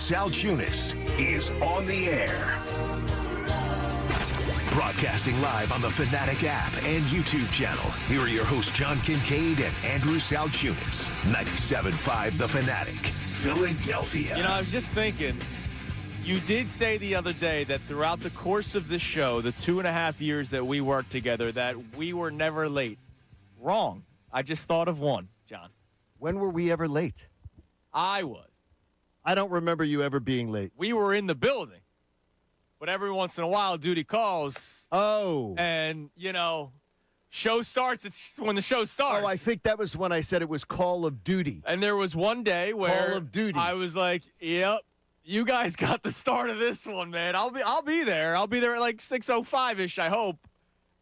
Salciunas is on the air. Broadcasting live on the Fanatic app and YouTube channel. Here are your hosts, John Kincade and Andrew Salciunas. 97.5 The Fanatic, Philadelphia. You know, I was just thinking, you did say the other day that throughout the course of this show, the 2.5 years that we worked together, that we were never late. Wrong. I just thought of one, John. When were we ever late? I was. I don't remember you ever being late. We were in the building. But every once in a while, duty calls. Oh. And, you know, show starts. It's when the show starts. Oh, I think that was when I said it was Call of Duty. And there was one day where Call of Duty. I was like, yep, you guys got the start of this one, man. I'll be there. I'll be there at like 6:05-ish, I hope.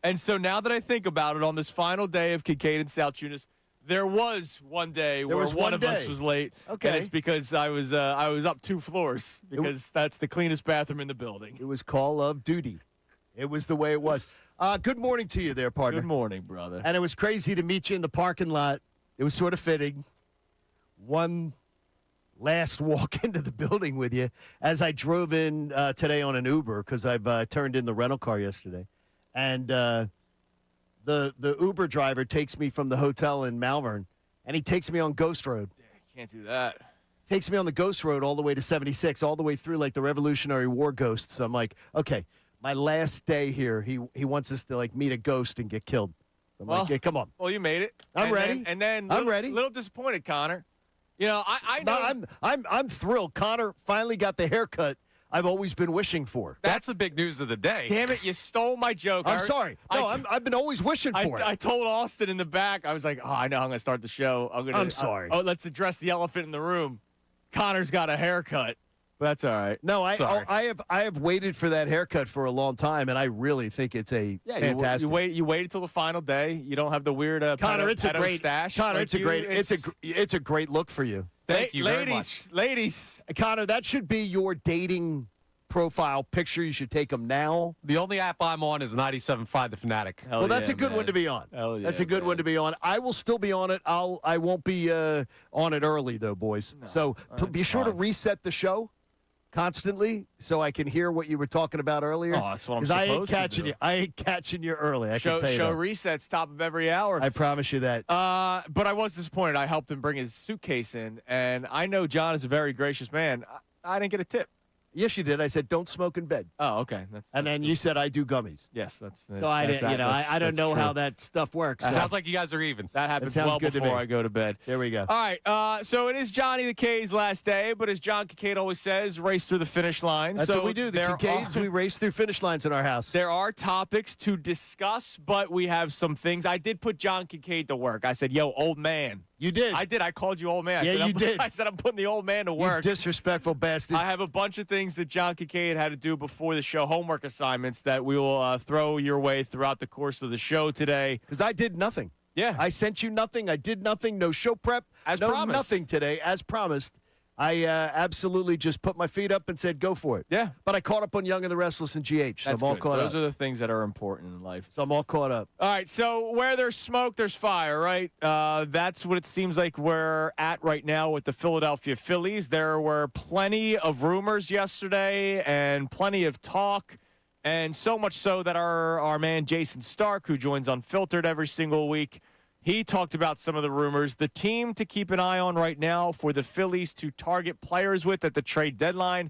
And so now that I think about it, on this final day of Kincade Salciunas, there was one day where one of us was late. Okay. And it's because I was up 2 floors because that's the cleanest bathroom in the building. It was Call of Duty. It was the way it was. Good morning to you there, partner. Good morning, brother. And it was crazy to meet you in the parking lot. It was sort of fitting. One last walk into the building with you as I drove in today on an Uber because I've turned in the rental car yesterday. And the Uber driver takes me from the hotel in Malvern, and he takes me on Ghost Road. Yeah, can't do that. Takes me on the Ghost Road all the way to 76, all the way through like the Revolutionary War ghosts. So I'm like, okay, my last day here, he wants us to like meet a ghost and get killed. I'm like, hey, come on. Well, you made it. I'm ready. I'm ready. Little disappointed, Connor. You know, I know. No, I'm thrilled. Connor finally got the haircut I've always been wishing for. That's the big news of the day. Damn it, you stole my joke. I'm sorry. No, I've been always wishing for it. I told Austin in the back, I was like, I know I'm going to start the show. I'm sorry. Let's address the elephant in the room. Connor's got a haircut. But that's all right. No, I have waited for that haircut for a long time, and I really think it's fantastic. You wait until the final day. You don't have the weird Connor, it's a great stash. Connor, it's a great look for you. Thank you very much. Ladies. Connor, that should be your dating profile picture. You should take them now. The only app I'm on is 97.5 The Fanatic. Well, that's a good one to be on. That's a good one to be on. I will still be on it. I won't be on it early though, boys. No, so be sure to reset the show constantly so I can hear what you were talking about earlier. Oh, that's what I'm supposed to do. I ain't catching you early. I can tell you Show that. resets top of every hour. I promise you that. But I was disappointed. I helped him bring his suitcase in, and I know John is a very gracious man. I didn't get a tip. Yes, you did. I said, don't smoke in bed. Oh, okay. And then you said, I do gummies. Yes, that's so I didn't. I don't know how that stuff works. Sounds like you guys are even. That happens well before I go to bed. There we go. All right. So it is Johnny the K's last day, but as John Kincade always says, race through the finish line. That's so what we do. The Kincades, we race through finish lines in our house. There are topics to discuss, but we have some things. I did put John Kincade to work. I said, yo, old man. You did. I did. I called you old man. You did. I said, I'm putting the old man to work. You disrespectful bastard. I have a bunch of things that John Kincade had to do before the show, homework assignments that we will throw your way throughout the course of the show today. Because I did nothing. Yeah. I sent you nothing. I did nothing. No show prep. As promised. Nothing today, as promised. I absolutely just put my feet up and said, go for it. Yeah. But I caught up on Young and the Restless and GH, so That's I'm all good. caught up. Those are the things that are important in life. So I'm all caught up. All right, so where there's smoke, there's fire, right? That's what it seems like we're at right now with the Philadelphia Phillies. There were plenty of rumors yesterday and plenty of talk, and so much so that our man Jason Stark, who joins Unfiltered every single week, he talked about some of the rumors. The team to keep an eye on right now for the Phillies to target players with at the trade deadline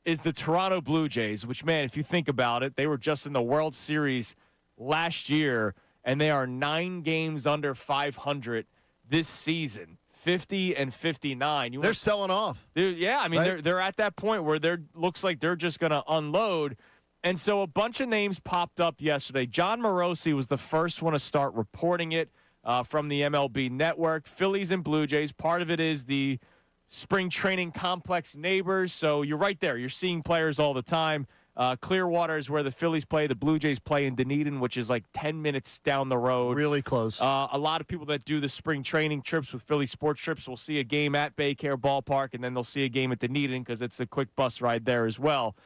is the Toronto Blue Jays, which, man, if you think about it, they were just in the World Series last year, and they are 9 games under 500 this season, 50 and 59. They're selling off. Yeah, I mean, right? they're at that point where looks like they're just going to unload. And so a bunch of names popped up yesterday. John Morosi was the first one to start reporting it. From the MLB Network. Phillies and Blue Jays. Part of it is the spring training complex neighbors. So you're right there. You're seeing players all the time. Clearwater is where the Phillies play. The Blue Jays play in Dunedin, which is like 10 minutes down the road. Really close. A lot of people that do the spring training trips with Philly sports trips will see a game at Baycare Ballpark, and then they'll see a game at Dunedin because it's a quick bus ride there as well.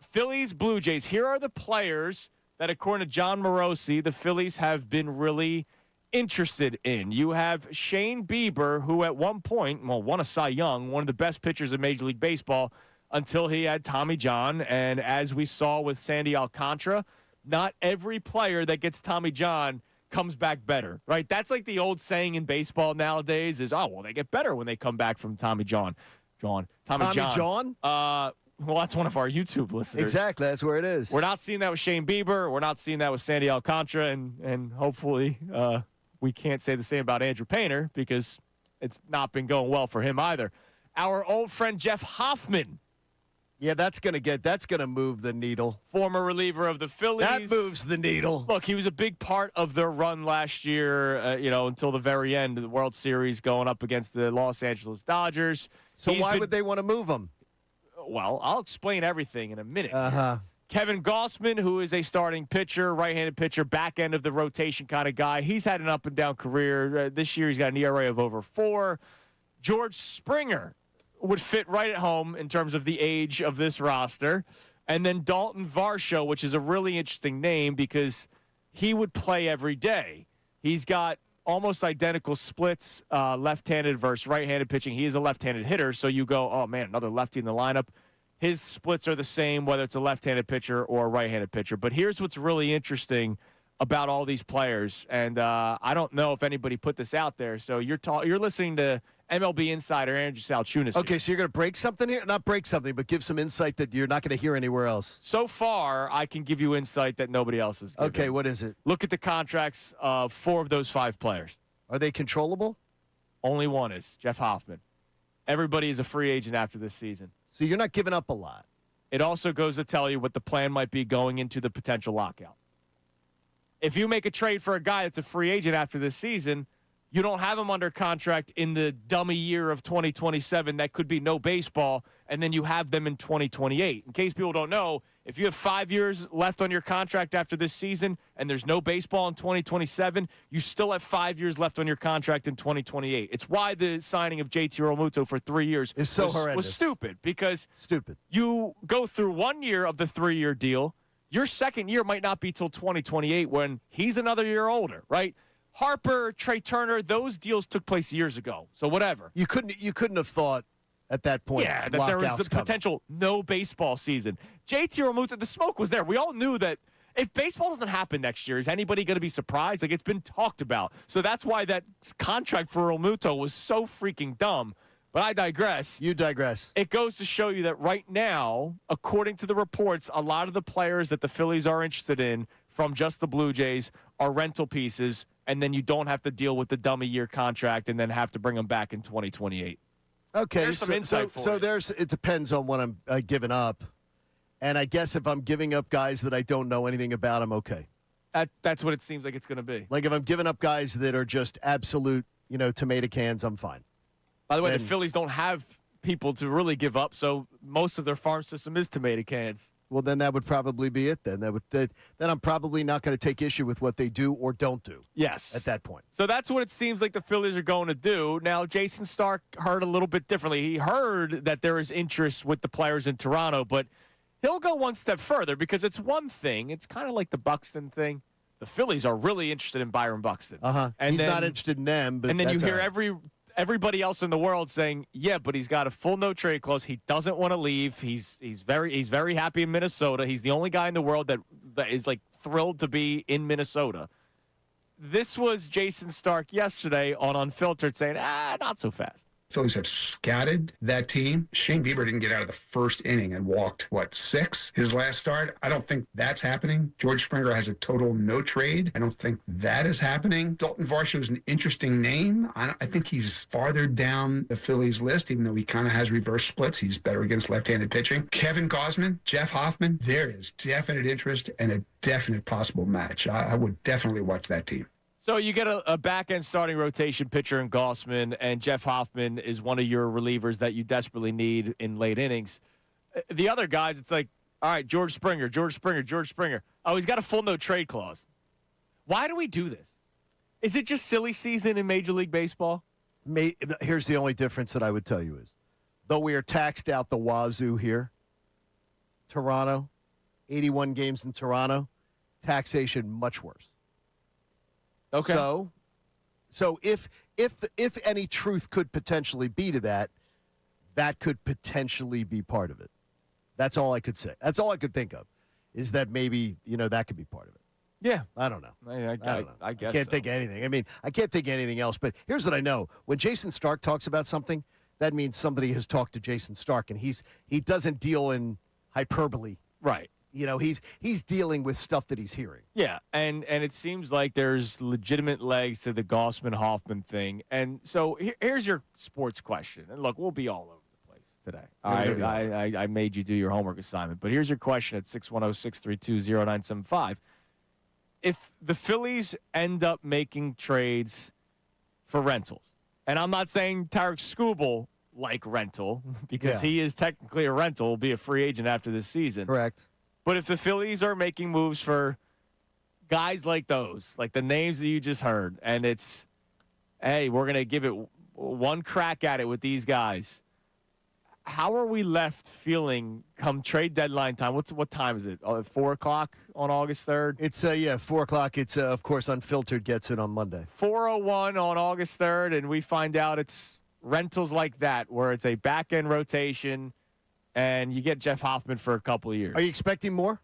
Phillies, Blue Jays. Here are the players that, according to John Morosi, the Phillies have been really interested in. You have Shane Bieber, who at one point, won a Cy Young, one of the best pitchers in Major League Baseball until he had Tommy John. And as we saw with Sandy Alcantara, not every player that gets Tommy John comes back better, right? That's like the old saying in baseball nowadays is, oh, well, they get better when they come back from Tommy John. Tommy John? Well, that's one of our YouTube listeners. Exactly. That's where it is. We're not seeing that with Shane Bieber. We're not seeing that with Sandy Alcantara. And hopefully we can't say the same about Andrew Painter because it's not been going well for him either. Our old friend Jeff Hoffman. Yeah, that's gonna move the needle. Former reliever of the Phillies. That moves the needle. Look, he was a big part of their run last year, until the very end of the World Series going up against the Los Angeles Dodgers. So why would they want to move him? Well, I'll explain everything in a minute. Uh-huh. Kevin Glanzman, who is a starting pitcher, right-handed pitcher, back end of the rotation kind of guy. He's had an up-and-down career. This year he's got an ERA of over 4. George Springer would fit right at home in terms of the age of this roster. And then Dalton Varsho, which is a really interesting name because he would play every day. He's got almost identical splits, left-handed versus right-handed pitching. He is a left-handed hitter, so you go, oh, man, another lefty in the lineup. His splits are the same, whether it's a left-handed pitcher or a right-handed pitcher. But here's what's really interesting about all these players, and I don't know if anybody put this out there. So you're listening to MLB insider Andrew Salciunas. Okay, so you're going to break something here? Not break something, but give some insight that you're not going to hear anywhere else. So far, I can give you insight that nobody else is giving. Okay, what is it? Look at the contracts of 4 of those 5 players. Are they controllable? Only one is Jeff Hoffman. Everybody is a free agent after this season. So you're not giving up a lot. It also goes to tell you what the plan might be going into the potential lockout. If you make a trade for a guy that's a free agent after this season, you don't have him under contract in the dummy year of 2027 that could be no baseball, and then you have them in 2028. In case people don't know, if you have 5 years left on your contract after this season and there's no baseball in 2027, you still have 5 years left on your contract in 2028. It's why the signing of JT Realmuto for 3 years is so horrendous. Was stupid because stupid. You go through 1 year of the 3-year deal. Your second year might not be till 2028 when he's another year older, right? Harper, Trey Turner, those deals took place years ago. So whatever. You couldn't have thought at that point. Yeah, that there was a coming. potential no baseball season. JT Realmuto, the smoke was there. We all knew that if baseball doesn't happen next year, is anybody going to be surprised? Like, it's been talked about. So that's why that contract for Realmuto was so freaking dumb. But I digress. You digress. It goes to show you that right now, according to the reports, a lot of the players that the Phillies are interested in from just the Blue Jays are rental pieces, and then you don't have to deal with the dummy year contract and then have to bring them back in 2028. Okay, There's some insight for you. it depends on what I'm giving up. And I guess if I'm giving up guys that I don't know anything about, I'm okay. That's what it seems like it's going to be. Like if I'm giving up guys that are just absolute, tomato cans, I'm fine. By the way, the Phillies don't have people to really give up, so most of their farm system is tomato cans. Well, then that would probably be it. Then then I'm probably not going to take issue with what they do or don't do. Yes, at that point. So that's what it seems like the Phillies are going to do. Now, Jason Stark heard a little bit differently. He heard that there is interest with the players in Toronto, but he'll go one step further because it's one thing. It's kind of like the Buxton thing. The Phillies are really interested in Byron Buxton. And he's not interested in them. But and then you hear right. everybody else in the world saying, yeah, but he's got a full no trade clause. He doesn't want to leave. He's very happy in Minnesota. He's the only guy in the world that is like thrilled to be in Minnesota. This was Jason Stark yesterday on Unfiltered saying, not so fast. Phillies have scattered that team. Shane Bieber didn't get out of the first inning and walked, 6? His last start. I don't think that's happening. George Springer has a total no trade. I don't think that is happening. Dalton Varsho is an interesting name. I think he's farther down the Phillies list, even though he kind of has reverse splits. He's better against left-handed pitching. Kevin Glanzman, Jeff Hoffman, there is definite interest and a definite possible match. I would definitely watch that team. So you get a back-end starting rotation pitcher in Glanzman, and Jeff Hoffman is one of your relievers that you desperately need in late innings. The other guys, it's like, all right, George Springer. Oh, he's got a full no-trade clause. Why do we do this? Is it just silly season in Major League Baseball? Here's the only difference that I would tell you is, though we are taxed out the wazoo here, Toronto, 81 games in Toronto, taxation much worse. Okay. So So if any truth could potentially be to that, that could potentially be part of it. That's all I could say. That's all I could think of, is that maybe, that could be part of it. Yeah. I don't know. I don't know. I guess I can't think of anything. I mean, I can't think of anything else. But here's what I know. When Jason Stark talks about something, that means somebody has talked to Jason Stark, and he doesn't deal in hyperbole. Right. He's dealing with stuff that he's hearing. Yeah, and it seems like there's legitimate legs to the Glanzman-Hoffman thing. And so here's your sports question. And look, we'll be all over the place today. I made you do your homework assignment. But here's your question at 610-632-0975. If the Phillies end up making trades for rentals, and I'm not saying Tarek Skubal like rental, because he is technically a rental, will be a free agent after this season. Correct. But if the Phillies are making moves for guys like those, like the names that you just heard, and it's, hey, we're going to give it one crack at it with these guys, how are we left feeling come trade deadline time? What time is it? 4 o'clock on August 3rd? It's 4 o'clock. It's of course Unfiltered gets it on Monday. 4:01 on August 3rd, and we find out it's rentals like that, where it's a back end rotation, and you get Jeff Hoffman for a couple of years. Are you expecting more?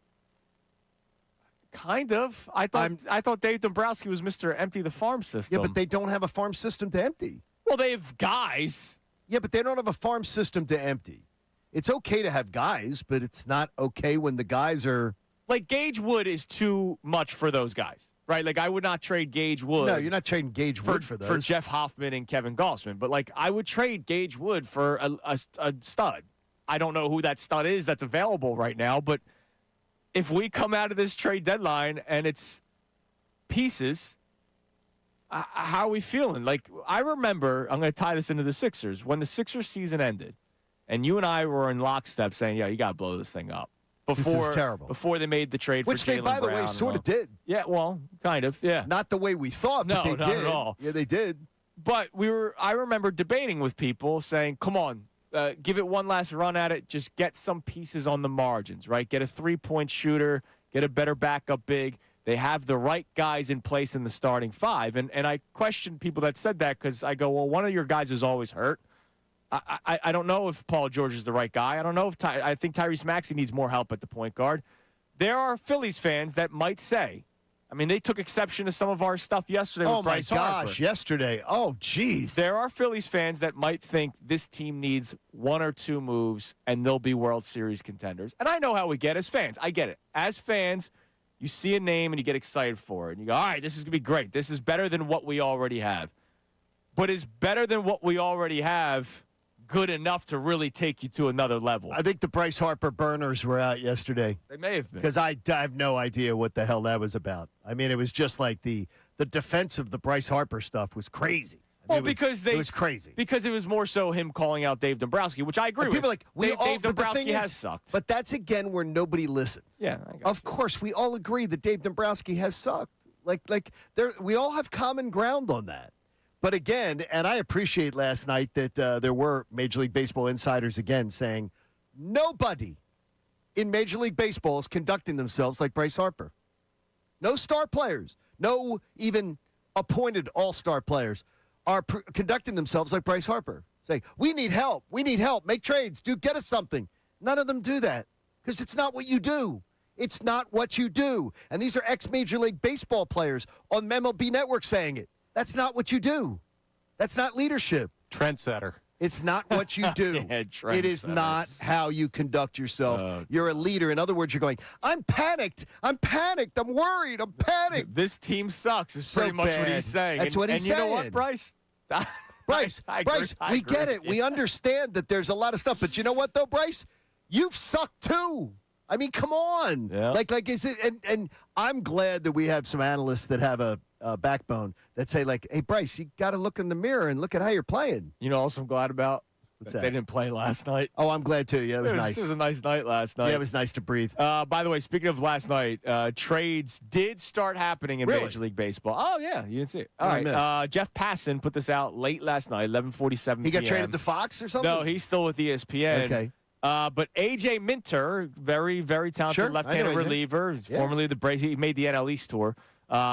Kind of. I thought Dave Dombrowski was Mr. Empty the Farm System. Yeah, but they don't have a farm system to empty. Well, they have guys. Yeah, but they don't have a farm system to empty. It's okay to have guys, but it's not okay when the guys are... Like, Gage Wood is too much for those guys, right? Like, I would not trade Gage Wood. No, you're not trading Gage Wood for those. For Jeff Hoffman and Kevin Glanzman. But, like, I would trade Gage Wood for a stud. I don't know who that stud is that's available right now, but if we come out of this trade deadline and it's pieces... how are we feeling? Like, I remember, I'm going to tie this into the Sixers. When the Sixers season ended, and you and I were in lockstep saying, yeah, you got to blow this thing up. This is terrible. Before they made the trade Which for Jaylen they, by the Brown way, sort of did. Yeah, well, kind of, yeah. Not the way we thought, but they not did. at all. Yeah, they did. But I remember debating with people saying, come on, give it one last run at it. Just get some pieces on the margins, right? Get a three-point shooter, get a better backup big. They have the right guys in place in the starting five. And I question people that said that because I go, well, one of your guys is always hurt. I don't know if Paul George is the right guy. I don't know if I think Tyrese Maxey needs more help at the point guard. There are Phillies fans that might say, I mean, they took exception to some of our stuff yesterday with Bryce Harper. Oh, my gosh, yesterday. Oh, geez. There are Phillies fans that might think this team needs one or two moves and they'll be World Series contenders. And I know how we get as fans. I get it. As fans, you see a name and you get excited for it. And you go, all right, this is going to be great. This is better than what we already have. But is better than what we already have good enough to really take you to another level? I think the Bryce Harper burners were out yesterday. They may have been. Because I have no idea what the hell that was about. I mean, it was just like the defense of the Bryce Harper stuff was crazy. Well, because it was crazy. Because it was more so him calling out Dave Dombrowski, which I agree with. People are like, Dave Dombrowski has sucked. But that's, again, where nobody listens. Yeah, I got Of course, we all agree that Dave Dombrowski has sucked. We all have common ground on that. But again, and I appreciate last night that there were Major League Baseball insiders again saying nobody in Major League Baseball is conducting themselves like Bryce Harper. No star players, no even appointed all-star players are conducting themselves like Bryce Harper. Say, we need help. We need help. Make trades. Dude, get us something. None of them do that because it's not what you do. It's not what you do. And these are ex-Major League Baseball players on MLB Network saying it. That's not what you do. That's not leadership. Trendsetter. It's not what you do. Yeah, it is not how you conduct yourself. You're a leader. In other words, you're going, I'm panicked. I'm panicked. I'm worried. I'm panicked. This team sucks is So pretty much what bad. he's saying. That's what he's saying. And you know what, saying. Bryce? Bryce, I we agree get with it. you. We understand that there's a lot of stuff. But you know what, though, Bryce? You've sucked, too. I mean, come on. Yeah. Like is it? And I'm glad that we have some analysts that have a backbone that say, like, hey, Bryce, you got to look in the mirror and look at how you're playing. You know, also I'm glad about What's that that? they didn't play last night. Oh, I'm glad, too. Yeah, it was nice. It was a nice night last night. Yeah, it was nice to breathe. By the way, speaking of last night, trades did start happening in Really? Major League Baseball. Oh, yeah. You didn't see it. All I right. Jeff Passan put this out late last night, 11:47 He got PM. traded to Fox or something? No, he's still with ESPN. Okay. But A.J. Minter, very, very talented Sure, left-handed I know AJ. reliever, Yeah. formerly of the Braves. He made the NL East tour.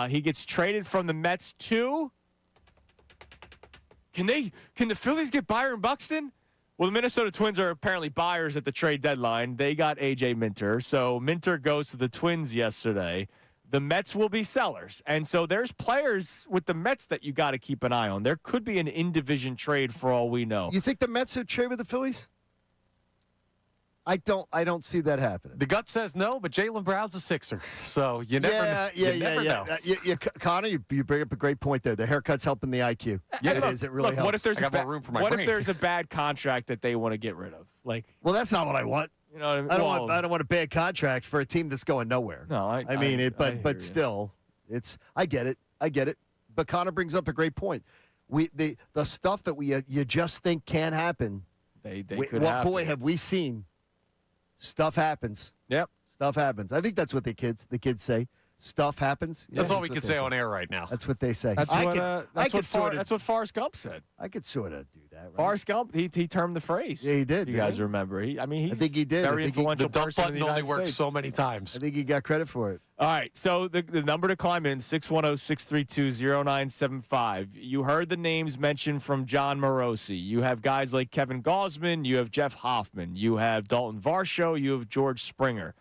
He gets traded from the Mets to Can the Phillies get Byron Buxton? Well, the Minnesota Twins are apparently buyers at the trade deadline. They got A.J. Minter. So Minter goes to the Twins yesterday. The Mets will be sellers. And so there's players with the Mets that you got to keep an eye on. There could be an in-division trade for all we know. You think the Mets would trade with the Phillies? I don't see that happening. The gut says no, but Jaylen Brown's a Sixer, so you never know. You never know. Connor, you bring up a great point there. The haircut's helping the IQ. Yeah, it is. It really helps. What if there's I got more room for my brain. if there's a bad contract that they want to get rid of? Like, well, that's not what I want. you know what I mean? I don't want a bad contract for a team that's going nowhere. No, I mean, hear but you. still, I get it. But Connor brings up a great point. The stuff that you just think can't happen. They could happen. Boy, have we seen stuff happens. Yep. Stuff happens. I think that's what the kids say. Stuff happens. That's all we what can they say on air right now. That's what they say. That's Sorta, what Forrest Gump said. I could sort of do that. Right? Forrest Gump, he termed the phrase. Yeah, he did. You guys remember? He's I think he did. very I think he- influential The dump person in button the only United works States. so many times. I think he got credit for it. All right, so the number to climb in, 610-632-0975. You heard the names mentioned from John Morosi. You have guys like Kevin Glanzman. You have Jeff Hoffman. You have Dalton Varsho. You have George Springer.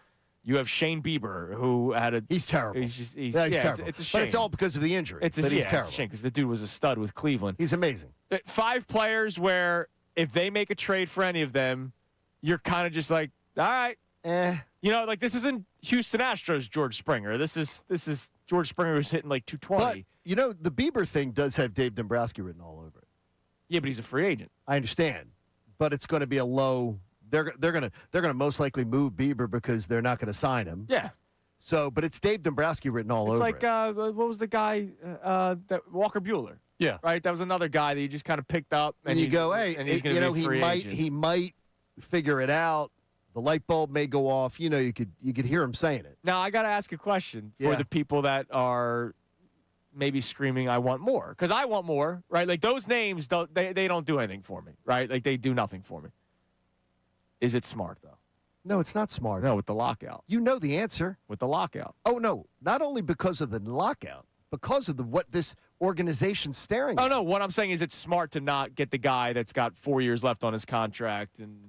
You have Shane Bieber, who had a... He's terrible. He's terrible. It's a shame. But it's all because of the injury. He's terrible. It's a shame because the dude was a stud with Cleveland. He's amazing. 5 players where if they make a trade for any of them, you're kind of just like, all right. You know, like this isn't Houston Astros George Springer. This is George Springer who's hitting like 220. But, you know, the Bieber thing does have Dave Dombrowski written all over it. Yeah, but he's a free agent. I understand. But it's going to be a low... They're gonna most likely move Bieber because they're not going to sign him. Yeah. So, but it's Dave Dombrowski written all over It's like, it. what was the guy, that Walker Bueller? Yeah. Right? That was another guy that you just kind of picked up. And you go, hey, and he's going to be a free agent. he might figure it out. The light bulb may go off. You know, you could hear him saying it. Now, I got to ask a question for Yeah. the people that are maybe screaming, I want more. Because I want more, right? Like, those names, they don't do anything for me, right? Like, they do nothing for me. Is it smart, though? No, it's not smart. No, with the lockout. You know the answer. With the lockout. Oh, no. Not only because of the lockout, because of what this organization's staring Oh, at. no. What I'm saying is it's smart to not get the guy that's got 4 years left on his contract and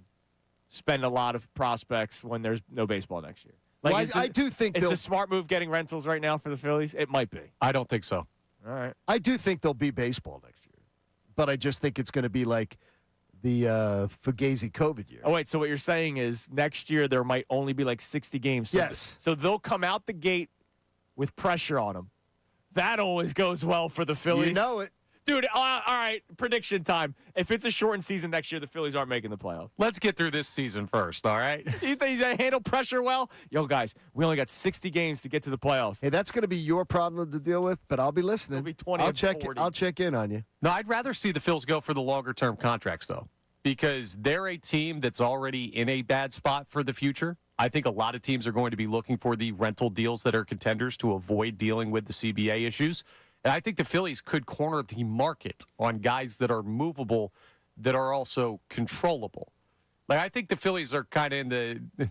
spend a lot of prospects when there's no baseball next year. Well, is I do think is they'll- the smart move getting rentals right now for the Phillies? It might be. I don't think so. All right. I do think there'll be baseball next year. But I just think it's going to be like the Fugazi COVID year. Oh, wait. So what you're saying is next year there might only be like 60 games. So Yes. So they'll come out the gate with pressure on them. That always goes well for the Phillies. You know it. Dude, all right. Prediction time. If it's a shortened season next year, the Phillies aren't making the playoffs. Let's get through this season first, all right? You think they handle pressure well? Yo, guys, we only got 60 games to get to the playoffs. Hey, that's going to be your problem to deal with, but I'll be listening. It'll be 20 I'll and check 40. I'll check in on you. No, I'd rather see the Phils go for the longer-term contracts, though, because they're a team that's already in a bad spot for the future. I think a lot of teams are going to be looking for the rental deals that are contenders to avoid dealing with the CBA issues. And I think the Phillies could corner the market on guys that are movable that are also controllable. Like, I think the Phillies are kind of in the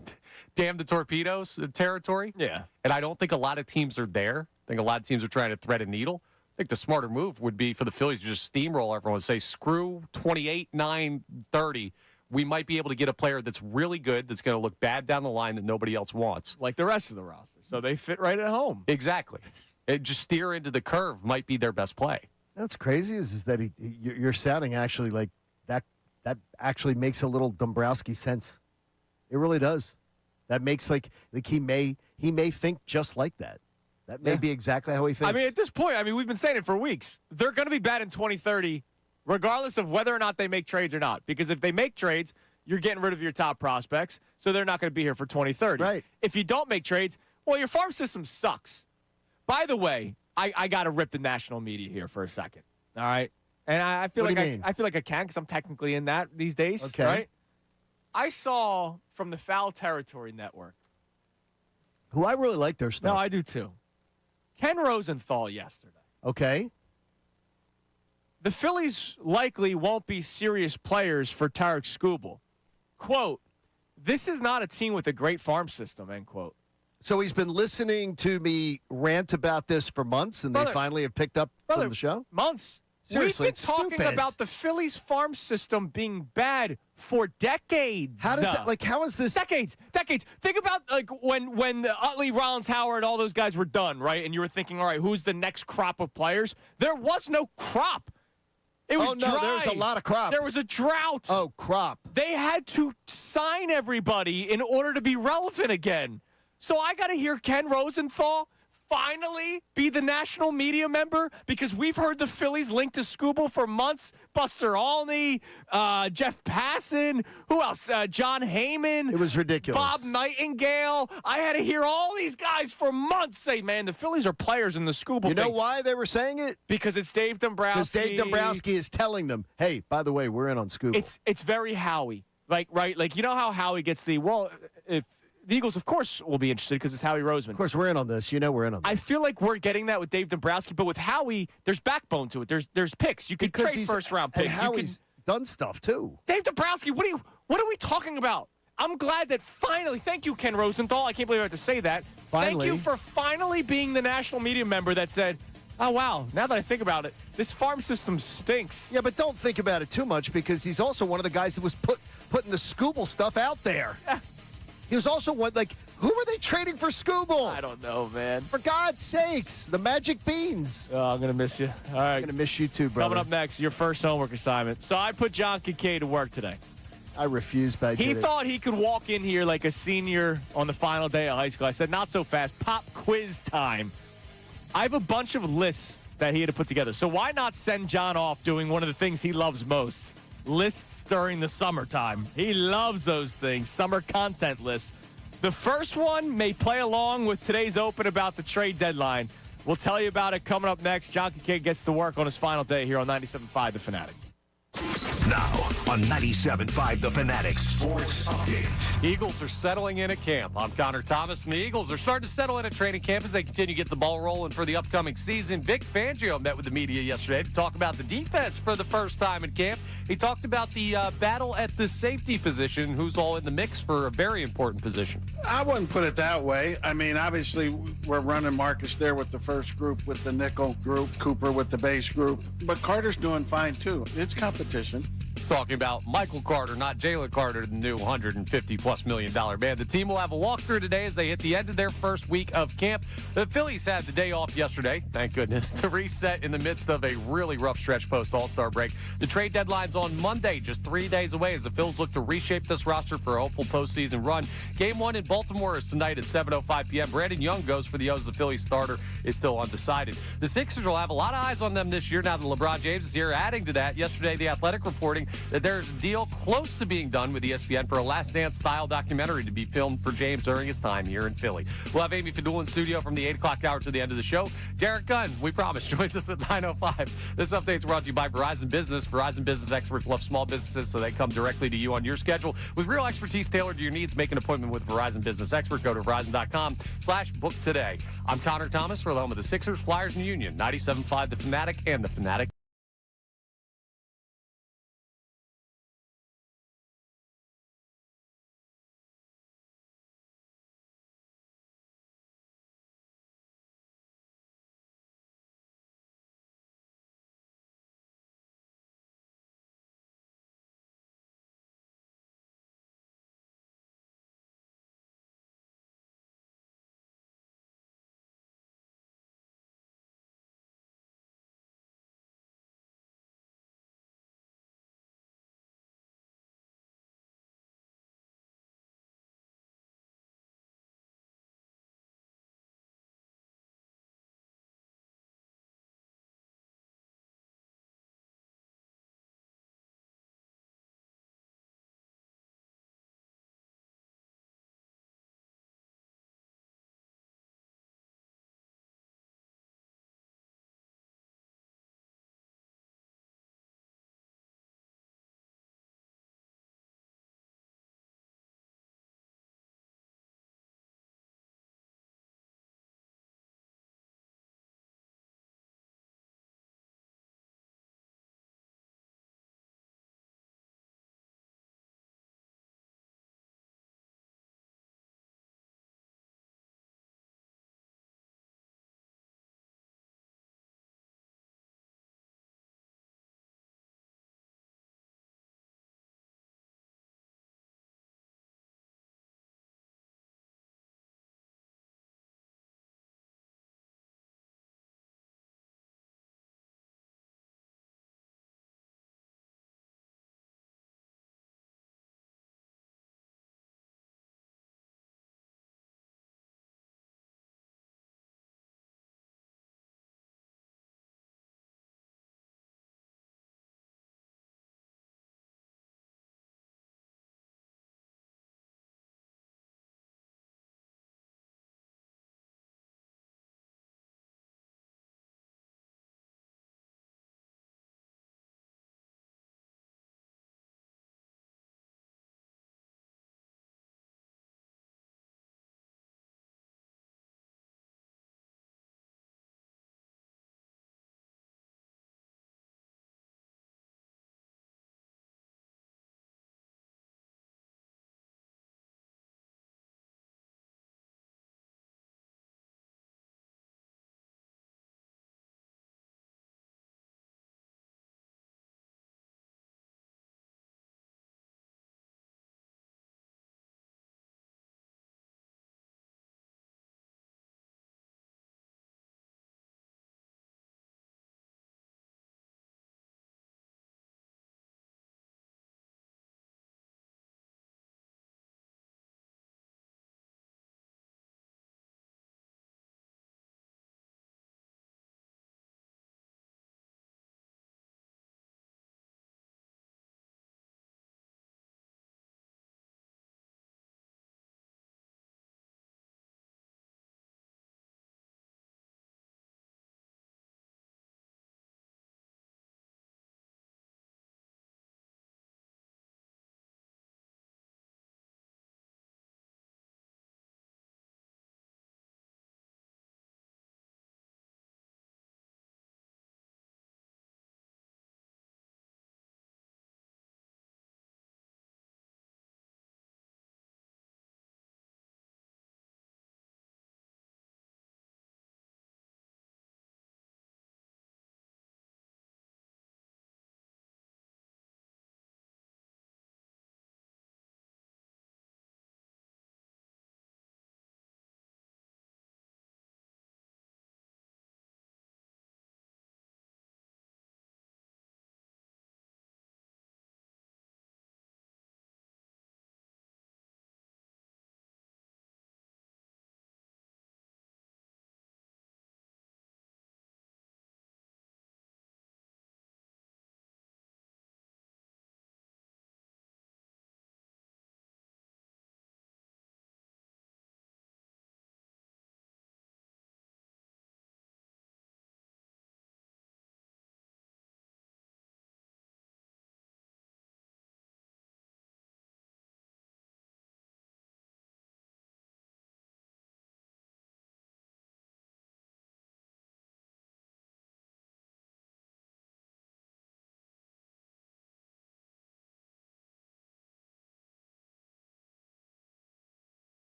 damn the torpedoes territory. Yeah. And I don't think a lot of teams are there. I think a lot of teams are trying to thread a needle. I think the smarter move would be for the Phillies to just steamroll everyone and say, screw 28, 9, 30. We might be able to get a player that's really good, that's going to look bad down the line that nobody else wants. Like the rest of the roster. So they fit right at home. Exactly. It just steer into the curve might be their best play. What's crazy is that you're sounding actually like that. That actually makes a little Dombrowski sense. It really does. That makes like he may think just like that. That may be exactly how he thinks. I mean, at this point, we've been saying it for weeks. They're going to be bad in 2030, regardless of whether or not they make trades or not. Because if they make trades, you're getting rid of your top prospects, so they're not going to be here for 2030. Right. If you don't make trades, well, your farm system sucks. By the way, I got to rip the national media here for a second. All right, and I feel What like do you mean? I feel like I can because I'm technically in that these days. Okay. Right. I saw from the Foul Territory Network. who I really like their stuff. No, I do too. Ken Rosenthal yesterday. Okay. The Phillies likely won't be serious players for Tarek Skubal. Quote, this is not a team with a great farm system, end quote. So he's been listening to me rant about this for months, and Brother, they finally have picked up from the show? Months. Seriously, We've been it's talking stupid. about the Phillies farm system being bad for decades. How does that, how is this? Decades. Think about when the Utley, Rollins, Howard, all those guys were done, right? And you were thinking, all right, who's the next crop of players? There was no crop. It was dry. There was a lot of crop. There was a drought. Oh, crop. They had to sign everybody in order to be relevant again. So I got to hear Ken Rosenthal finally be the national media member, because we've heard the Phillies linked to Scooble for months. Buster Olney, Jeff Passan, who else? John Heyman. It was ridiculous. Bob Nightingale. I had to hear all these guys for months say, man, the Phillies are players in the Scooble You know thing. why they were saying it? Because it's Dave Dombrowski. Because Dave Dombrowski is telling them, hey, by the way, we're in on Scooble. It's very Howie. Right? Like, you know how Howie gets if the Eagles, of course, will be interested because it's Howie Roseman. Of course, we're in on this. You know we're in on this. I feel like we're getting that with Dave Dombrowski, but with Howie, there's backbone to it. There's picks. You could trade first-round picks. And Howie's done stuff, too. Dave Dombrowski, what are we talking about? I'm glad that finally, thank you, Ken Rosenthal. I can't believe I have to say that. Finally. Thank you for finally being the national media member that said, oh, wow, now that I think about it, this farm system stinks. Yeah, but don't think about it too much, because he's also one of the guys that was putting the Scooble stuff out there. He was also one, who were they trading for Scooble? I don't know, man. For God's sakes, the magic beans. Oh, I'm going to miss you. All right. I'm going to miss you too, brother. Coming up next, your first homework assignment. So I put John Kincade to work today. I refuse, but I He did it. thought he could walk in here like a senior on the final day of high school. I said, not so fast. Pop quiz time. I have a bunch of lists that he had to put together. So why not send John off doing one of the things he loves most? Lists during the summertime. He loves those things. Summer content lists. The first one may play along with today's open about the trade deadline. We'll tell you about it coming up next. John Kincade gets to work on his final day here on 97.5 The Fanatic. Now on 97.5 The Fanatic Sports Update. Eagles are settling in at camp. I'm Connor Thomas, and the Eagles are starting to settle in at training camp as they continue to get the ball rolling for the upcoming season. Vic Fangio met with the media yesterday to talk about the defense for the first time in camp. He talked about the battle at the safety position, who's all in the mix for a very important position. I wouldn't put it that way. I mean, obviously, we're running Marcus there with the first group, with the nickel group, Cooper with the base group. But Carter's doing fine, too. It's competition. Talking about Michael Carter, not Jalen Carter, the new $150+ million man. The team will have a walkthrough today as they hit the end of their first week of camp. The Phillies had the day off yesterday, thank goodness, to reset in the midst of a really rough stretch post-All-Star break. The trade deadline's on Monday, just 3 days away, as the Phils look to reshape this roster for a hopeful postseason run. Game 1 in Baltimore is tonight at 7:05 p.m. Brandon Young goes for the O's. The Phillies starter is still undecided. The Sixers will have a lot of eyes on them this year now that LeBron James is here. Adding to that, yesterday, The Athletic reporting that there's a deal close to being done with ESPN for a Last Dance-style documentary to be filmed for James during his time here in Philly. We'll have Amy Fadul in studio from the 8 o'clock hour to the end of the show. Derek Gunn, we promise, joins us at 9:05. This update's brought to you by Verizon Business. Verizon Business experts love small businesses, so they come directly to you on your schedule. With real expertise tailored to your needs, make an appointment with Verizon Business Expert. Go to Verizon.com/book today. I'm Connor Thomas for the home of the Sixers, Flyers, and Union. 97.5 The Fanatic and The Fanatic.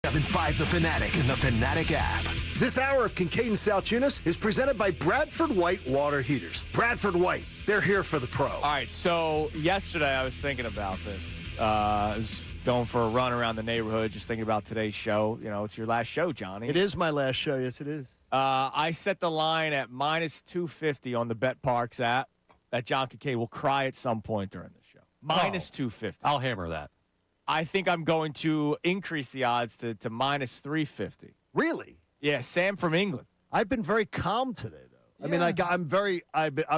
97.5 The Fanatic and the Fanatic app. This hour of Kincade Salciunas is presented by Bradford White Water Heaters. Bradford White, they're here for the pro. All right, so yesterday I was thinking about this. I was going for a run around the neighborhood, just thinking about today's show. You know, it's your last show, Johnny. It is my last show. Yes, it is. I set the line at minus 250 on the Bet Parks app that John Kincade will cry at some point during the show. Minus 250. I'll hammer that. I think I'm going to increase the odds to minus 350. Really? Yeah, Sam from England. I've been very calm today, though. I mean, I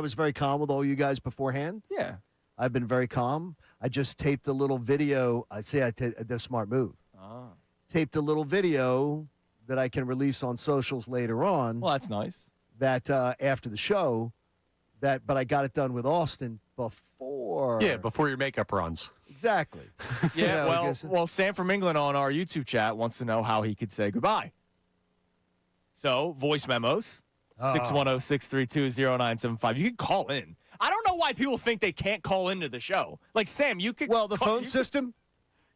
was very calm with all you guys beforehand. Yeah. I've been very calm. I just taped a little video. I did a smart move. Taped a little video that I can release on socials later on. Well, that's nice. That after the show, but I got it done with Austin before. Yeah, before your makeup runs. Exactly. Yeah, You know, well, Sam from England on our YouTube chat wants to know how he could say goodbye. So, voice memos, 610-632-0975. You can call in. I don't know why people think they can't call into the show. Like, Sam, you could. Well, the phone system?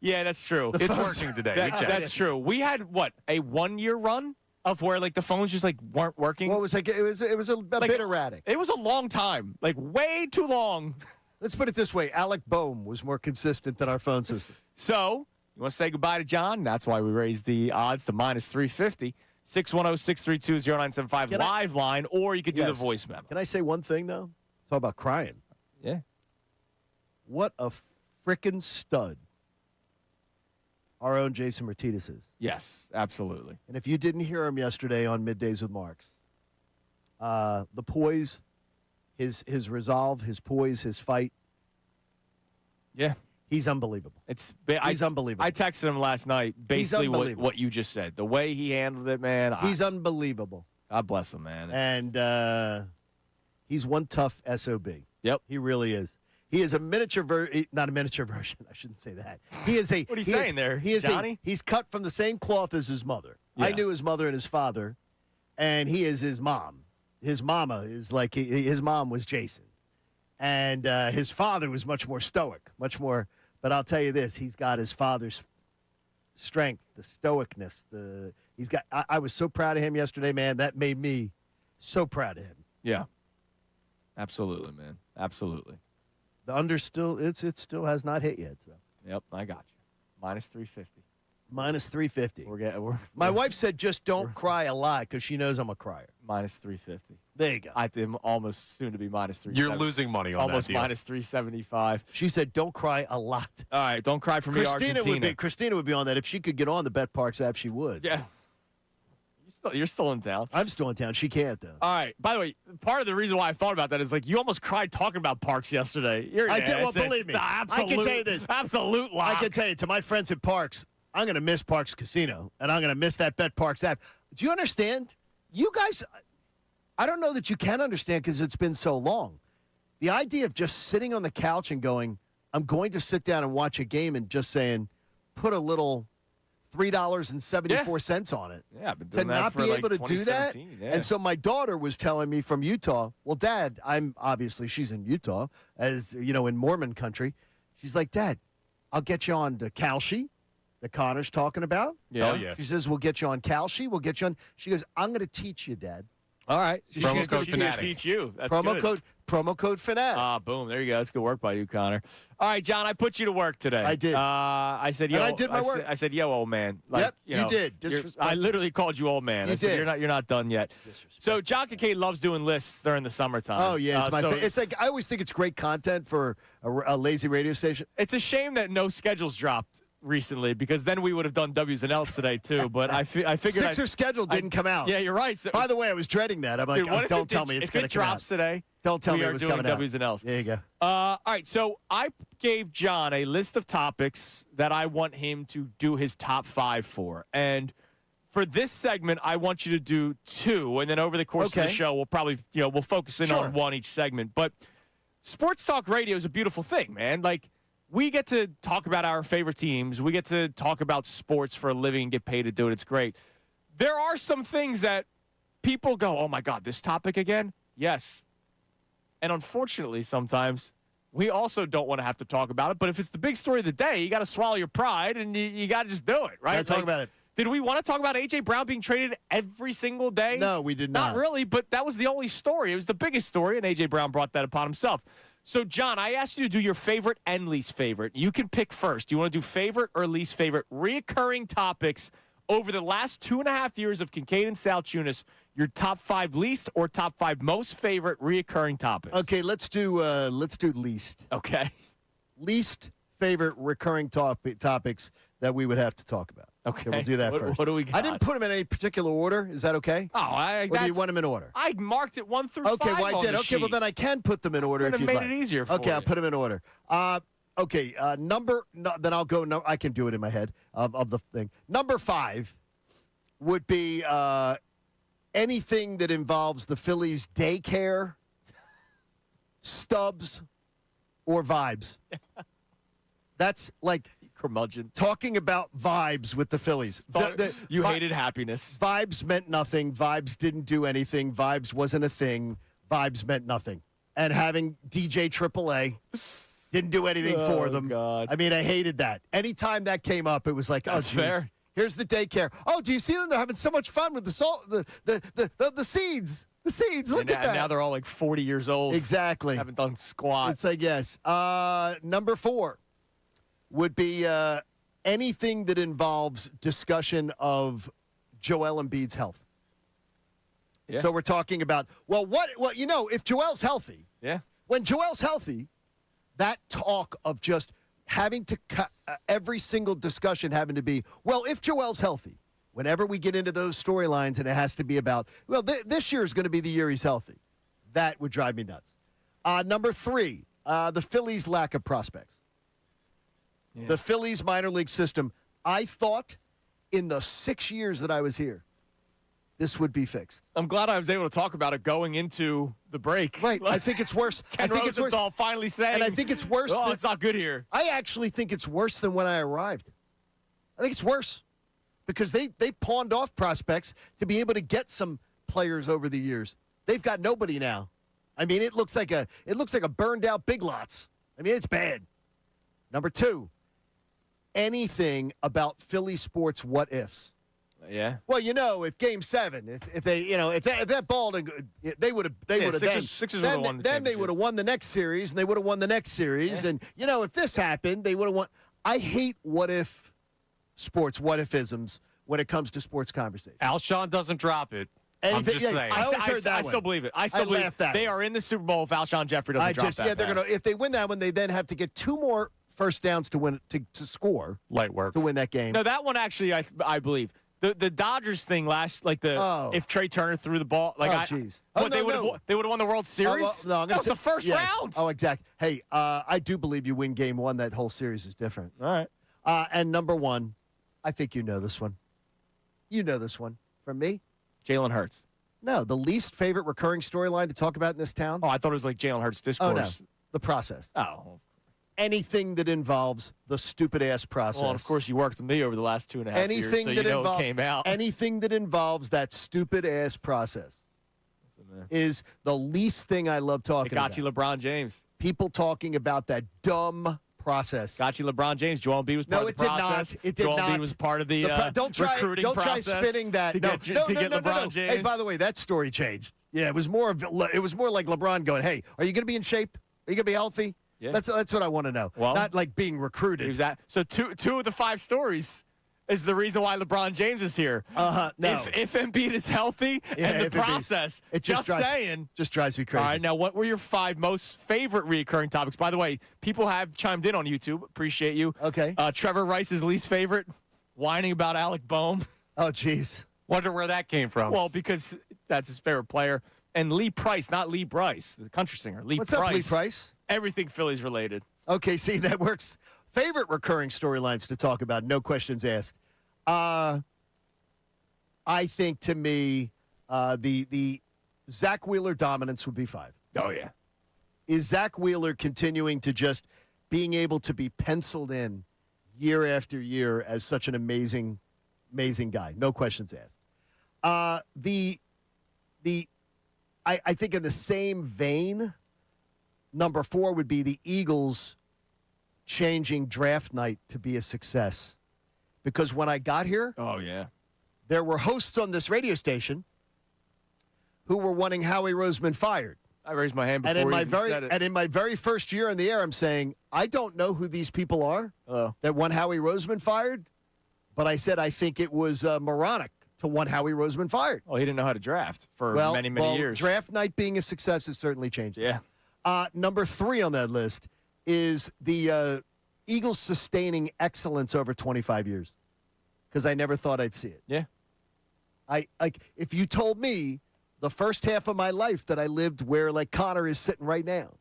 Yeah, that's true. It's working today. That's true. We had, a 1-year run of where, the phones just, weren't working? Well, it was a bit erratic. It was a long time. Way too long. Let's put it this way. Alec Boehm was more consistent than our phone system. So, you want to say goodbye to John? That's why we raised the odds to minus 350. 610-632-0975 live line, or you could do the voice memo. Can I say one thing, though? Talk about crying. Yeah. What a frickin' stud our own Jason Martinez is. Yes, absolutely. And if you didn't hear him yesterday on Middays with Marks, the poise, his resolve, his poise, his fight. Yeah. He's unbelievable. He's unbelievable. I texted him last night, basically what you just said. The way he handled it, man. He's unbelievable. God bless him, man. And he's one tough SOB. Yep. He really is. He is a miniature not a miniature version. I shouldn't say that. He is a. What are you saying there, Johnny? He's cut from the same cloth as his mother. Yeah. I knew his mother and his father, and he is his mom. His mama is his mom was Jason, and his father was much more stoic, much more. But I'll tell you this: he's got his father's strength, the stoicness. I was so proud of him yesterday, man. That made me so proud of him. Yeah. Absolutely, man. Absolutely. The under still it still has not hit yet. So. Yep, I got you. Minus 350. Minus 350. My wife said just don't cry a lot because she knows I'm a crier. Minus 350. There you go. I'm almost soon to be minus 370. You're losing money on almost that deal. Minus 375. She said don't cry a lot. All right, don't cry for me, Argentina. Christina would be on that. If she could get on the Bet Parks app, she would. Yeah. You're still in town. I'm still in town. She can't, though. All right. By the way, part of the reason why I thought about that is you almost cried talking about Parks yesterday. I did. Well, believe me. I can tell you this. Absolute lock. I can tell you, to my friends at Parks, I'm going to miss Parks Casino, and I'm going to miss that Bet Parks app. Do you understand? You guys, I don't know that you can understand because it's been so long. The idea of just sitting on the couch and going, I'm going to sit down and watch a game and just saying, put a little $3.74 on it. Yeah, I've been to doing that not for be able to do that. Yeah. And so my daughter was telling me from Utah, well, Dad, she's in Utah, as you know, in Mormon country. She's like, Dad, I'll get you on to Kalshi that Connor's talking about. Yeah. Oh, yeah. She says, we'll get you on Kalshi. We'll get you on. She goes, I'm going to teach you, Dad. All right. She's gonna teach you. That's Promo code Fanatic. Boom. There you go. That's good work by you, Connor. All right, John, I put you to work today. I did. I said, yo. And I did my work. I said, yo, old man. Yep, you did. I literally called you old man. You I said, did. You're not done yet. So John Kincade loves doing lists during the summertime. Oh, yeah. It's my favorite. It's I always think it's great content for a lazy radio station. It's a shame that no schedules dropped recently because then we would have done W's and L's today too. But I figured Sixers schedule didn't come out. Yeah, you're right. So, by the way, I was dreading that. I'm like, dude, don't tell me it's going to come out. If it drops today, don't tell me it was coming out. We are doing W's and L's. There you go. All right, so I gave John a list of topics that I want him to do his top 5 for, and for this segment, I want you to do 2, and then over the course of the show, we'll probably we'll focus in on 1 each segment. But sports talk radio is a beautiful thing, man. We get to talk about our favorite teams. We get to talk about sports for a living and get paid to do it. It's great. There are some things that people go, oh, my God, this topic again? Yes. And unfortunately, sometimes we also don't want to have to talk about it. But if it's the big story of the day, you got to swallow your pride and you got to just do it, right? Talk about it. Did we want to talk about A.J. Brown being traded every single day? No, we did not. Not really, but that was the only story. It was the biggest story, and A.J. Brown brought that upon himself. So, John, I asked you to do your favorite and least favorite. You can pick first. Do you want to do favorite or least favorite reoccurring topics over the last 2.5 years of Kincade and Salciunas? Your top 5 least or top 5 most favorite reoccurring topics? Okay, let's do least. Okay. Least favorite recurring topics that we would have to talk about. Okay. We'll do that first. What do we got? I didn't put them in any particular order. Is that okay? Oh, Or do you want them in order? I marked it 1 through 5 Okay, well, I on did. the Okay, well, sheet. then I can put them in order if Could've you'd made like. it easier for Okay, I'll you. put them in order. Okay, then I'll go. No, I can do it in my head of the thing. Number 5 would be anything that involves the Phillies daycare, stubs, or vibes. That's like Curmudgeon. talking about vibes with the Phillies. You hated happiness. Vibes meant nothing. Vibes didn't do anything. Vibes wasn't a thing. Vibes meant nothing. And having DJ AAA didn't do anything for them. God. I mean, I hated that. Anytime that came up, it was like, oh, That's geez. fair. Here's the daycare. Oh, do you see them? They're having so much fun with the seeds. The seeds. Look at that. Now they're all like 40 years old. Exactly. Haven't done squat. It's like, yes. Number 4 would be anything that involves discussion of Joel Embiid's health. Yeah. So we're talking about, if Joel's healthy, Yeah. when Joel's healthy, that talk of just having to cut every single discussion having to be, well, if Joel's healthy, whenever we get into those storylines and it has to be about, well, this year is going to be the year he's healthy. That would drive me nuts. Number 3, the Phillies' lack of prospects. Yeah. The Phillies minor league system, I thought in the 6 years that I was here, this would be fixed. I'm glad I was able to talk about it going into the break. Right. I think it's worse. Ken Rosenthal finally saying, And I think it's worse. oh, it's not good here. I actually think it's worse than when I arrived. I think it's worse because they pawned off prospects to be able to get some players over the years. They've got nobody now. I mean, it looks like a burned out Big Lots. I mean, it's bad. Number 2, anything about Philly sports what ifs. Yeah. Well, if Game 7, if that ball, they would have Sixers would have won the then they would have won the next series, and they would have won the next series, and if this happened, they would have won. I hate what if sports, what ifisms when it comes to sports conversation. Alshon doesn't drop it. I'm just saying. I always heard that I one. still believe it. I still believe laughed at they it. are in the Super Bowl if Alshon Jeffrey doesn't drop that. they're gonna if they win that one, they then have to get 2 more first downs to win to score Light work. to win that game. No, that one actually, I believe. The Dodgers thing if Trey Turner threw the ball, jeez. They would have won the World Series. No, I'm that gonna was the first yes. round. Oh, exactly. Hey, I do believe you win Game 1. That whole series is different. All right. And number 1, I think you know this one. You know this one from me. Jalen Hurts. No, the least favorite recurring storyline to talk about in this town. Oh, I thought it was like Jalen Hurts discourse. Oh no, the process. Oh. Anything that involves the stupid ass process. Well, of course, you worked with me over the last 2.5 years, so you know it came out. Anything that involves that stupid ass process is the least thing I love talking It got about. you LeBron James. People talking about that dumb process. Got you LeBron James. Joel Embiid was part No, of it the did process. not. It did Joel not. Embiid was part of the recruiting don't process. try spinning that. To get LeBron James. Hey, by the way, that story changed. Yeah, it was more like LeBron going, "Hey, are you going to be in shape? Are you going to be healthy?" Yeah. That's what I want to know. Well, not like being recruited. He was at, so two of the 5 stories is the reason why LeBron James is here. No. If Embiid is healthy and the if Embiid- process, it just saying. Just drives me crazy. All right, now what were your 5 most favorite recurring topics? By the way, people have chimed in on YouTube. Appreciate you. Okay. Trevor Rice's least favorite, whining about Alec Boehm. Oh, jeez. Wonder where that came from. Well, because that's his favorite player. And Lee Price, not Lee Bryce, the country singer. Lee What's Price. up, Lee Price? Everything Phillies related. Okay, see, that works. Favorite recurring storylines to talk about, no questions asked. I think, to me, the Zach Wheeler dominance would be 5. Oh, yeah. Is Zach Wheeler continuing to just being able to be penciled in year after year as such an amazing, amazing guy? No questions asked. I think in the same vein, number 4 would be the Eagles changing draft night to be a success. because when I got here, Oh, yeah. there were hosts on this radio station who were wanting Howie Roseman fired. I raised my hand before And in you my even very said it. and in my very first year in the air, I'm saying I don't know who these people are Oh. that want Howie Roseman fired, but I said I think it was moronic to want Howie Roseman fired. Well, he didn't know how to draft for many years. Draft night being a success has certainly changed. Yeah. Number 3 on that list is the Eagles sustaining excellence over 25 years, because I never thought I'd see it. Yeah. If you told me the first half of my life that I lived where like Connor is sitting right now,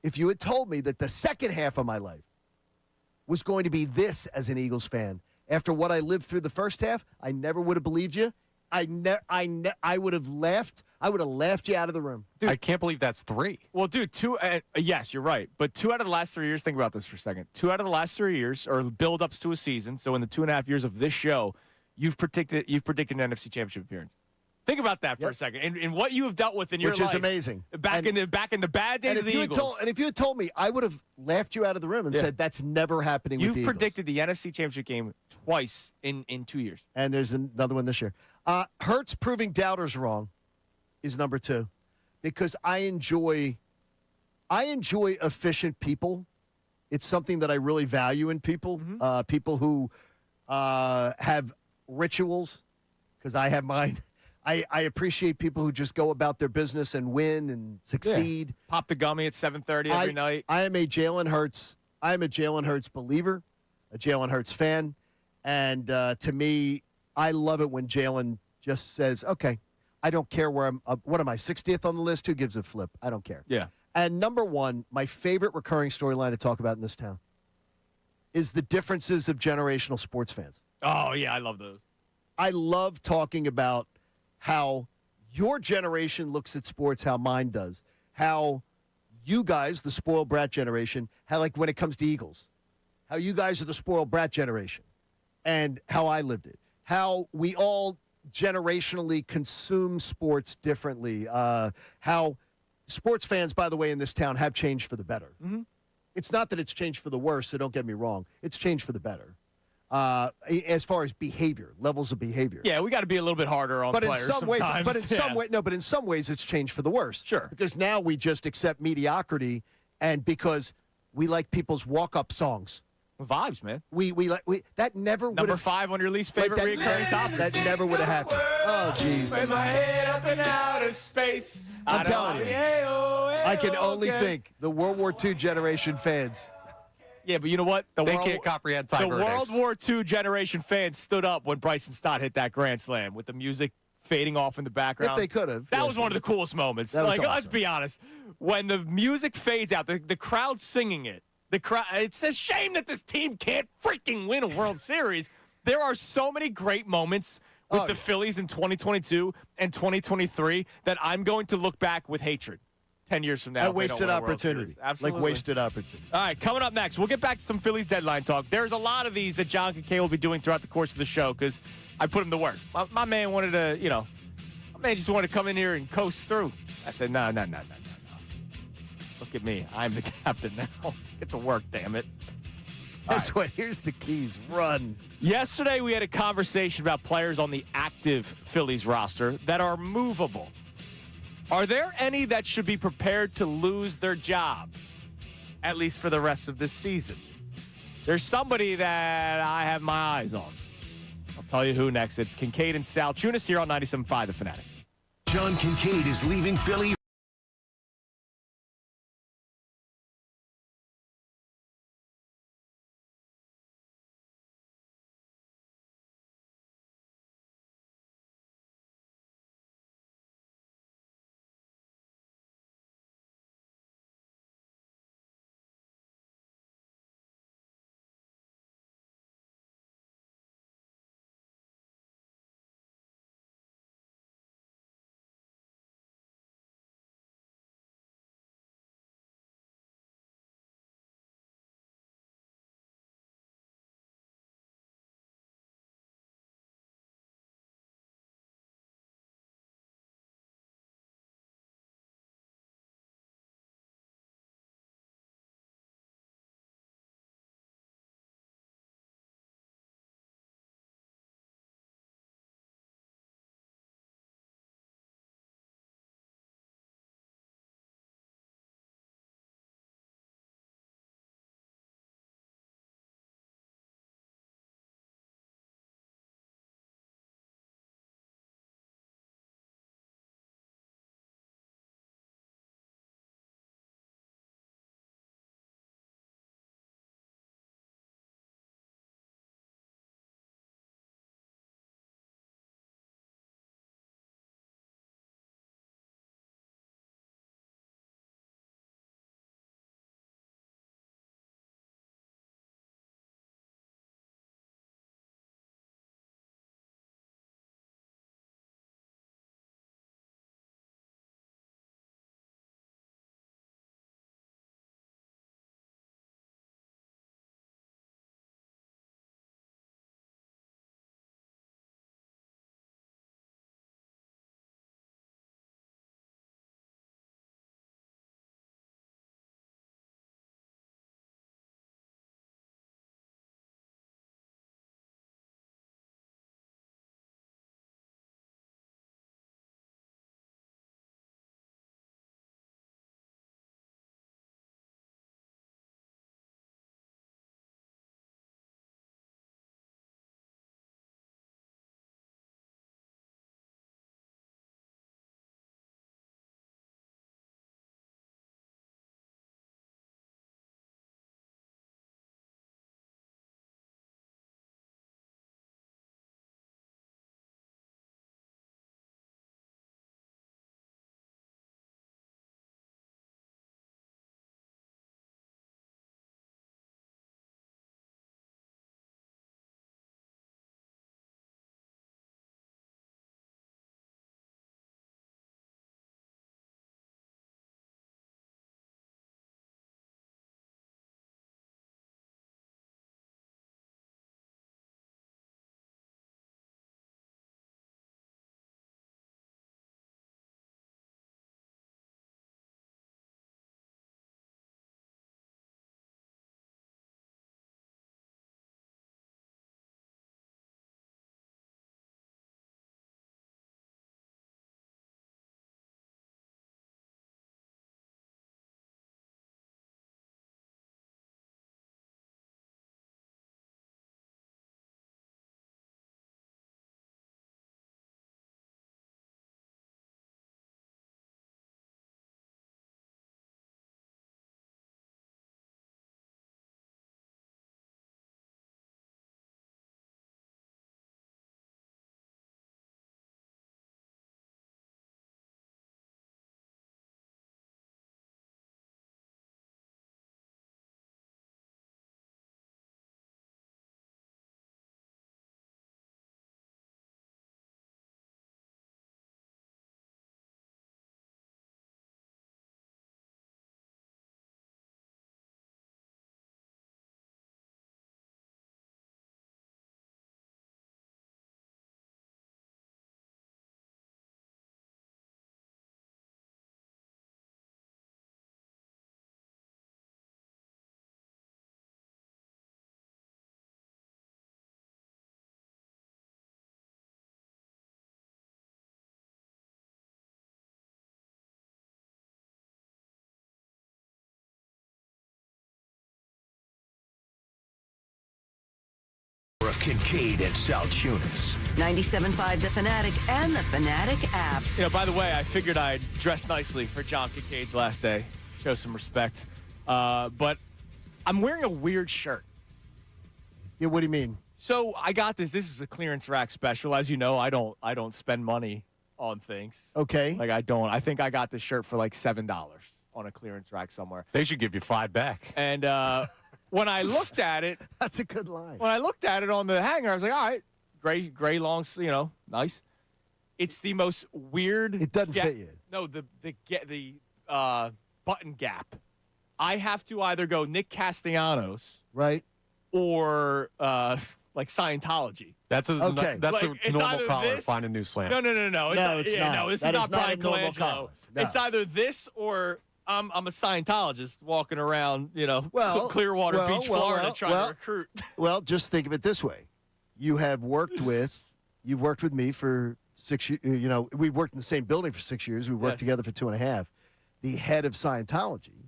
if you had told me that the second half of my life was going to be this as an Eagles fan after what I lived through the first half, I never would have believed you. I would have laughed. I would have laughed you out of the room. Dude. I can't believe that's 3. Well, dude, yes, you're right. But 2 out of the last 3 years, think about this for a second. 2 out of the last 3 years, or build-ups to a season, so in the 2.5 years of this show, you've predicted an NFC Championship appearance. Think about that for a second, and what you have dealt with in your life, which is amazing. Back in the bad days of the Eagles. And if you had told me, I would have laughed you out of the room and said that's never happening. With the You've Eagles. predicted the NFC Championship game twice in 2 years, and there's another one this year. Hurts proving doubters wrong is number 2, because I enjoy efficient people. It's something that I really value in people. People who have rituals, because I have mine. I appreciate people who just go about their business and win and succeed. Pop the gummy at 7:30 every night. I am a Jalen Hurts believer, a Jalen Hurts fan, and to me, I love it when Jalen just says, "Okay, I don't care where I'm. What am I, 60th on the list? Who gives a flip? I don't care." Yeah. And number 1, my favorite recurring storyline to talk about in this town is the differences of generational sports fans. Oh yeah, I love those. I love talking about how your generation looks at sports, how mine does, how you guys, the spoiled brat generation, how like when it comes to Eagles, how you guys are the spoiled brat generation, and how I lived it, how we all generationally consume sports differently, how sports fans, by the way, in this town have changed for the better. Mm-hmm. It's not that it's changed for the worse, so don't get me wrong. It's changed for the better. As far as behavior, levels of behavior. Yeah, we got to be a little bit harder on players sometimes. But in some ways, it's changed for the worse. Sure. Because now we just accept mediocrity, and because we like people's walk-up songs. Vibes, man. That never would have. Number 5 on your least favorite recurring topics. That never would have happened. Oh, jeez. With my head up in outer space. I'm telling you. I can only think the World War II generation fans. Yeah, but you know what? They can't comprehend The Tiger World War II generation fans stood up when Bryson Stott hit that grand slam with the music fading off in the background. If they could have. That was one of the coolest moments. That was Like, awesome. let's be honest. When the music fades out, the crowd singing it, it's a shame that this team can't freaking win a World Series. There are so many great moments with the Phillies in 2022 and 2023 that I'm going to look back with hatred 10 years from now. A wasted opportunity. Absolutely. Like wasted opportunity. All right, coming up next, we'll get back to some Phillies deadline talk. There's a lot of these that John Kincade will be doing throughout the course of the show because I put him to work. My man wanted to, my man just wanted to come in here and coast through. I said, no. Look at me. I'm the captain now. Get to work, damn it. Guess what? Here's the keys. Run. Yesterday, we had a conversation about players on the active Phillies roster that are movable. Are there any that should be prepared to lose their job, at least for the rest of this season? There's somebody that I have my eyes on. I'll tell you who next. It's Kincade and Salciunas here on 97.5 The Fanatic. John Kincade is leaving Philly Kincade and Salciunas. 97.5 The Fanatic and the Fanatic app. You know, by the way, I figured I'd dress nicely for John Kincaid's last day. Show some respect. But I'm wearing a weird shirt. Yeah, what do you mean? So I got this. This is a clearance rack special. As you know, I don't spend money on things. Okay. Like I don't. I think I got this shirt for like $7 on a clearance rack somewhere. They should give you $5 back. And when I looked at it, That's a good line. when I looked at it on the hanger, I was like, all right, gray long, nice. It's the most weird. It doesn't fit you. No, the button gap. I have to either go Nick Castellanos Right? or like Scientology. That's a Okay. that's Like, a it's normal either collar. this- Find a new slam. No. No, it's not. No, this That is is not not Brian a normal Colangelo. collar. No. It's either this or I'm a Scientologist walking around, Well, Clearwater well, Beach, well, Florida, well, trying well. to recruit. Well, just think of it this way. You've worked with me for 6 years. We've worked in the same building for 6 years. We worked Yes. together for 2.5. The head of Scientology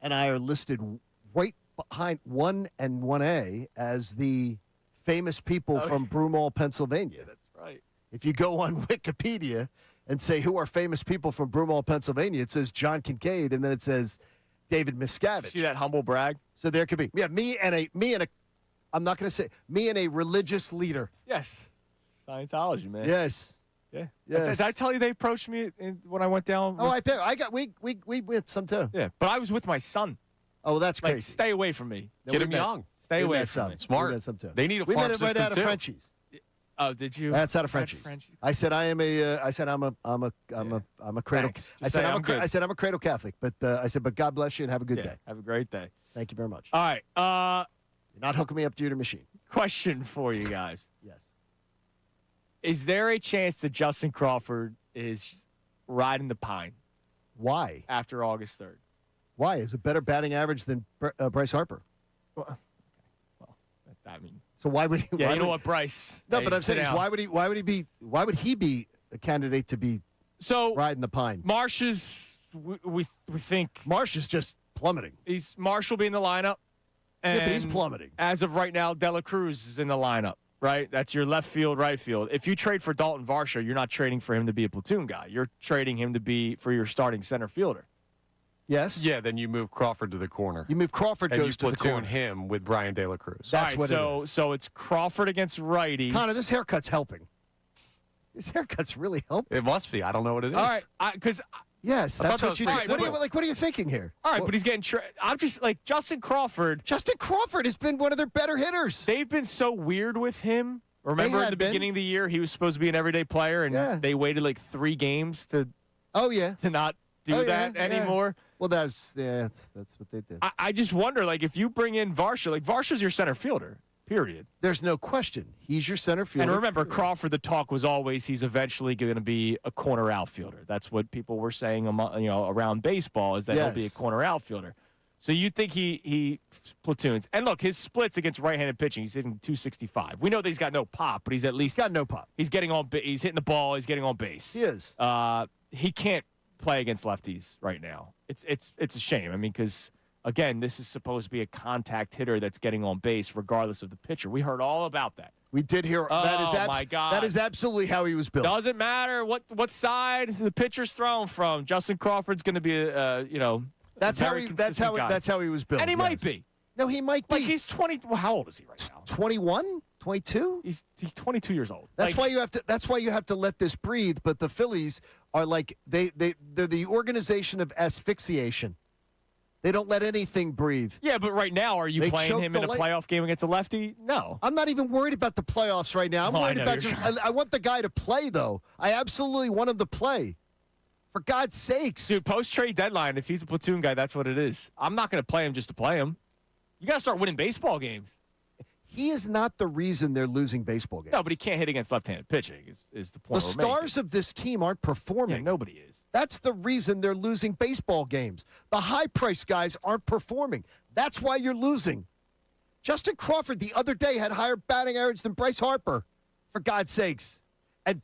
and I are listed right behind 1 and 1A as the famous people from Broomall, Pennsylvania. That's right. If you go on Wikipedia and say who are famous people from Broomall, Pennsylvania, it says John Kincade, and then it says David Miscavige. See that humble brag? So there could be me and a I'm not going to say me and a religious leader. Yes. Scientology, man. Yes. Yeah. Yes. Did I tell you they approached me when I went down? Oh, I bet we went some too. Yeah, but I was with my son. Oh, that's Like, crazy. stay away from me. No, Get we him met- young. Stay we away met from some. me. Smart. We met some too. They need a We farm met it right system out of too. Frenchies. Oh, did you? That's out of At Frenchies. Frenchies? I said I'm a cradle. Thanks. I Just said say I'm I'm good. I said I'm a cradle Catholic, but but God bless you and have a good Yeah, day. have a great day. Thank you very much. All right. You're not hooking me up to your machine. Question for you guys. Yes. Is there a chance that Justin Crawford is riding the pine Why? after August 3rd? Why is it better batting average than Bryce Harper? Well, I mean, So why would he? yeah, why you know would- what, Bryce? No, Hey, but I'm sit saying is down. why would he be a candidate to be So riding the pine? Marsh is, we think Marsh is just plummeting. Marsh will be in the lineup. And Yeah, but he's plummeting. As of right now, Dela Cruz is in the lineup, right? That's your left field, right field. If you trade for Dalton Varsho, you're not trading for him to be a platoon guy. You're trading him to be for your starting center fielder. Yes. Yeah, then you move Crawford to the corner. You move Crawford and you goes to the platoon corner. him with Brian De La Cruz. That's All right, what so, it is. So it's Crawford against righties. Connor, this haircut's helping. This haircut's really helping. It must be. I don't know what it is. All right, because Yes, I that's thought what you that do. was What pretty are you thinking here? all right, Well, but he's getting. I'm just like Justin Crawford. Justin Crawford has been one of their better hitters. They've been so weird with him. Remember in had the been. beginning of the year, he was supposed to be an everyday player, and Yeah. they waited like 3 games to Oh yeah. not do Oh, yeah, that yeah. anymore. Well, that's what they did. I just wonder, like, if you bring in Varsho, like Varsho's your center fielder, period. There's no question. He's your center fielder. And remember, Crawford, the talk was always he's eventually going to be a corner outfielder. That's what people were saying, around baseball is that he'll be a Yes. corner outfielder. So you think he platoons. And look, his splits against right-handed pitching, he's hitting 265. We know that he's got no pop, but he's at least He's got no pop. he's getting on. He's hitting the ball. He's getting on base. He is. He can't play against lefties right now. It's a shame. I mean, because again, this is supposed to be a contact hitter that's getting on base regardless of the pitcher. We heard all about that. We did hear that is Oh, my God. that is absolutely how he was built. Doesn't matter what side the pitcher's thrown from. Justin Crawford's going to be That's how very he consistent guy. that's how he was built. And he might yes. be. No, he might be. Like he's 20. Well, how old is he right now? 21, 22. He's 22 years old. That's Like, why you have to let this breathe. But the Phillies are like they're the organization of asphyxiation. They don't let anything breathe. Yeah, but right now, are you They playing choked him the in a playoff game against a lefty? No. I'm not even worried about the playoffs right now. I'm Oh, I worried know, about you're just. I want the guy to play though. I absolutely want him to play. For God's sakes. Dude, post-trade deadline, if he's a platoon guy, that's what it is. I'm not going to play him just to play him. You got to start winning baseball games. He is not the reason they're losing baseball games. No, but he can't hit against left-handed pitching is the point The we're making. stars of this team aren't performing. Yeah, nobody is. That's the reason they're losing baseball games. The high-priced guys aren't performing. That's why you're losing. Justin Crawford the other day had higher batting average than Bryce Harper, for God's sakes. And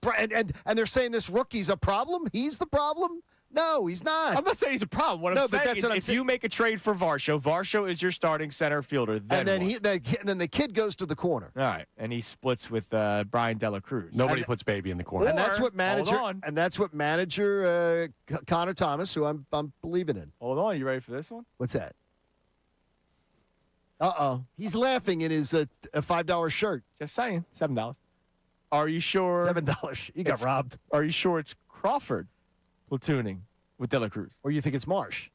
they're saying this rookie's a problem? He's the problem? No, he's not. I'm not saying he's a problem. What No, I'm but saying that's is what I'm if saying. you make a trade for Varsho is your starting center fielder. Then and then what? and then the kid goes to the corner. All right, and he splits with Brian Dela Cruz. Nobody puts baby in the corner. And that's what hold manager Connor Thomas, who I'm believing in. Hold on, you ready for this one? What's that? He's laughing in his a $5 shirt. Just saying, $7. Are you sure? $7. You got robbed. Are you sure it's Crawford platooning with Dela Cruz? Or you think it's Marsh?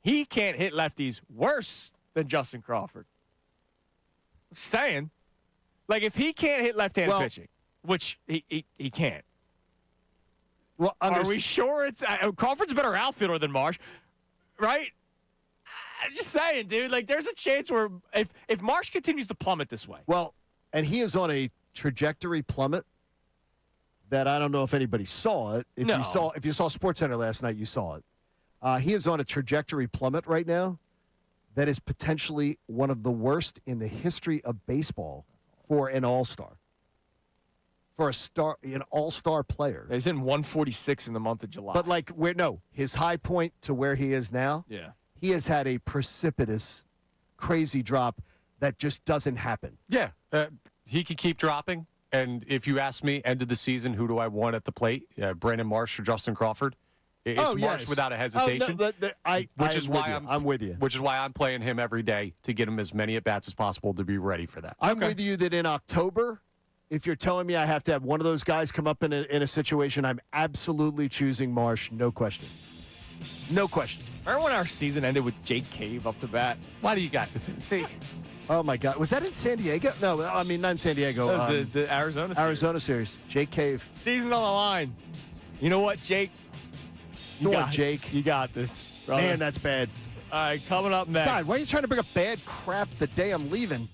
He can't hit lefties worse than Justin Crawford. I'm saying, like, if he can't hit left-handed pitching, which he can't. Well, Are we sure it's Crawford's a better outfielder than Marsh, right? I'm just saying, dude. Like, there's a chance where if Marsh continues to plummet this way, Well, and he is on a trajectory plummet that I don't know if anybody saw it. If No. you saw SportsCenter last night, you saw it. He is on a trajectory plummet right now that is potentially one of the worst in the history of baseball for an all-star. For an all-star player. he's in 146 in the month of July. But his high point to where he is now, yeah, he has had a precipitous, crazy drop that just doesn't happen. Yeah, he could keep dropping. And if you ask me, end of the season, who do I want at the plate? Brandon Marsh or Justin Crawford? It's Marsh yes. without a hesitation. I'm with you. Which is why I'm playing him every day to get him as many at-bats as possible to be ready for that. I'm with you that in October, if you're telling me I have to have one of those guys come up in a situation, I'm absolutely choosing Marsh, no question. No question. remember when our season ended with Jake Cave up to bat? Why do you got see? Oh, my God. Was that in San Diego? No, I mean, not in San Diego. That was the Arizona series. Arizona series. Jake Cave. Season's on the line. You know what, Jake? Go on, Jake. You got this, brother. Man, that's bad. All right, coming up next. God, why are you trying to bring up bad crap the day I'm leaving?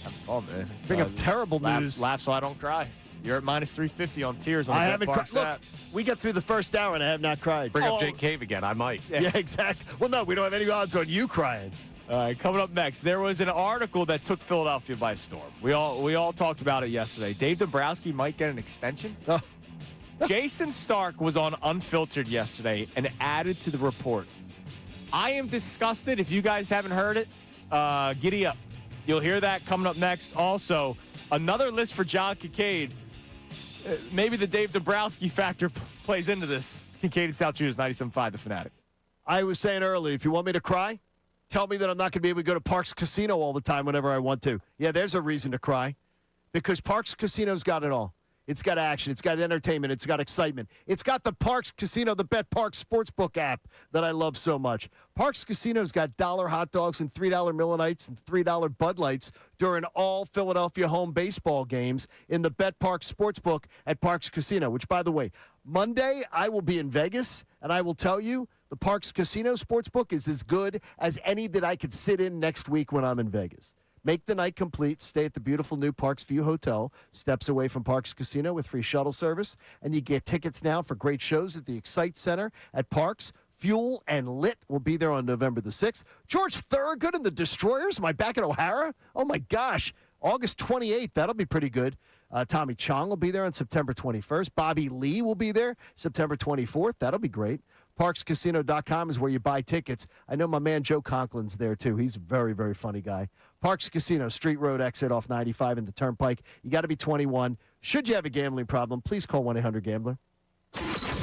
Having fun, man. Bring up terrible news. Laugh so I don't cry. You're at minus 350 on tears on the I haven't cried. BetParx Look, app. we got through the first hour and I have not cried. Bring up Jake Cave again. I might. Yeah, exactly. Well, no, we don't have any odds on you crying. All right, coming up next, there was an article that took Philadelphia by storm. We all talked about it yesterday. Dave Dombrowski might get an extension. Oh. Jason Stark was on Unfiltered yesterday and added to the report. I am disgusted. If you guys haven't heard it, giddy up. You'll hear that coming up next. Also, another list for John Kincade. Maybe the Dave Dombrowski factor plays into this. It's Kincade Salciunas, 97.5, The Fanatic. I was saying earlier, if you want me to cry, tell me that I'm not going to be able to go to Parks Casino all the time whenever I want to. Yeah, there's a reason to cry. Because Parks Casino's got it all. It's got action. It's got entertainment. It's got excitement. It's got the Parks Casino, the BetParx Sportsbook app that I love so much. Parks Casino's got $1 hot dogs and $3 Miller Nights and $3 Bud Lights during all Philadelphia home baseball games in the BetParx Sportsbook at Parks Casino, which, by the way, Monday I will be in Vegas, and I will tell you the Parks Casino Sportsbook is as good as any that I could sit in next week when I'm in Vegas. Make the night complete. Stay at the beautiful new Parks View Hotel, steps away from Parks Casino with free shuttle service. And you get tickets now for great shows at the Excite Center at Parks. Fuel and Lit will be there on November the 6th. George Thorogood and the Destroyers. Am I back at O'Hara? Oh, my gosh. August 28th. That'll be pretty good. Tommy Chong will be there on September 21st. Bobby Lee will be there September 24th. That'll be great. ParksCasino.com is where you buy tickets. I know my man Joe Conklin's there, too. He's a very, very funny guy. Parks Casino, Street Road exit off 95 in the Turnpike. You got to be 21. Should you have a gambling problem, please call 1-800-GAMBLER.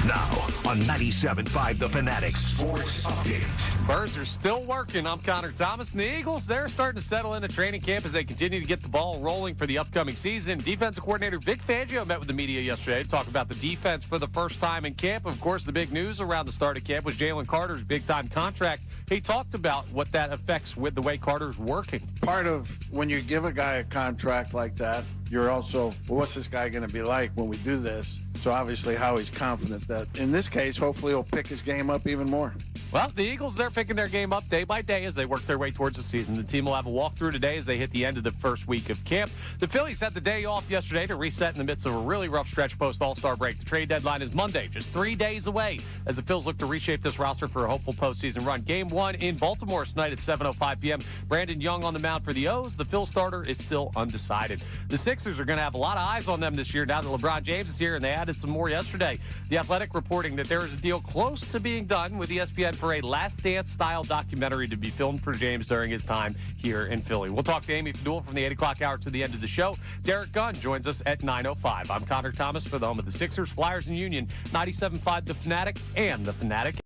Now on 97.5 The Fanatic Sports Update. Birds are still working. I'm Connor Thomas. And the Eagles, they're starting to settle into training camp as they continue to get the ball rolling for the upcoming season. Defensive coordinator Vic Fangio met with the media yesterday to talk about the defense for the first time in camp. Of course, the big news around the start of camp was Jalen Carter's big-time contract. He talked about what that affects with the way Carter's working. Part of when you give a guy a contract like that, you're also, well, what's this guy going to be like when we do this? So obviously Howie's confident that in this case, hopefully he'll pick his game up even more. Well, the Eagles, they're picking their game up day by day as they work their way towards the season. The team will have a walkthrough today as they hit the end of the first week of camp. The Phillies had the day off yesterday to reset in the midst of a really rough stretch post-All-Star break. The trade deadline is Monday, just 3 days away, as the Phils look to reshape this roster for a hopeful postseason run. Game 1 in Baltimore tonight at 7:05 p.m. Brandon Young on the mound for the O's. The Phil starter is still undecided. The Sixers are going to have a lot of eyes on them this year now that LeBron James is here, and they added added some more yesterday. The Athletic reporting that there is a deal close to being done with ESPN for a Last Dance-style documentary to be filmed for James during his time here in Philly. We'll talk to Amy Fadul from the 8 o'clock hour to the end of the show. Derek Gunn joins us at 9:05. I'm Connor Thomas for the home of the Sixers, Flyers, and Union. 97.5 The Fanatic and The Fanatic.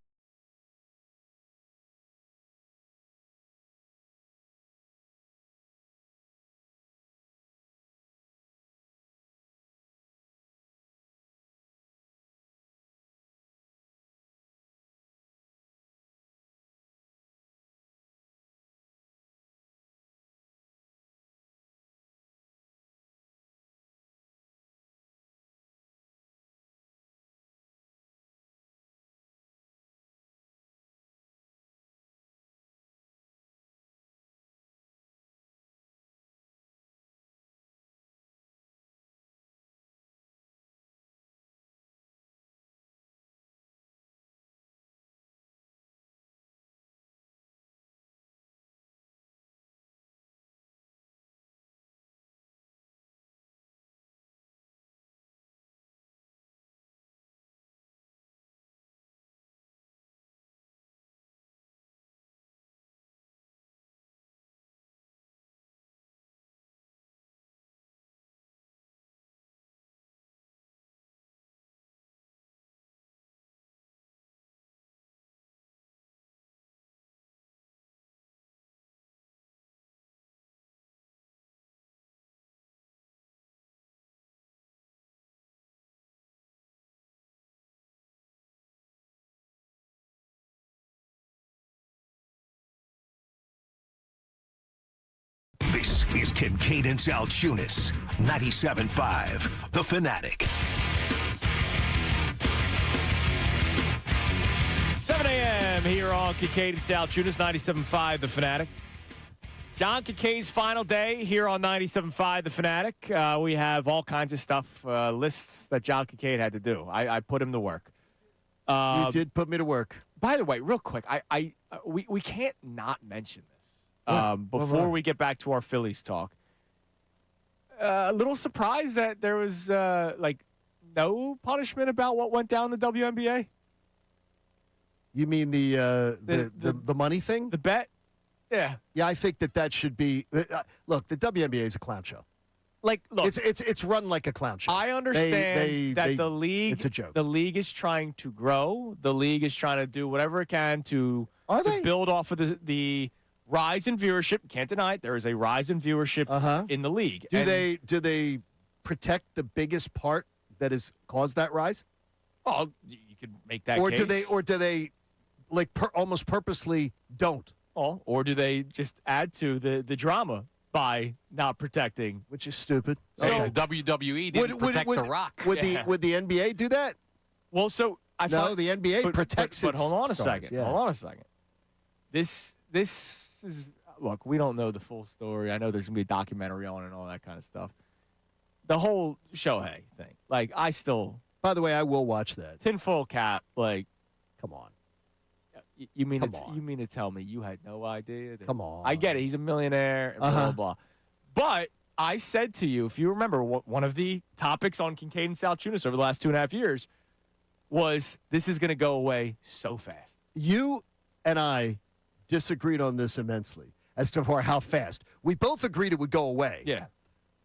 This is Kincade Salciunas, 97.5, The Fanatic. 7 a.m. here on Kincade Salciunas, 97.5 The Fanatic. John Kincaid's final day here on 97.5 The Fanatic. We have all kinds of stuff, lists that John Kincade had to do. I put him to work. You did put me to work. By the way, real quick, we can't not mention this before What? we get back to our Phillies talk. A little surprised that there was no punishment about what went down in the WNBA. You mean the money thing? The bet? Yeah. Yeah, I think that should be. Look, the WNBA is a clown show. Look, it's run like a clown show. I understand that the league. It's a joke. The league is trying to grow. The league is trying to do whatever it can to build off of the rise in viewership. Can't deny it. There is a rise in viewership in the league. Do they protect the biggest part that has caused that rise? Oh, you could make that Or case. do they like almost purposely don't? Oh, or do they just add to the drama by not protecting? Which is stupid. So Okay. the WWE didn't protect The Rock. Would the NBA do that? Well, so I No, thought the NBA protects But its hold on a stars, second. yes. Hold on a second. This is look. We don't know the full story. I know there's gonna be a documentary on it and all that kind of stuff. The whole Shohei thing. Like, I still By the way, I will watch that. tinfoil cap. Like, Come on. you mean Come on. you mean to tell me you had no idea? That, Come on. I get it. He's a millionaire and blah blah blah. But I said to you, if you remember, one of the topics on Kincade and Salciunas over the last 2.5 years was this is going to go away so fast. You and I disagreed on this immensely as to how fast. We both agreed it would go away. Yeah.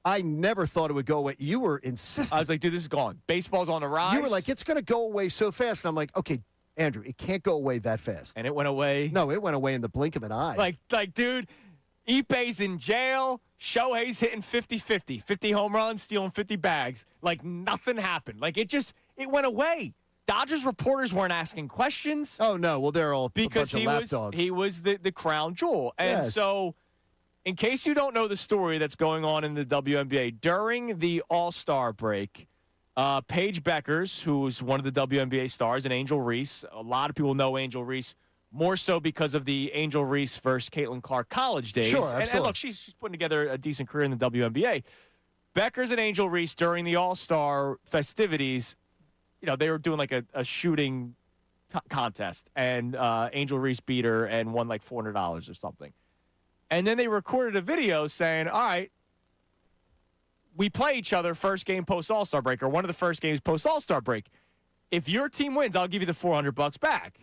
I never thought it would go away. You were insistent. I was like, dude, this is gone. Baseball's on the rise. You were like, it's going to go away so fast. And I'm like, okay, Andrew, it can't go away that fast. and it went away. No, it went away in the blink of an eye. Like, dude, Ippei's in jail. Shohei's hitting 50-50. 50 home runs, stealing 50 bags. Like, nothing happened. Like, it went away. Dodgers reporters weren't asking questions. Oh, no. Well, they're all Because a bunch of lapdogs. he was the crown jewel. And Yes. so, in case you don't know the story that's going on in the WNBA, during the All-Star break, Paige Beckers, who's one of the WNBA stars, and Angel Reese, a lot of people know Angel Reese more so because of the Angel Reese versus Caitlin Clark college days. Sure, and absolutely. look, she's putting together a decent career in the WNBA. Beckers and Angel Reese, during the All-Star festivities, they were doing like a shooting contest, and Angel Reese beat her and won like $400 or something. And then they recorded a video saying, all right, we play each other first game post All-Star break, or one of the first games post All-Star break. If your team wins, I'll give you the $400 back.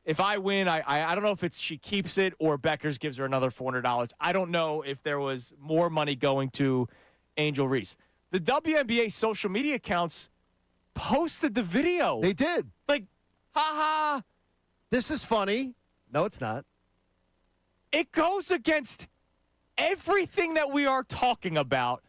If I win, I don't know if it's she keeps it or Becker's gives her another $400. I don't know if there was more money going to Angel Reese. The WNBA social media accounts posted the video. They did. Like, ha. This is funny. No, it's not. It goes against everything that we are talking about,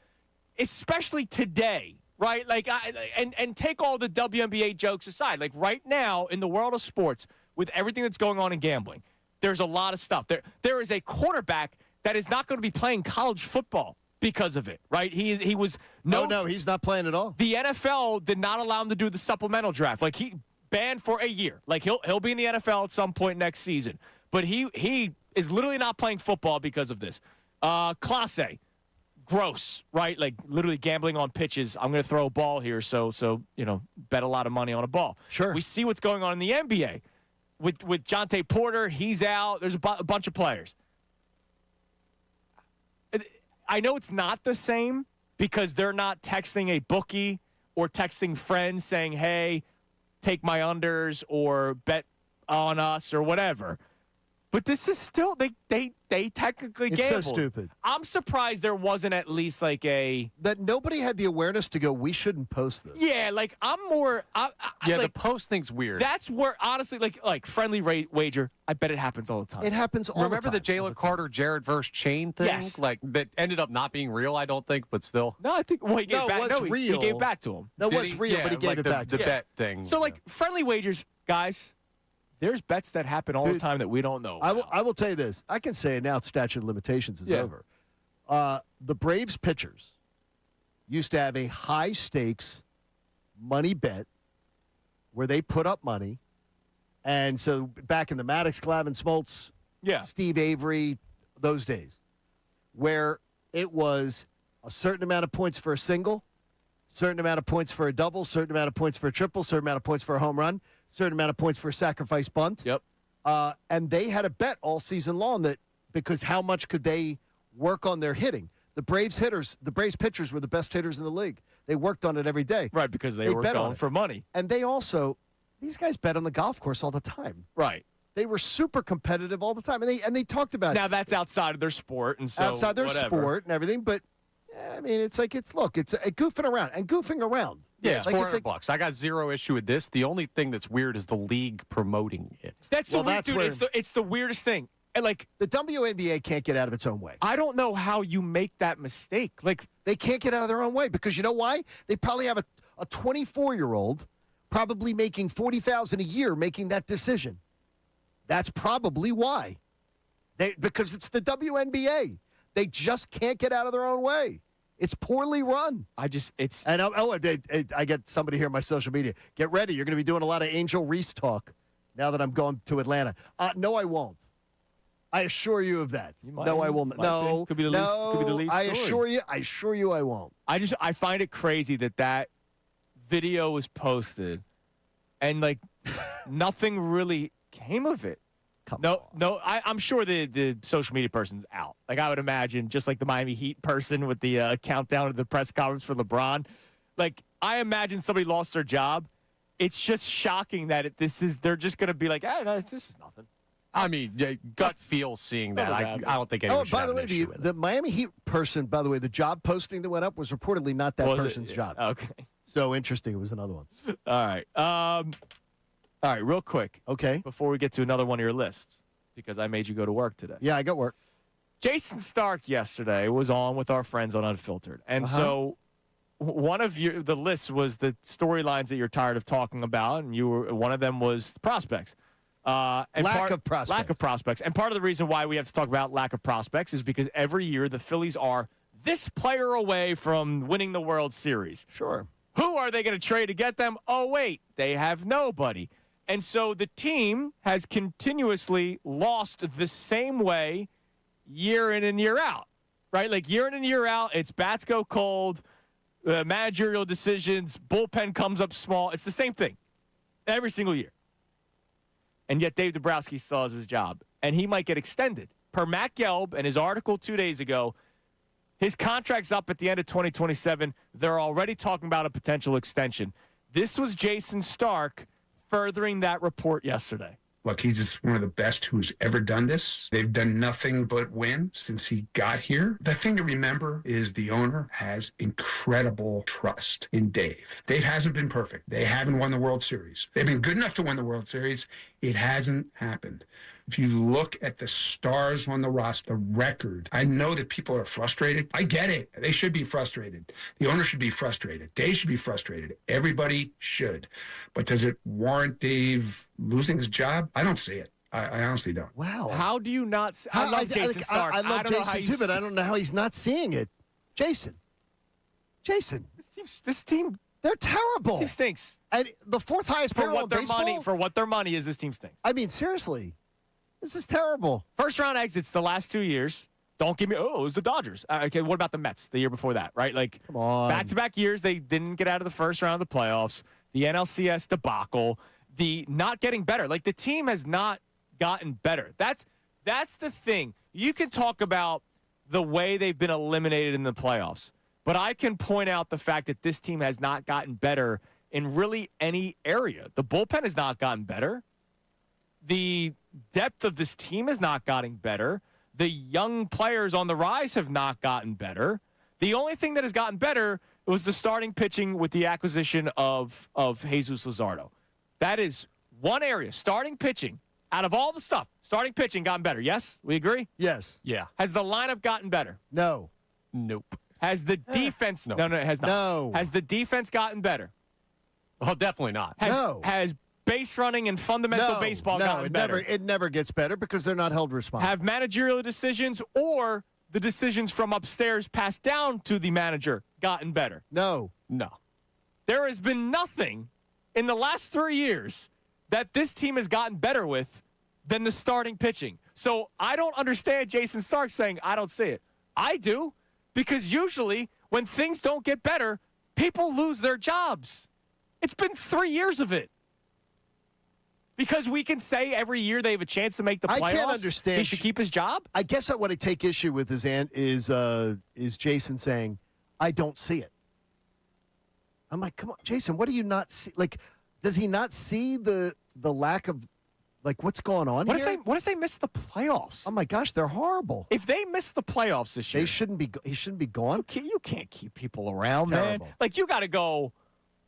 especially today, right? Like, and take all the WNBA jokes aside. Like, right now in the world of sports, with everything that's going on in gambling, there's a lot of stuff. There is a quarterback that is not going to be playing college football because of it, right? He was no, he's not playing at all. The NFL did not allow him to do the supplemental draft. Like, he banned for a year. Like, he'll be in the NFL at some point next season, but he is literally not playing football because of this. Class A, gross, right? Like, literally gambling on pitches. I'm going to throw a ball here, so bet a lot of money on a ball. Sure. We see what's going on in the NBA. With Jonte Porter, he's out. There's a bunch of players. I know it's not the same because they're not texting a bookie or texting friends saying, hey, take my unders or bet on us or whatever. But this is still, they technically gambled. It's so stupid. I'm surprised there wasn't at least like that nobody had the awareness to go, we shouldn't post this. Yeah, like I'm more. The post thing's weird. That's where, honestly, like friendly wager, I bet it happens all the time. It happens all the time. Remember the Jalen Carter, Jared Verse chain thing? Yes. Like, that ended up not being real, I don't think, but still. No, I think, well, he gave back. it was No, real. He gave back to him. No, it Did was he? real, Yeah, but he gave like it the, back to the him. bet thing. So, like, friendly wagers, guys, there's bets that happen all the time that we don't know about. I will tell you this. I can say it now, statute of limitations is over. The Braves pitchers used to have a high-stakes money bet where they put up money. And so back in the Maddox, Glavin, Smoltz, Steve Avery, those days, where it was a certain amount of points for a single, certain amount of points for a double, certain amount of points for a triple, certain amount of points for a home run, certain amount of points for a sacrifice bunt. Yep. And they had a bet all season long that because how much could they work on their hitting? The Braves pitchers were the best hitters in the league. They worked on it every day. Right, because they were bet on going it. for money. And they also, these guys bet on the golf course all the time. Right. They were super competitive all the time. And they talked about Now, it. that's outside of their sport. And so Outside their whatever. sport and everything. But, I mean, it's a goofing around and goofing around. Yeah, it's Like, $400. I got zero issue with this. The only thing that's weird is the league promoting it. That's the Well, weird, that's dude. where- It's the weirdest thing. And, like, The WNBA can't get out of its own way. I don't know how you make that mistake. Like, They can't get out of their own way because you know why? They probably have a 24-year-old probably making $40,000 a year making that decision. That's probably why. Because it's the WNBA. They just can't get out of their own way. It's poorly run. it's. And I get somebody here on my social media. Get ready. You're going to be doing a lot of Angel Reese talk now that I'm going to Atlanta. No, I won't. I assure you of that. No, I will not. No, Could be the least. Could be the least. I story. assure you, I won't. I find it crazy that video was posted, and like nothing really came of it. No. I'm sure the social media person's out. Like, I would imagine, just like the Miami Heat person with the countdown of the press conference for LeBron. Like, I imagine somebody lost their job. It's just shocking that they're just going to be like, no, this is nothing. I mean, gut feel seeing that. I don't think Oh, anyone should by have the way, an issue with the it. Miami Heat person, by the way, the job posting that went up was reportedly not that person's job. Okay. So interesting. It was another one. All right. All right, real quick. Okay. Before we get to another one of your lists, because I made you go to work today. Yeah, I got work. Jason Stark yesterday was on with our friends on Unfiltered. And so one of the lists was the storylines that you're tired of talking about, and one of them was prospects. Lack of prospects. Lack of prospects. And part of the reason why we have to talk about lack of prospects is because every year the Phillies are this player away from winning the World Series. Sure. Who are they going to trade to get them? Oh, wait, they have nobody. And so the team has continuously lost the same way year in and year out, right? Like, year in and year out, it's bats go cold, managerial decisions, bullpen comes up small. It's the same thing every single year. And yet Dave Dombrowski still has his job, and he might get extended. Per Matt Gelb and his article 2 days ago, His contract's up at the end of 2027. They're already talking about a potential extension. This was Jason Stark furthering that report yesterday. Look, he's just one of the best who's ever done this. They've done nothing but win since he got here. The thing to remember is the owner has incredible trust in Dave. Dave hasn't been perfect. They haven't won the World Series. They've been good enough to win the World Series. It hasn't happened. If you look at the stars on the roster, the record, I know that people are frustrated. I get it. They should be frustrated. The owner should be frustrated. Dave should be frustrated. Everybody should. But does it warrant Dave losing his job? I don't see it. I honestly don't. Wow. How do you not? I love Jason Stark. I love don't know how Jason too, but I don't know how he's not seeing it. Jason. This team, they're terrible. this team stinks. And the fourth highest For payroll what in their baseball. money, for what their money is, this team stinks. I mean, seriously, this is terrible. First round exits the last 2 years. Don't give me, it was the Dodgers. Okay, what about the Mets the year before that, right? Like, Come on. back-to-back years, they didn't get out of the first round of the playoffs. The NLCS debacle, the not getting better. Like, the team has not gotten better. That's the thing. You can talk about the way they've been eliminated in the playoffs, but I can point out the fact that this team has not gotten better in really any area. The bullpen has not gotten better. The depth of this team has not gotten better. The young players on the rise have not gotten better. The only thing that has gotten better was the starting pitching with the acquisition of Jesus Luzardo. That is one area, starting pitching. Out of all the stuff, starting pitching gotten better. Yes? We agree? Yes. Yeah. Has the lineup gotten better? No. Nope. Has the defense... No, it has not. No. Has the defense gotten better? Oh, definitely not. Has base running and fundamental baseball gotten better? It never gets better because they're not held responsible. Have managerial decisions or the decisions from upstairs passed down to the manager gotten better? No. No. There has been nothing in the last 3 years that this team has gotten better with than the starting pitching. So I don't understand Jason Stark saying, I don't see it. I do, because usually when things don't get better, people lose their jobs. It's been 3 years of it. Because we can say every year they have a chance to make the playoffs. I can't understand. He should keep his job. I guess what I take issue with is Jason saying, I don't see it. I'm like, come on, Jason, what do you not see? Like, does he not see the lack of, like, what's going on here? What if they miss the playoffs? Oh my gosh, they're horrible. If they miss the playoffs this year, He shouldn't be gone. you can't keep people around, Terrible. man. Like, you got to go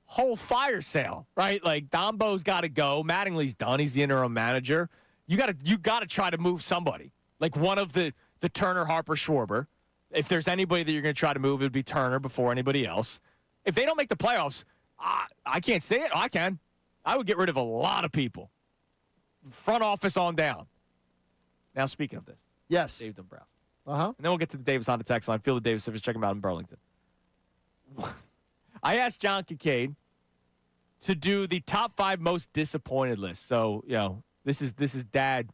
whole fire sale, right? Like, Dombo's got to go. Mattingly's done. He's the interim manager. You got to try to move somebody. Like one of the Turner, Harper, Schwarber. If there's anybody that you're going to try to move, it would be Turner before anybody else. If they don't make the playoffs, I can't say it. I can. I would get rid of a lot of people. Front office on down. Now, speaking of this, Yes. Dave Dombrowski. Uh-huh. And then we'll get to the Davis on the text line. Feel the Davis if it's checking him out in Burlington. I asked John Kincade to do the top 5 most disappointed list. So, this is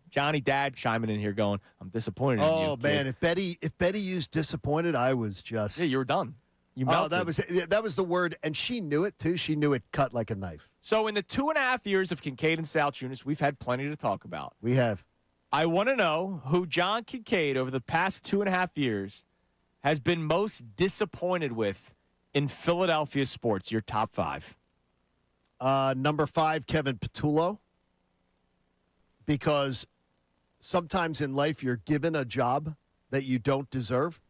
Johnny Dad chiming in here going, I'm disappointed in you. Oh man, kid. if Betty used disappointed, I was just Yeah, you were done. You Oh, melted. that was the word, and she knew it too. She knew it cut like a knife. So in the 2.5 years of Kincade and Salciunas, we've had plenty to talk about. We have. I want to know who John Kincade over the past 2.5 years has been most disappointed with in Philadelphia sports, your top 5. Number 5, Kevin Patullo. Because sometimes in life you're given a job that you don't deserve.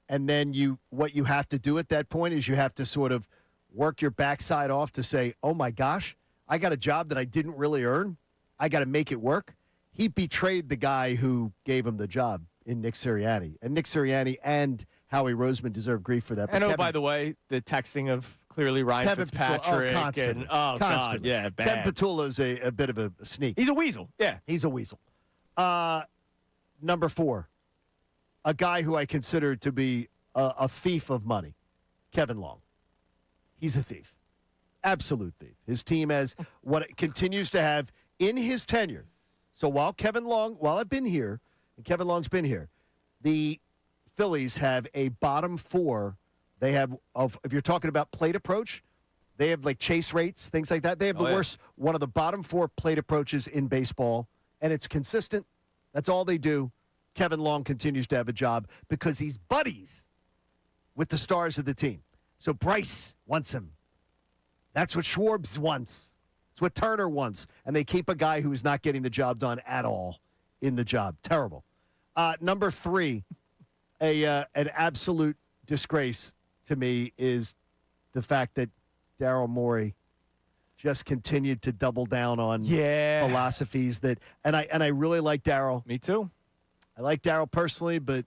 And then what you have to do at that point is you have to sort of work your backside off to say, oh my gosh, I got a job that I didn't really earn. I got to make it work. He betrayed the guy who gave him the job in Nick Sirianni. And Nick Sirianni and Howie Roseman deserve grief for that. But And by the way, the texting of clearly Ryan Kevin Fitzpatrick. Patullo, constantly. God, Constantly. yeah, bad. Kevin Patullo is a bit of a sneak. He's a weasel, yeah. He's a weasel. Number 4, a guy who I consider to be a thief of money, Kevin Long. He's a thief. Absolute thief. His team has what it continues to have in his tenure. So while I've been here, and Kevin Long's been here, the Phillies have a bottom 4. They have, if you're talking about plate approach, they have like chase rates, things like that. They have the worst, one of the bottom 4 plate approaches in baseball, and it's consistent. That's all they do. Kevin Long continues to have a job because he's buddies with the stars of the team. So Bryce wants him. That's what Schwartz wants. It's what Turner wants. And they keep a guy who is not getting the job done at all in the job. Terrible. Number 3, an absolute disgrace to me is the fact that Daryl Morey just continued to double down on philosophies that, and I really like Daryl. Me too. I like Daryl personally, but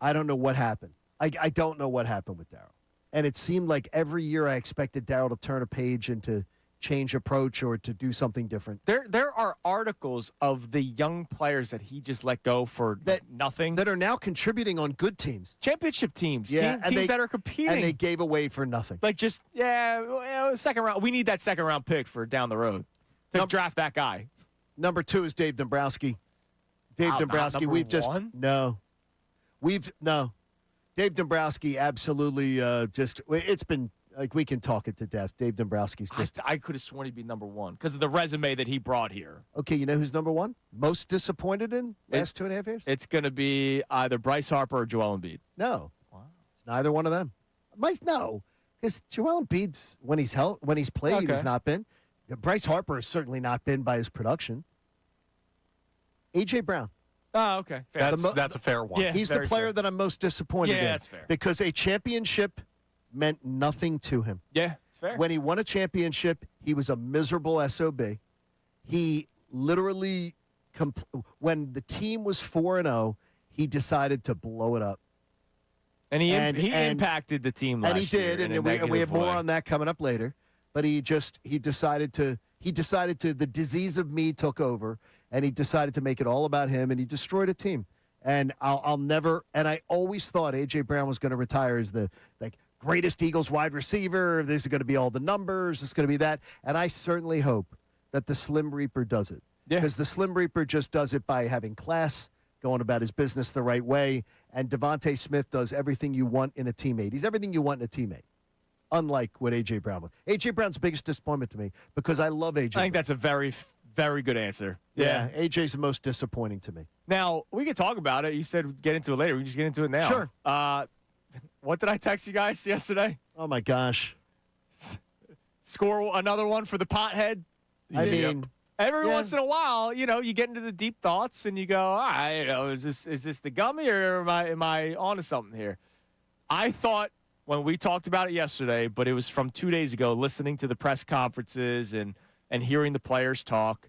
I don't know what happened. I don't know what happened with Daryl. And it seemed like every year I expected Daryl to turn a page and to change approach or to do something different. There are articles of the young players that he just let go for nothing. That are now contributing on good teams. Championship teams. Yeah, teams that are competing. And they gave away for nothing. Like second round. We need that second round pick for down the road to draft that guy. Number 2 is Dave Dombrowski. Dombrowski, Dave Dombrowski absolutely it's been like we can talk it to death. Dave Dombrowski's just. I could have sworn he'd be number 1 because of the resume that he brought here. Okay, you know who's number 1? Most disappointed in last 2.5 years? It's going to be either Bryce Harper or Joel Embiid. No. Wow. It's neither one of them. No, because Joel Embiid's when he's played, he's not been. Bryce Harper has certainly not been by his production. A.J. Brown. Oh, okay. Fair. That's a fair one. Yeah, he's the player that I'm most disappointed in. Yeah, that's fair. Because a championship meant nothing to him. Yeah, it's fair. When he won a championship, he was a miserable SOB. He literally, when the team was 4-0, he decided to blow it up. And he impacted the team last year. And he did, and we have more on that coming up later. But he decided to the disease of me took over, and he decided to make it all about him, and he destroyed a team. And I'll never, and I always thought A.J. Brown was going to retire as the greatest Eagles wide receiver. This is going to be all the numbers. It's going to be that. And I certainly hope that the Slim Reaper does it. Because the Slim Reaper just does it by having class, going about his business the right way. And Devontae Smith does everything you want in a teammate. He's everything you want in a teammate. Unlike what A.J. Brown was. A.J. Brown's the biggest disappointment to me because I love A.J. I think that's a very, very good answer. Yeah, A.J.'s the most disappointing to me. Now, we can talk about it. You said get into it later. We can just get into it now. Sure. What did I text you guys yesterday? Oh, my gosh. Score another one for the pothead? Every once in a while, you get into the deep thoughts and you go, all right, is this the gummy or am I onto something here? I thought when we talked about it yesterday, but it was from 2 days ago, listening to the press conferences and hearing the players talk,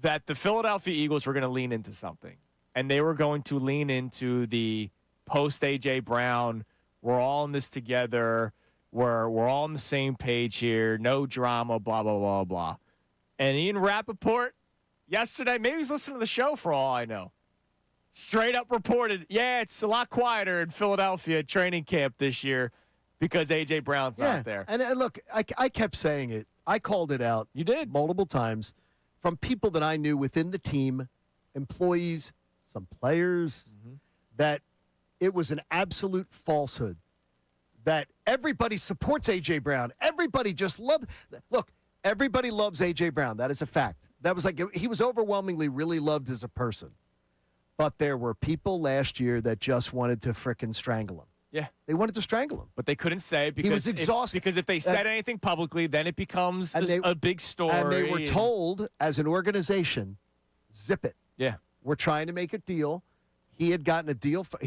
that the Philadelphia Eagles were going to lean into something. And they were going to lean into the post A.J. Brown, we're all in this together, we're all on the same page here, no drama, blah, blah, blah, blah. And Ian Rappaport yesterday, maybe he's listening to the show for all I know, straight up reported, it's a lot quieter in Philadelphia training camp this year because A.J. Brown's not there. And look, I kept saying it. I called it out. You did? Multiple times from people that I knew within the team, employees, some players, that it was an absolute falsehood that everybody supports A.J. Brown. Everybody just loved. Look, everybody loves A.J. Brown. That is a fact. That was he was overwhelmingly really loved as a person. But there were people last year that just wanted to frickin' strangle him. Yeah. They wanted to strangle him. But they couldn't say because he was exhausted. Because if they said anything publicly, then it becomes a big story. And they were told as an organization, zip it. Yeah. We're trying to make a deal. He had gotten a deal. But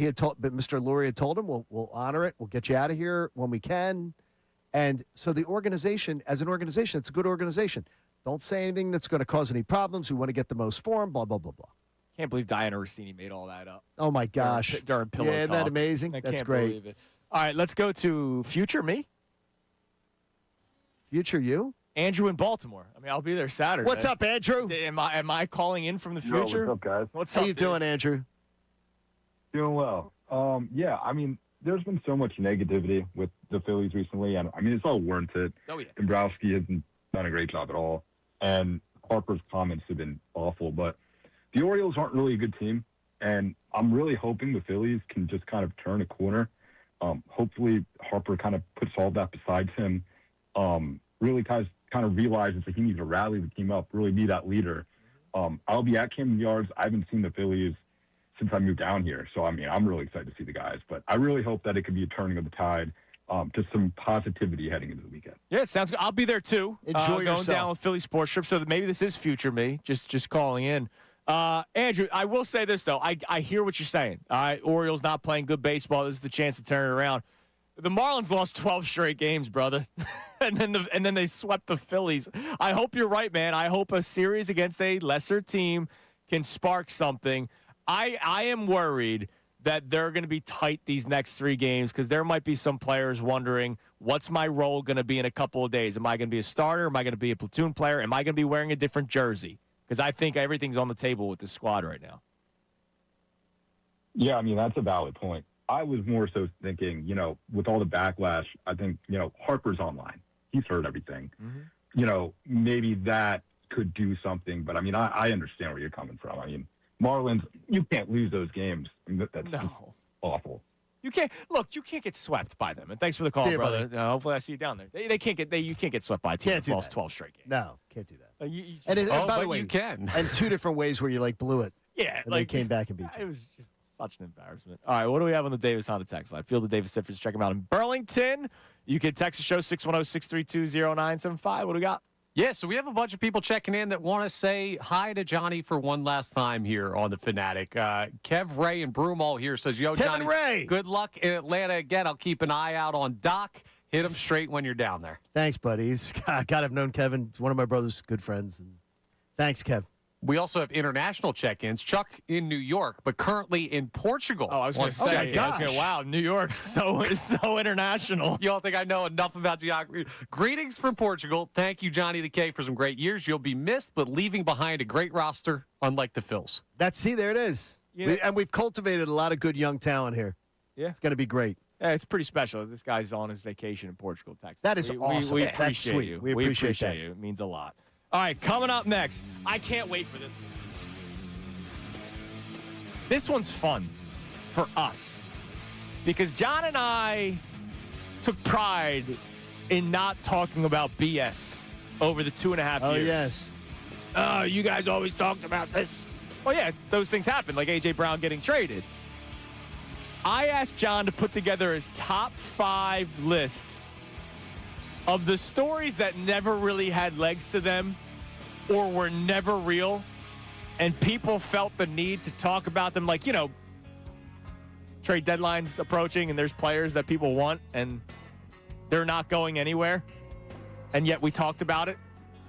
Mr. Lurie had told him, we'll honor it. We'll get you out of here when we can. And so the organization, as an organization, it's a good organization. Don't say anything that's going to cause any problems. We want to get the most for him, blah, blah, blah, blah. Can't believe Diana Rossini made all that up. Oh, my gosh. During pillow talk. Isn't that amazing? I That's can't great. believe it. All right, let's go to future me. Future you? Andrew in Baltimore. I mean, I'll be there Saturday. What's up, Andrew? Am I calling in from the future? What's up, guys? What's How up, you dude? doing, Andrew? Doing well. There's been so much negativity with the Phillies recently, and it's all warranted. Oh, yeah. Dombrowski hasn't done a great job at all, and Harper's comments have been awful, but the Orioles aren't really a good team, and I'm really hoping the Phillies can just kind of turn a corner. Hopefully Harper kind of puts all that besides him, really kind of realizes that he needs to rally the team up, really be that leader. I'll be at Camden Yards. I haven't seen the Phillies since I moved down here. So, I mean, I'm really excited to see the guys. But I really hope that it could be a turning of the tide to some positivity heading into the weekend. Yeah, it sounds good. I'll be there too. Enjoy going down with Philly Sports Trip. So maybe this is future me, just calling in. Andrew, I will say this, though. I hear what you're saying. All right, Orioles not playing good baseball. This is the chance to turn it around. The Marlins lost 12 straight games, brother, and then they swept the Phillies. I hope you're right, man. I hope a series against a lesser team can spark something. I am worried that they're going to be tight these next 3 games because there might be some players wondering, what's my role going to be in a couple of days? Am I going to be a starter? Am I going to be a platoon player? Am I going to be wearing a different jersey? Because I think everything's on the table with this squad right now. Yeah, I mean, that's a valid point. I was more so thinking, with all the backlash, I think, Harper's online. He's heard everything. Mm-hmm. Maybe that could do something. But, I mean, I understand where you're coming from. I mean, Marlins, you can't lose those games. I mean, that's just awful. You can't get swept by them. And thanks for the call, brother. Hopefully, I see you down there. You can't get swept by a team that's lost 12 straight games. No, can't do that. And by the way, you can. And 2 different ways where you blew it. Yeah, and they came back and beat you. It was just such an embarrassment. All right, what do we have on the Davis Honda text line? Field of Davis Siffers. Check them out in Burlington. You can text the show 610-632-0975. What do we got? Yeah, so we have a bunch of people checking in that want to say hi to Johnny for one last time here on the Fanatic. Kev Ray and Broomall here says, yo, Kevin Johnny, Ray. Good luck in Atlanta again. I'll keep an eye out on Doc. Hit him straight when you're down there. Thanks, buddy. God, I've known Kevin. He's one of my brother's good friends. And thanks, Kev. We also have international check-ins. Chuck in New York, but currently in Portugal. Oh, I was going to say, wow, New York, so international. You don't think I know enough about geography. Greetings from Portugal. Thank you, Johnny the K, for some great years. You'll be missed, but leaving behind a great roster, unlike the Phils. There it is. And we've cultivated a lot of good young talent here. Yeah. It's going to be great. Yeah, it's pretty special. This guy's on his vacation in Portugal, Texas. That is awesome. We That's appreciate sweet. you. We appreciate that. You. It means a lot. All right, coming up next. I can't wait for this one. This one's fun for us because John and I took pride in not talking about BS over the 2.5 years. Oh, yes. Oh, you guys always talked about this. Well, yeah, those things happen, like A.J. Brown getting traded. I asked John to put together his top 5 lists of the stories that never really had legs to them or were never real, and people felt the need to talk about them. Like, trade deadlines approaching, and there's players that people want, and they're not going anywhere. And yet we talked about it,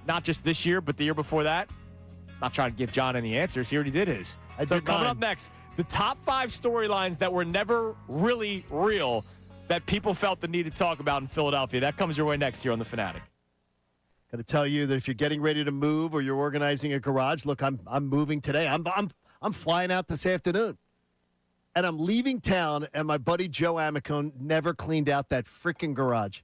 not just this year, but the year before that. Not trying to give John any answers. He already did his. Coming up next, the top 5 storylines that were never really real that people felt the need to talk about in Philadelphia. That comes your way next here on The Fanatic. Got to tell you that if you're getting ready to move or you're organizing a garage, look, I'm moving today. I'm flying out this afternoon. And I'm leaving town, and my buddy Joe Amicone never cleaned out that freaking garage.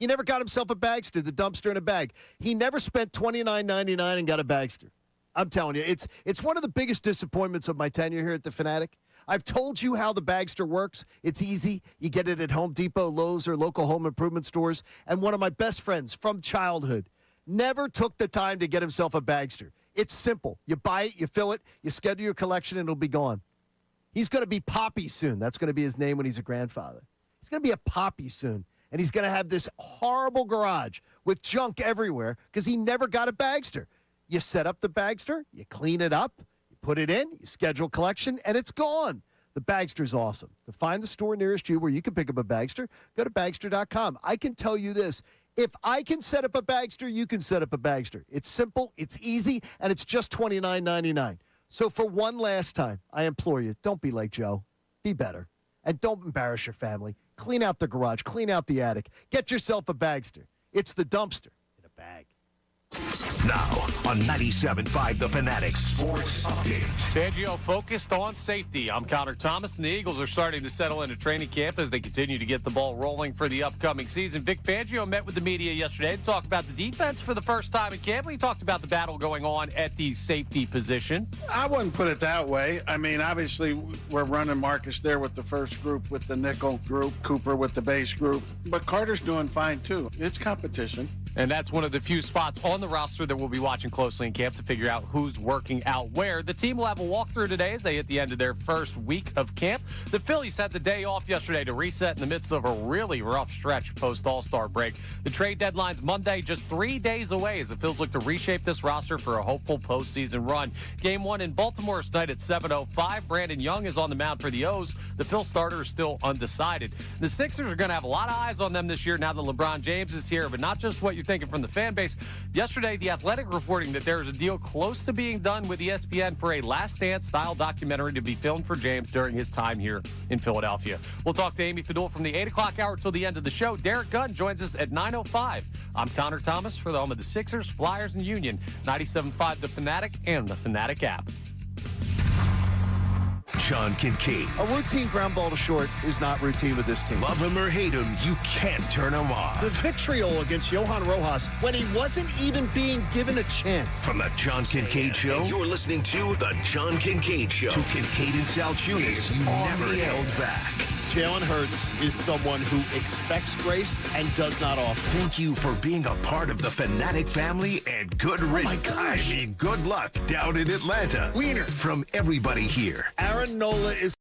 He never got himself a Bagster, the dumpster in a bag. He never spent $29.99 and got a Bagster. I'm telling you, it's one of the biggest disappointments of my tenure here at the Fanatic. I've told you how the Bagster works. It's easy. You get it at Home Depot, Lowe's, or local home improvement stores. And one of my best friends from childhood never took the time to get himself a Bagster. It's simple. You buy it, you fill it, you schedule your collection, and it'll be gone. He's going to be Poppy soon. That's going to be his name when he's a grandfather. He's going to be a Poppy soon. And he's going to have this horrible garage with junk everywhere because he never got a Bagster. You set up the Bagster, you clean it up, you put it in, you schedule collection, and it's gone. The Bagster's awesome. To find the store nearest you where you can pick up a Bagster, go to Bagster.com. I can tell you this. If I can set up a Bagster, you can set up a Bagster. It's simple, it's easy, and it's just $29.99. So for one last time, I implore you, don't be like Joe. Be better. And don't embarrass your family. Clean out the garage. Clean out the attic. Get yourself a Bagster. It's the dumpster in a bag. Now on 97.5 The Fanatic Sports Update. Fangio focused on safety. I'm Connor Thomas, and the Eagles are starting to settle into training camp as they continue to get the ball rolling for the upcoming season. Vic Fangio met with the media yesterday to talk about the defense for the first time in camp. He talked about the battle going on at the safety position. I wouldn't put it that way. I mean, obviously, we're running Marcus there with the first group, with the nickel group, Cooper with the base group. But Carter's doing fine, too. It's competition. And that's one of the few spots on on the roster that we'll be watching closely in camp to figure out who's working out where. The team will have a walkthrough today as they hit the end of their first week of camp. The Phillies had the day off yesterday to reset in the midst of a really rough stretch post-All-Star break. The trade deadline's Monday, just 3 days away as the Phils look to reshape this roster for a hopeful postseason run. Game 1 in Baltimore tonight at 7:05. Brandon Young is on the mound for the O's. The Phil starter is still undecided. The Sixers are going to have a lot of eyes on them this year now that LeBron James is here, but not just what you're thinking from the fan base. Yesterday, The Athletic reporting that there is a deal close to being done with ESPN for a Last Dance-style documentary to be filmed for James during his time here in Philadelphia. We'll talk to Amy Fadul from the 8 o'clock hour till the end of the show. Derek Gunn joins us at 9:05. I'm Connor Thomas for the home of the Sixers, Flyers, and Union. 97.5 The Fanatic and the Fanatic app. John Kincade. A routine ground ball to short is not routine with this team. Love him or hate him, you can't turn him off. The vitriol against Johan Rojas when he wasn't even being given a chance. From the John Kincade Show, you're listening to the John Kincade Show. To Kincade and Salciunas, you never held back. Jalen Hurts is someone who expects grace and does not offer. Thank you for being a part of the Fanatic family and good riddance. I mean, good luck down in Atlanta. Wiener. From everybody here. Aaron Nola is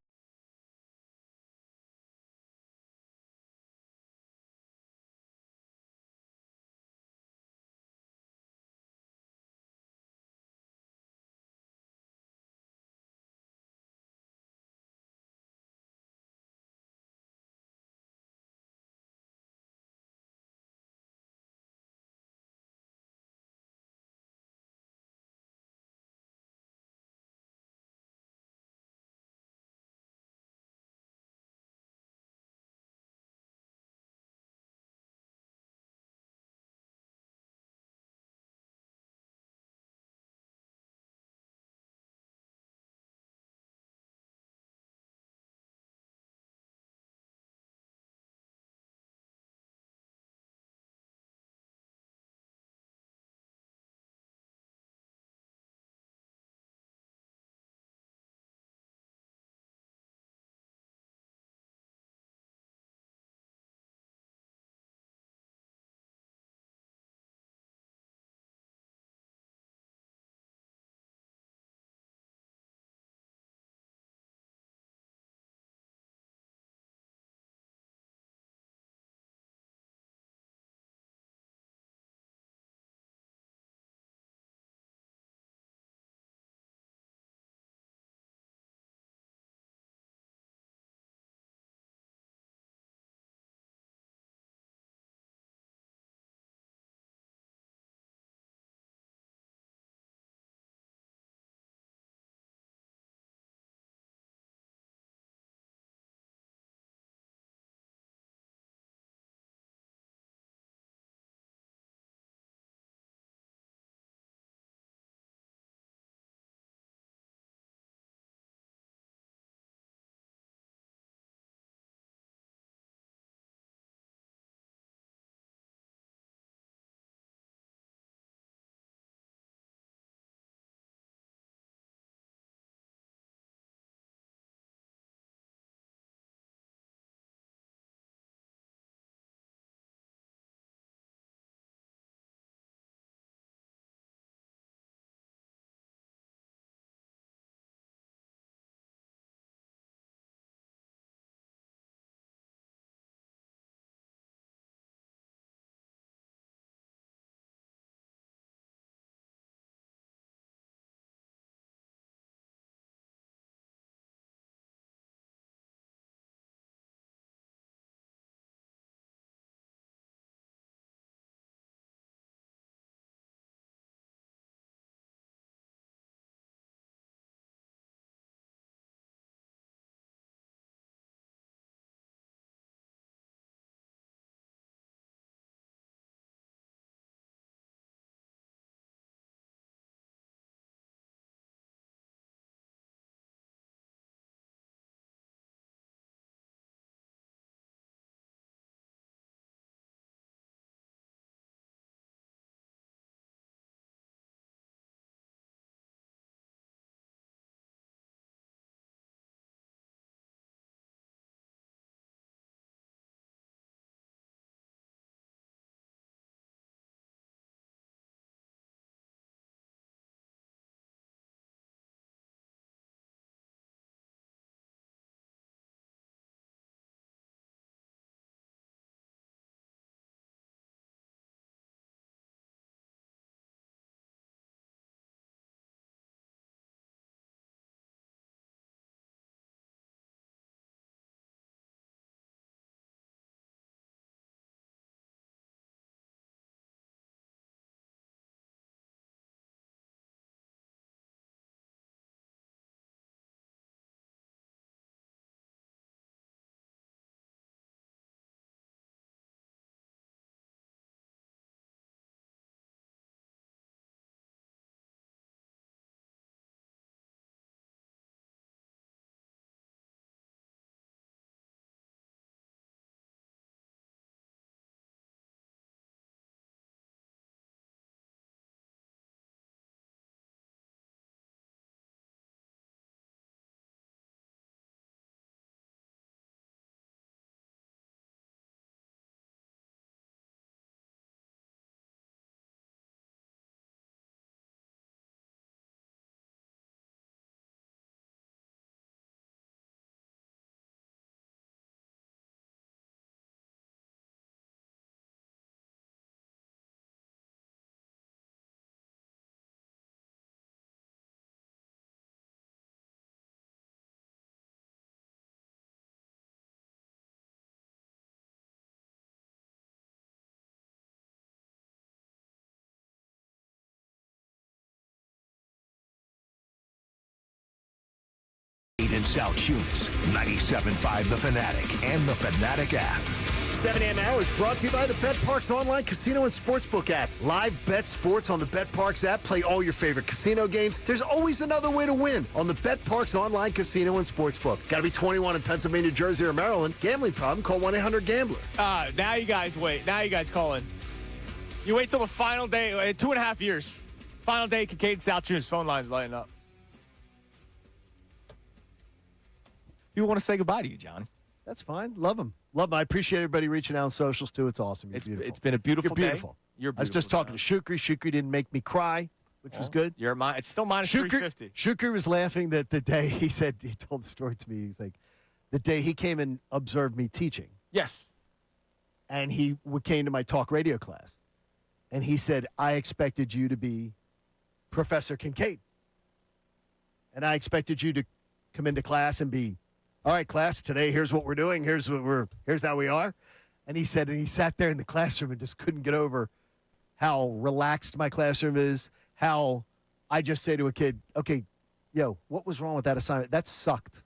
Salciunas, 97.5 The Fanatic and the Fanatic app. 7 a.m. hour is brought to you by the Bet Parks online casino and sportsbook app. Live bet sports on the Bet Parks app. Play all your favorite casino games. There's always another way to win on the Bet Parks online casino and sportsbook. Got to be 21 in Pennsylvania, Jersey, or Maryland. Gambling problem? Call 1-800-GAMBLER. Now you guys wait. Now you guys call in. You wait till the final day, 2.5 years. Final day, Kincade Salciunas, phone lines lighting up. You want to say goodbye to you, John. That's fine. Love him. Love him. I appreciate everybody reaching out on socials, too. It's awesome. You're beautiful. It's been a beautiful You're beautiful. day. You're beautiful. I was just talking to Shukri. Shukri didn't make me cry, which was good. It's still minus 350. Shukri was laughing that the day he told the story to me. He's like, the day he came and observed me teaching. Yes. And he came to my talk radio class. And he said, I expected you to be Professor Kincade. And I expected you to come into class and be, all right, class, today here's what we're doing. Here's how we are. And he said, and he sat there in the classroom and just couldn't get over how relaxed my classroom is, how I just say to a kid, okay, yo, what was wrong with that assignment? That sucked.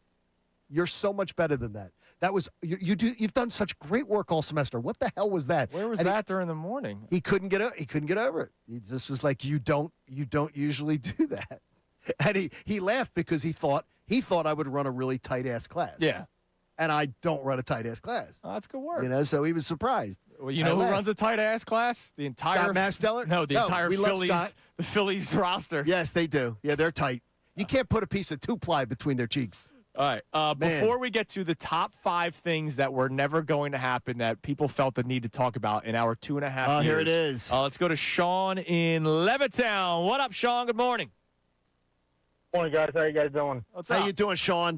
You're so much better than that. That was you've done such great work all semester. What the hell was that? Where was that during the morning? He couldn't get over it. He just was like, you don't usually do that. And he laughed because he thought I would run a really tight ass class. Yeah. And I don't run a tight ass class. Oh, that's good work. So he was surprised. Well, you know who runs a tight ass class? The entire Scott Masteller? No, the entire we love Phillies. Scott. The Phillies roster. Yes, they do. Yeah, they're tight. You can't put a piece of 2-ply between their cheeks. All right. Before we get to the top 5 things that were never going to happen that people felt the need to talk about in our 2.5 years. Oh, here it is. Let's go to Sean in Levittown. What up, Sean? Good morning. Morning, guys. How you guys doing? How you doing, Sean?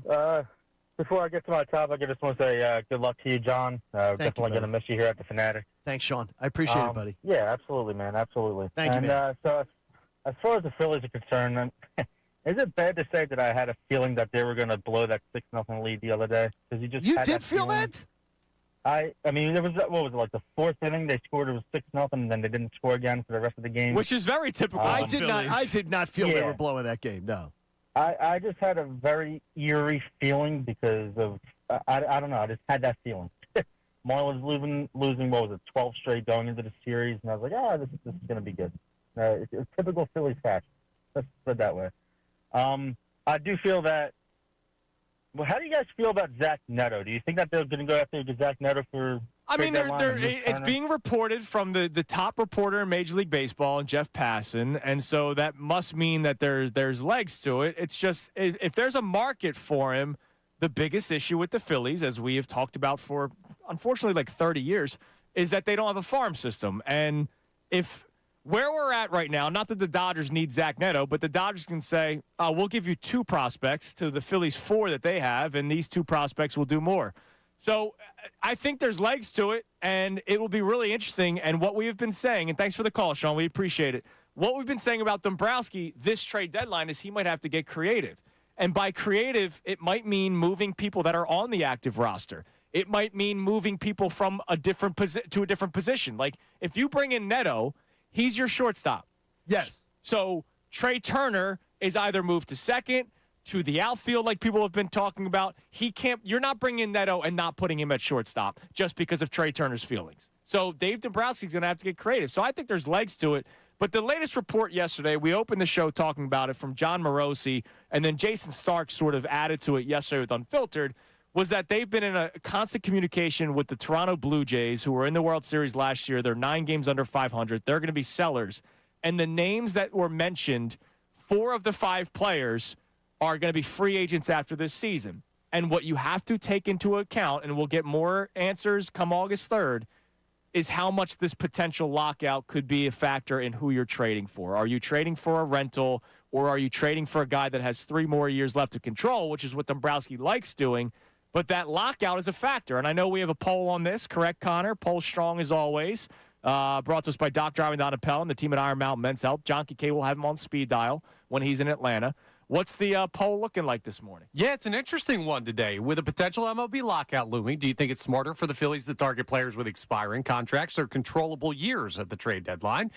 Before I get to my topic, I just want to say good luck to you, John. Definitely going to miss you here at the Fanatic. Thanks, Sean. I appreciate it, buddy. Yeah, absolutely, man. Absolutely. Thank you, man. So as far as the Phillies are concerned, is it bad to say that I had a feeling that they were going to blow that 6-0 lead the other day? Because you did feel that? I mean, there was what was it, like the 4th inning? They scored, it was 6-0, and then they didn't score again for the rest of the game. Which is very typical. I did not feel they were blowing that game. No. I just had a very eerie feeling because of I don't know. I just had that feeling. Marlins losing what was it, 12 straight going into the series, and I was like, this is going to be good. It's a typical Phillies fashion. Let's put it that way. I do feel that. Well, how do you guys feel about Zach Neto? Do you think that they're going to go after Zach Neto for? I mean, it's being reported from the top reporter in Major League Baseball, and Jeff Passan, and so that must mean that there's legs to it. It's just if there's a market for him, the biggest issue with the Phillies, as we have talked about for unfortunately like 30 years, is that they don't have a farm system. And if where we're at right now, not that the Dodgers need Zach Neto, but the Dodgers can say, we'll give you 2 prospects to the Phillies 4 that they have, and these 2 prospects will do more. So I think there's legs to it, and it will be really interesting. And what we have been saying, and thanks for the call, Sean, we appreciate it. What we've been saying about Dombrowski this trade deadline is he might have to get creative. And by creative, it might mean moving people that are on the active roster. It might mean moving people from a different to a different position. Like if you bring in Neto, he's your shortstop. Yes. So Trey Turner is either moved to second, to the outfield like people have been talking about. You're not bringing Neto and not putting him at shortstop just because of Trey Turner's feelings. So Dave Dombrowski's going to have to get creative. So I think there's legs to it. But the latest report yesterday, we opened the show talking about it from John Morosi, and then Jason Stark sort of added to it yesterday with Unfiltered, was that they've been in a constant communication with the Toronto Blue Jays, who were in the World Series last year. They're 9 games under 500. They're going to be sellers. And the names that were mentioned, 4 of the 5 players are going to be free agents after this season. And what you have to take into account, and we'll get more answers come August 3rd, is how much this potential lockout could be a factor in who you're trading for. Are you trading for a rental, or are you trading for a guy that has 3 more years left to control, which is what Dombrowski likes doing? But that lockout is a factor. And I know we have a poll on this, correct, Connor? Poll strong as always. Brought to us by Dr. Ivan Appel and the team at Iron Mountain Men's Health. John Kincade will have him on speed dial when he's in Atlanta. What's the poll looking like this morning? Yeah, it's an interesting one today. With a potential MLB lockout looming, do you think it's smarter for the Phillies to target players with expiring contracts or controllable years at the trade deadline?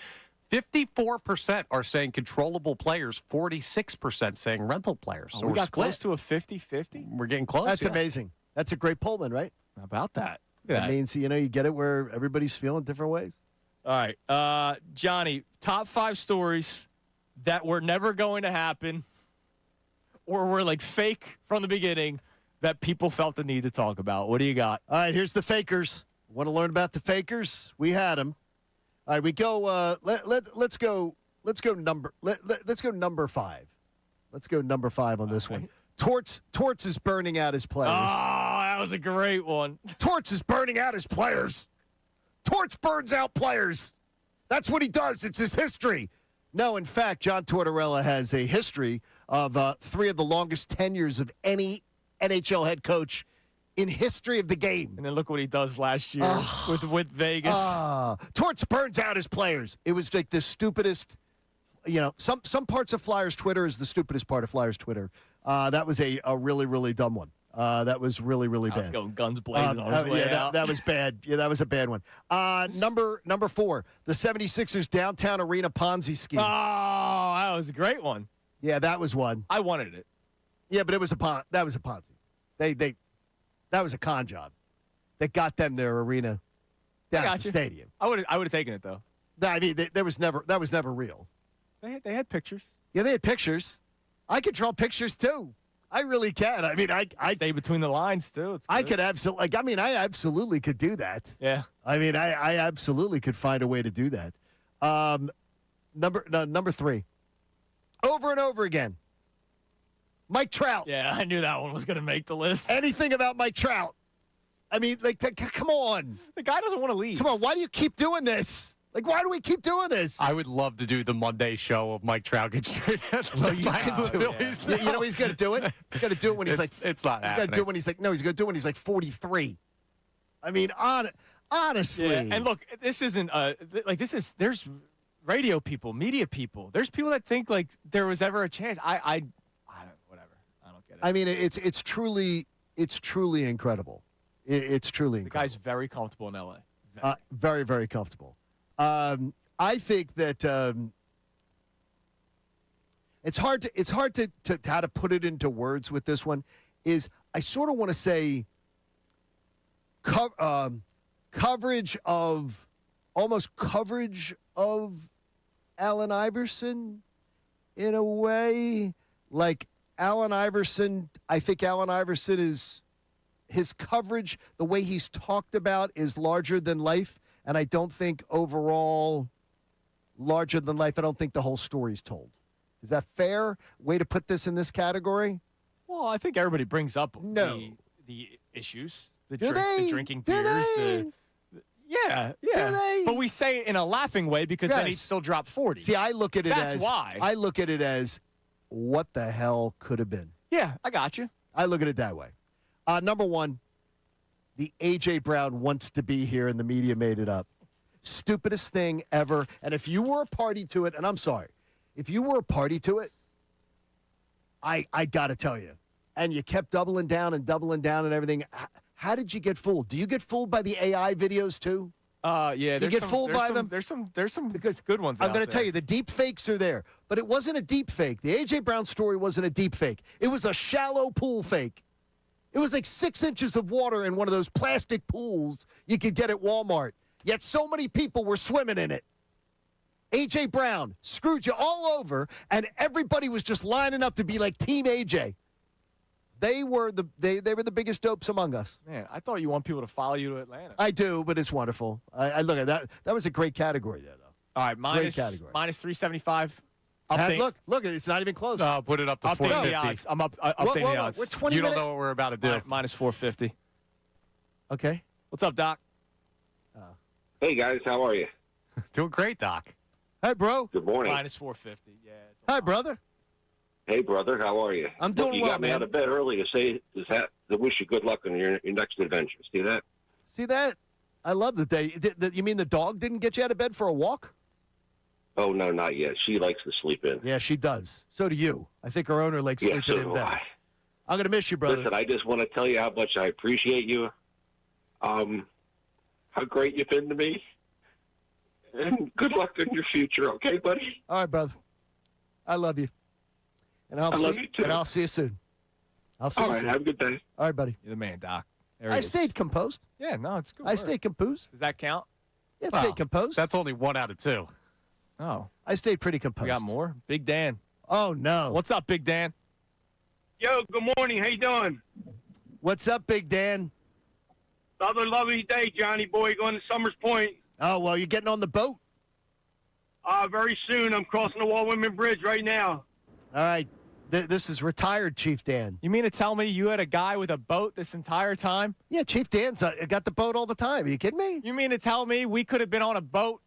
54% are saying controllable players, 46% saying rental players. So we we're got split. close to a 50-50. We're getting close. That's yeah. amazing. That's a great poll, then, right? How about that? That means, you get it where everybody's feeling different ways. All right. Johnny, top 5 stories that were never going to happen or were like fake from the beginning that people felt the need to talk about. What do you got? All right, here's the fakers. Want to learn about the fakers? We had them. All right, we go. Let's go number 5. Let's go number 5 on this one. Torts is burning out his players. Oh, that was a great one. Torts is burning out his players. Torts burns out players. That's what he does. It's his history. No, in fact, John Tortorella has a history of 3 of the longest tenures of any NHL head coach in history of the game. And then look what he does last year with Vegas. Torts burns out his players. It was like the stupidest. Some parts of Flyers Twitter is the stupidest part of Flyers Twitter. That was a really, really dumb one. That was really, really bad. Let's go guns blazing on his way out. That was bad. Yeah, that was a bad one. Number 4, the 76ers downtown arena Ponzi scheme. Oh, that was a great one. Yeah, that was one. I wanted it. Yeah, but that was a Ponzi. That was a con job that got them their arena down at the stadium. I would have taken it though. I mean, that was never real. They had pictures. Yeah, they had pictures. I could draw pictures too. I really can. I mean, I stay between the lines too. It's good. I could absolutely. I absolutely could do that. Yeah. I mean, I absolutely could find a way to do that. Number 3, over and over again. Mike Trout. Yeah, I knew that one was going to make the list. Anything about Mike Trout? I mean, come on. The guy doesn't want to leave. Come on. Why do you keep doing this? Why do we keep doing this? I would love to do the Monday show of Mike Trout gets traded. Well, you can do it. You know he's going to do it? He's going to do it when he's it's not he's happening. going to do it when he's no, he's going to do it when he's 43. I mean, honestly. Yeah, and look, this isn't there's radio people, media people. There's people that think there was ever a chance. I don't, whatever. I don't get it. I mean, it's truly incredible. It's truly incredible. The guy's very comfortable in LA. Very, very comfortable. I think that it's hard to how to put it into words with this one. Is I sort of want to say coverage of Allen Iverson in a way. Like Allen Iverson, I think Allen Iverson is his coverage, the way he's talked about, is larger than life. And I don't think overall larger than life. I don't think the whole story's told. Is that fair way to put this in this category? Well, I think everybody brings up the issues, the drinking beers. Yeah. But we say it in a laughing way because then he'd still drop 40. See, I look at it That's why. I look at it as what the hell could have been. Yeah, I got you. I look at it that way. Number 1. The A.J. Brown wants to be here, and the media made it up. Stupidest thing ever. And if you were a party to it, and I'm sorry, if you were a party to it, I got to tell you, and you kept doubling down and everything, how did you get fooled? Do you get fooled by the AI videos too? Yeah. You get fooled by them? There's some good ones I'm going to tell you, the deep fakes are there. But it wasn't a deep fake. The A.J. Brown story wasn't a deep fake. It was a shallow pool fake. It was 6 inches of water in one of those plastic pools you could get at Walmart. Yet so many people were swimming in it. A.J. Brown screwed you all over, and everybody was just lining up to be like Team A.J. They were the biggest dopes among us. Man, I thought you want people to follow you to Atlanta. I do, but it's wonderful. I look at that. That was a great category there, though. All right, minus 375. Update. Look, it's not even close. No, put it up to 450. The odds. I'm updating the odds. We're 20 You don't minutes. know what we're about to do. Minus 450. Okay. What's up, Doc? Hey, guys. How are you? Doing great, Doc. Hi, bro. Good morning. Minus 450. Yeah. Hi, brother. Hey, brother. How are you? I'm doing you well, got me man. out of bed early to wish you good luck on your next adventure. See that? See that? I love that you mean the dog didn't get you out of bed for a walk? Oh, no, not yet. She likes to sleep in. Yeah, she does. So do you. I think her owner likes Yeah, sleeping so in do bed. I. I'm going to miss you, brother. Listen, I just want to tell you how much I appreciate you, how great you've been to me, And good luck in your future, okay, buddy? All right, brother. I love you. And I love you too. And I'll see you soon. I'll see All you right, soon. have a good day. All right, buddy. You're the man, Doc. There I it is. stayed composed. Yeah, no, it's good. I work. stayed composed. Does that count? Yeah, Wow. stayed composed. That's only 1 out of 2. Oh, I stayed pretty composed. we got more. Big Dan. Oh, no. What's up, Big Dan? Yo, good morning. How you doing? What's up, Big Dan? Another lovely day, Johnny boy, going to Summers Point. Oh, well, you're getting on the boat. Very soon. I'm crossing the Wall Women Bridge right now. All right. This is retired Chief Dan. You mean to tell me you had a guy with a boat this entire time? Yeah, Chief Dan's got the boat all the time. Are you kidding me? You mean to tell me we could have been on a boat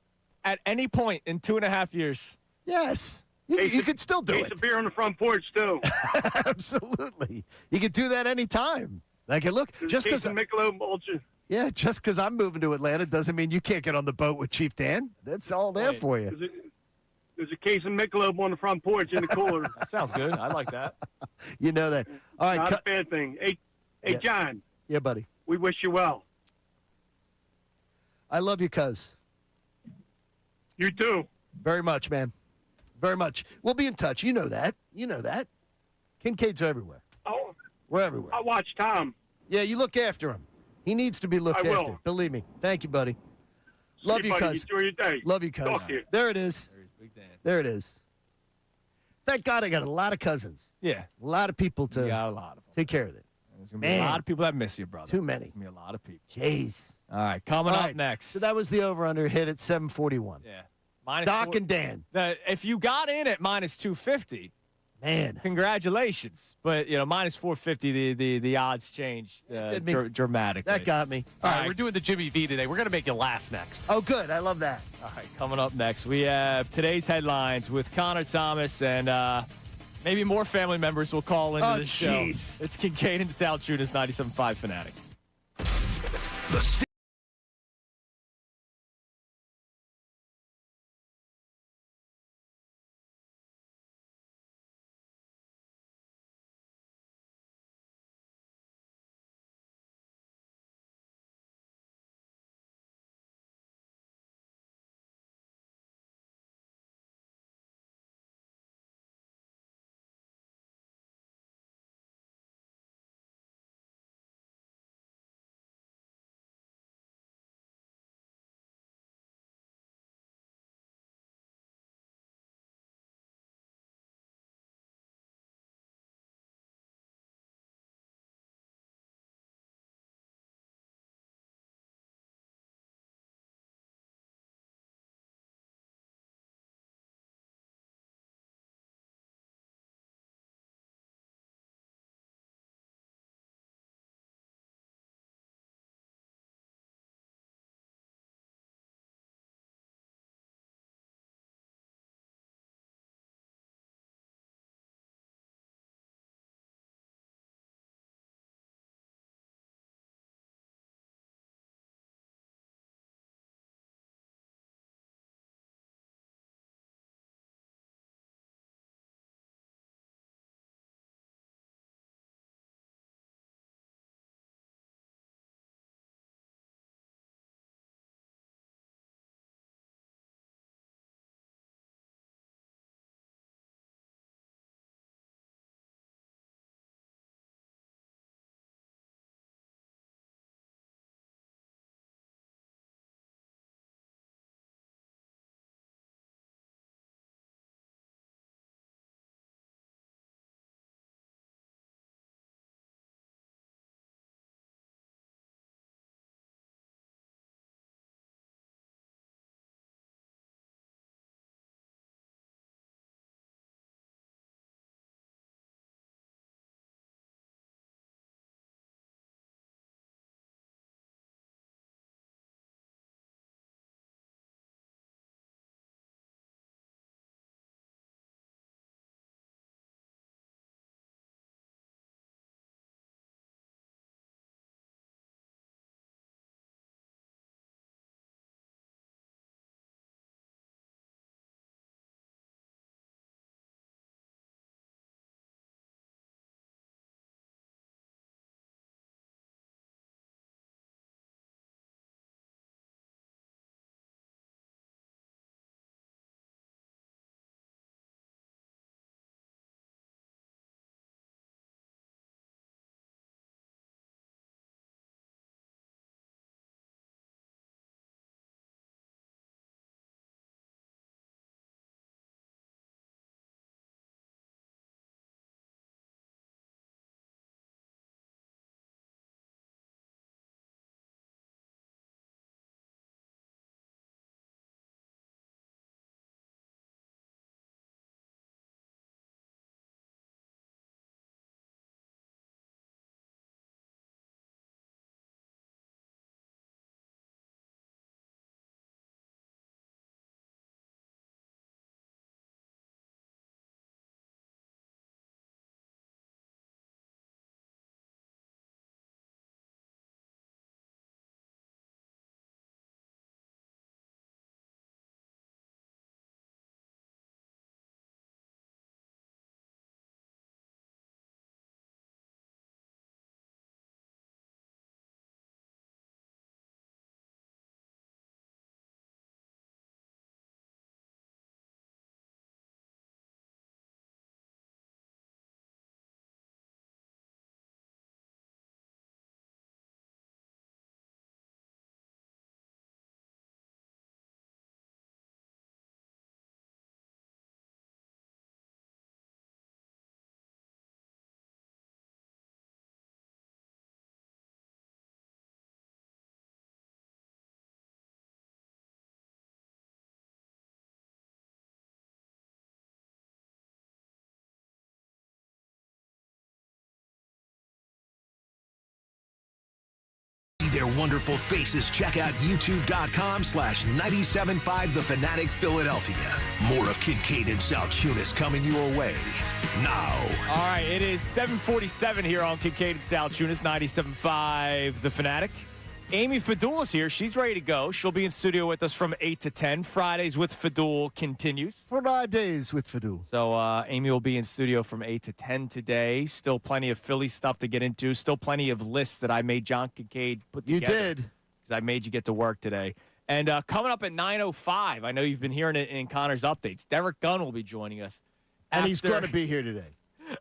at any point in 2.5 years? Yes. You could still do Case it. of beer on the front porch, too. Absolutely. You could do that anytime. Like, look, just Case because of Michelob Ultra. just because I'm moving to Atlanta doesn't mean you can't get on the boat with Chief Dan. That's all there for you. There's a case of Michelob on the front porch in the cooler. That sounds good. I like that. You know that. All right. Not a bad thing. Hey, Yeah. John, Yeah, buddy. we wish you well. I love you, cuz. You too. Very much, man. Very much. We'll be in touch. You know that. You know that. Kincaid's everywhere. Oh, We're everywhere. I watch Tom. Yeah, you look after him. He needs to be looked I will. after. Believe me. Thank you, buddy. Love Hey, you, buddy, cuz. enjoy your day. Love you, cuz. Talk to you. There it is. Big Dan. There it is. Thank God I got a lot of cousins. Yeah, A lot of people you to got a lot of them. take care of it. There's going to be Man. a lot of people that miss you, brother. Too many. There's going to be a lot of people. Jeez. All right, coming All up right, next. So that was the over-under hit at 741. Yeah. Minus Doc 4 and Dan. If you got in at minus 250, Man. congratulations. But, minus 450, the odds changed did me. dramatically. That got me. All right, we're doing the Jimmy V today. We're going to make you laugh next. Oh, good. I love that. All right, coming up next, we have today's headlines with Connor Thomas, and maybe more family members will call into the show. jeez. It's Kincade and Salciunas, 97.5 Fanatic. The their wonderful faces, check out youtube.com/975 The Fanatic Philadelphia. More of Kincade and Salciunas coming your way now. All right, it is 7:47 here on Kincade and Salciunas, 97.5 The Fanatic. Amy Fadul is here. She's ready to go. She'll be in studio with us from 8 to 10. Fridays with Fadul continues. Fridays with Fadul. So Amy will be in studio from 8 to 10 today. Still plenty of Philly stuff to get into. Still plenty of lists that I made John Kincade put together. You did. Because I made you get to work today. And coming up at 9:05, I know you've been hearing it in Connor's updates, Derek Gunn will be joining us. And he's going to be here today.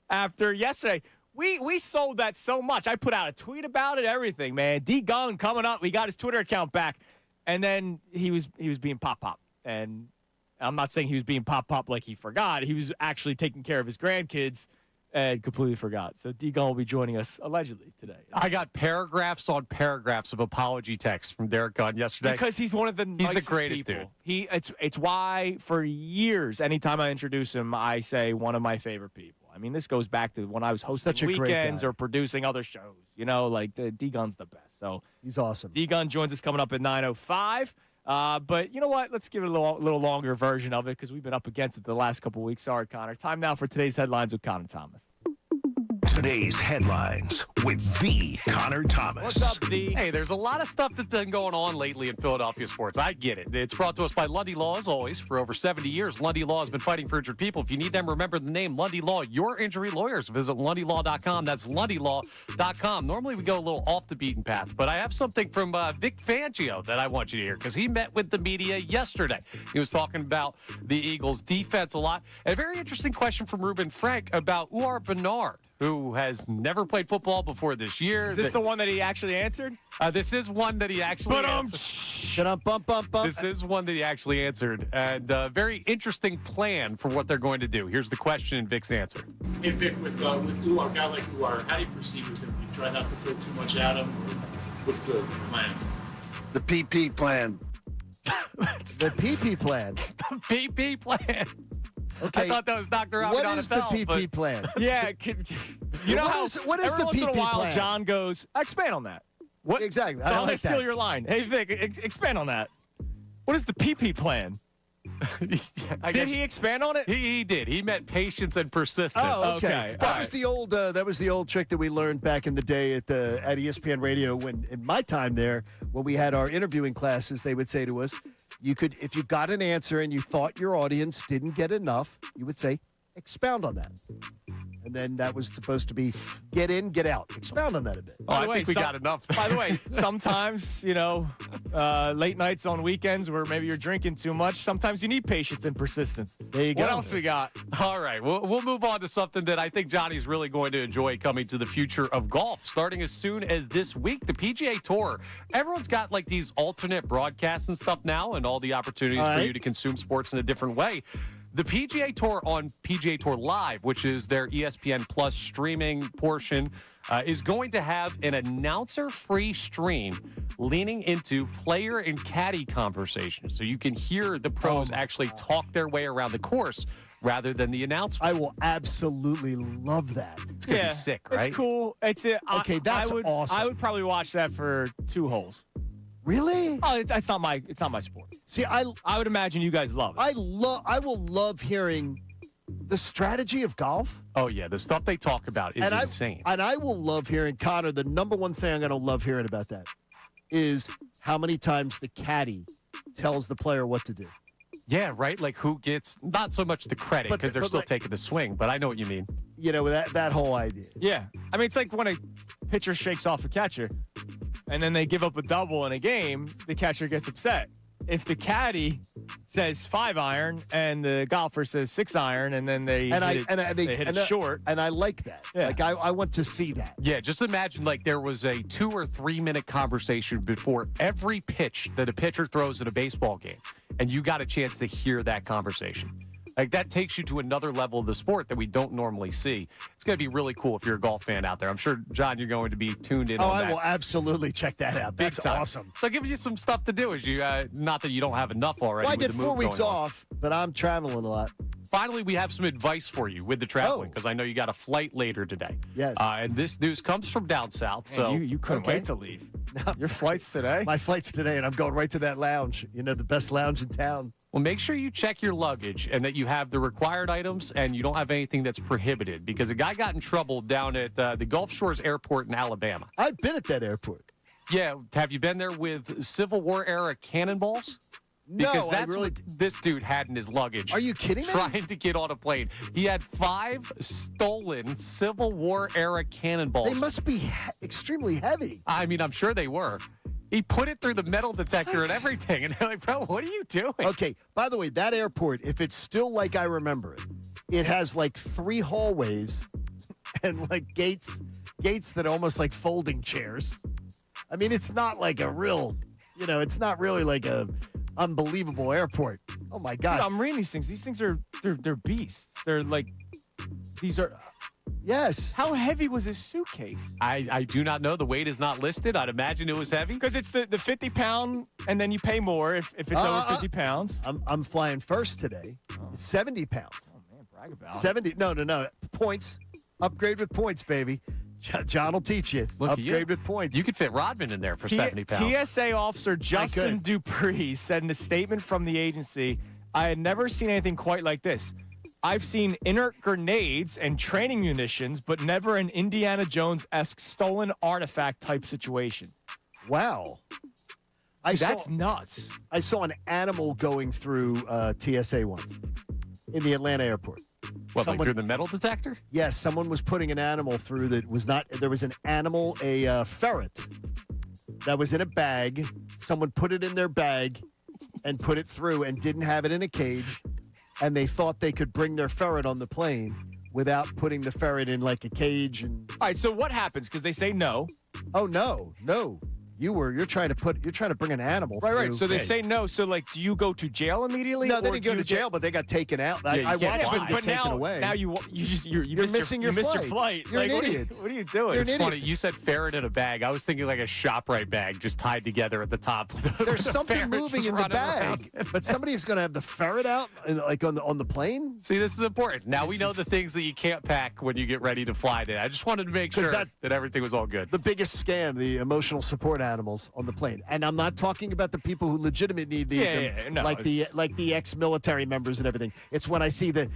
After yesterday. We sold that so much. I put out a tweet about it, everything, man. D Gunn coming up. We got his Twitter account back. And then he was being pop. And I'm not saying he was being pop like he forgot. He was actually taking care of his grandkids and completely forgot. So D Gunn will be joining us allegedly today. I got paragraphs on paragraphs of apology texts from Derek Gunn yesterday. Because he's one of the nicest the greatest people. dude. It's why for years, anytime I introduce him, I say one of my favorite people. I mean, this goes back to when I was hosting weekends or producing other shows. You know, like D Gunn's the best. So he's awesome. D Gunn joins us coming up at 9:05. But you know what? Let's give it a little longer version of it because we've been up against it the last couple of weeks. Sorry, Connor. Time now for today's headlines with Connor Thomas. Today's headlines with the Connor Thomas. What's up, D? Hey, there's a lot of stuff that's been going on lately in Philadelphia sports. I get it. It's brought to us by Lundy Law, as always. For over 70 years, Lundy Law has been fighting for injured people. If you need them, remember the name Lundy Law, your injury lawyers. Visit LundyLaw.com. That's LundyLaw.com. Normally, we go a little off the beaten path, but I have something from Vic Fangio that I want you to hear because he met with the media yesterday. He was talking about the Eagles' defense a lot. And a very interesting question from Ruben Frank about Uar Bernard, who has never played football before this year. Is this the one that he actually answered? This is one that he actually answered. This is one that he actually answered. And a very interesting plan for what they're going to do. Here's the question and Vic's answer. Hey, Vic, with Uar, a guy like Uar, how do you proceed with him? Do you try not to throw too much at him? What's the plan? The PP plan. The PP plan. The PP plan. Okay. I thought that was Dr. What is the PP plan? Yeah. You know what is the every once in a PP while, plan? John goes, expand on that. What? Exactly. I'm I going to like steal that. your line. Hey, Vic, expand on that. What is the PP plan? Did he expand on it? He did. He meant patience and persistence. Oh, okay. Okay. That was the old. That was the old trick that we learned back in the day at ESPN Radio. When in my time there, when we had our interviewing classes, they would say to us, "You could, if you got an answer and you thought your audience didn't get enough, you would say, expound on that." And then that was supposed to be get in, get out. Expound on that a bit. I think we got enough. By the way, sometimes, late nights on weekends where maybe you're drinking too much, sometimes you need patience and persistence. There you go. What else we got? All right, we'll move on to something that I think Johnny's really going to enjoy coming to the future of golf. Starting as soon as this week, the PGA Tour. Everyone's got like these alternate broadcasts and stuff now and all the opportunities for you to consume sports in a different way. The PGA Tour on PGA Tour Live, which is their ESPN Plus streaming portion, is going to have an announcer-free stream leaning into player and caddy conversations. So you can hear the pros actually talk their way around the course rather than the announcement. I will absolutely love that. It's going to be sick, right? It's cool. That's awesome. I would probably watch that for 2 holes. Really? Oh, it's not my sport. See, I would imagine you guys love it. I will love hearing the strategy of golf. Oh, yeah. The stuff they talk about is insane. And I will love hearing, Connor, the number one thing I'm going to love hearing about that is how many times the caddy tells the player what to do. Yeah, right? Like who gets, not so much the credit because they're still taking the swing, but I know what you mean. You know, that whole idea. Yeah. I mean, it's like when a pitcher shakes off a catcher and then they give up a double in a game, the catcher gets upset. If the caddy says 5-iron and the golfer says 6-iron and then they hit it short. And I like that. Yeah. Like, I want to see that. Yeah, just imagine like there was a 2 or 3 minute conversation before every pitch that a pitcher throws in a baseball game, and you got a chance to hear that conversation. Like that takes you to another level of the sport that we don't normally see. It's going to be really cool if you're a golf fan out there. I'm sure, John, you're going to be tuned in on that. I will absolutely check that out. That's awesome. So giving you some stuff to do as you, not that you don't have enough already. Well, I with get the 4 move weeks going on. off, but I'm traveling a lot. Finally, we have some advice for you with the traveling because I know you got a flight later today. Yes. And this news comes from down south. Man, So you couldn't wait to leave. Your flight's today? My flight's today, and I'm going right to that lounge. You know, the best lounge in town. Well, make sure you check your luggage and that you have the required items and you don't have anything that's prohibited, because a guy got in trouble down at the Gulf Shores Airport in Alabama. I've been at that airport. Yeah. Have you been there with Civil War era cannonballs? Because No, that's I really what this dude had in his luggage. Are you kidding me? Trying to get on a plane. He had 5 stolen Civil War era cannonballs. They must be extremely heavy. I mean, I'm sure they were. He put it through the metal detector and everything. And they're like, bro, what are you doing? Okay, by the way, that airport, if it's still like I remember it, it has like 3 hallways and like gates that are almost like folding chairs. I mean, it's not like a real, it's not really like a unbelievable airport. Oh my God. Dude, I'm reading these things. These things they're beasts. They're like, these are. Yes. How heavy was his suitcase? I do not know. The weight is not listed. I'd imagine it was heavy. Because it's the 50-pound, and then you pay more if it's over 50 pounds. I'm flying first today. It's 70 pounds. Oh, man, brag about 70. No. Points. Upgrade with points, baby. John will teach you. Look at Upgrade you. with points. You could fit Rodman in there for 70 pounds. TSA officer Justin Dupree said in a statement from the agency, I had never seen anything quite like this. I've seen inert grenades and training munitions, but never an Indiana Jones-esque stolen artifact type situation. Wow. That's nuts. I saw an animal going through TSA once in the Atlanta airport. What, like through the metal detector? Yes, someone was putting an animal through that was not, there was an animal, a ferret, that was in a bag. Someone put it in their bag and put it through and didn't have it in a cage. And they thought they could bring their ferret on the plane without putting the ferret in like a cage. And all right, so what happens? Because they say no. Oh, no. You're trying to bring an animal through. Right. So they say no. So, like, do you go to jail immediately? No, they didn't go to jail, but they got taken out. I watched them get taken away. Now you missing your flight. You're like, an idiot. What are you doing? You're It's an funny. idiot. You said ferret in a bag. I was thinking like a ShopRite bag just tied together at the top. There's The something ferret moving just in the running bag, around. but somebody's going to have the ferret out, like on the plane. See, this is important. Now we know the things that you can't pack when you get ready to fly today. I just wanted to make sure that everything was all good. The biggest scam, the emotional support animals on the plane, and I'm not talking about the people who legitimately need them, like the ex-military members and everything. It's when I see the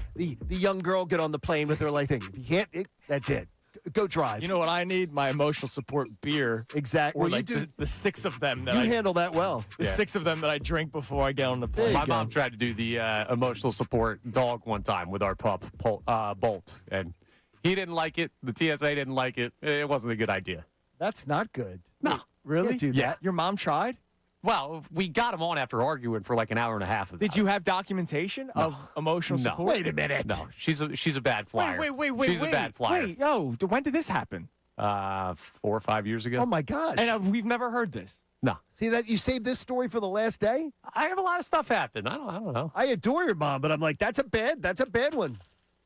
young girl get on the plane with her like thing. If you can't, that's it. Go drive. You know what I need? My emotional support beer. Exactly. Or Well, like you do. the 6 of them that You handle that well. The 6 of them that I drink before I get on the plane. My mom tried to do the emotional support dog one time with our pup, Bolt, and he didn't like it. The TSA didn't like it. It wasn't a good idea. That's not good. No. Really? Can't do that. Your mom tried? Well, we got him on after arguing for like an hour and a half. Did you have documentation of emotional support? Wait a minute. No, she's a bad flyer. Wait. She's a bad flyer. Wait, when did this happen? 4 or 5 years ago. Oh my gosh. And we've never heard this. No. See that you saved this story for the last day? I have a lot of stuff happen. I don't know. I adore your mom, but I'm like, that's a bad one.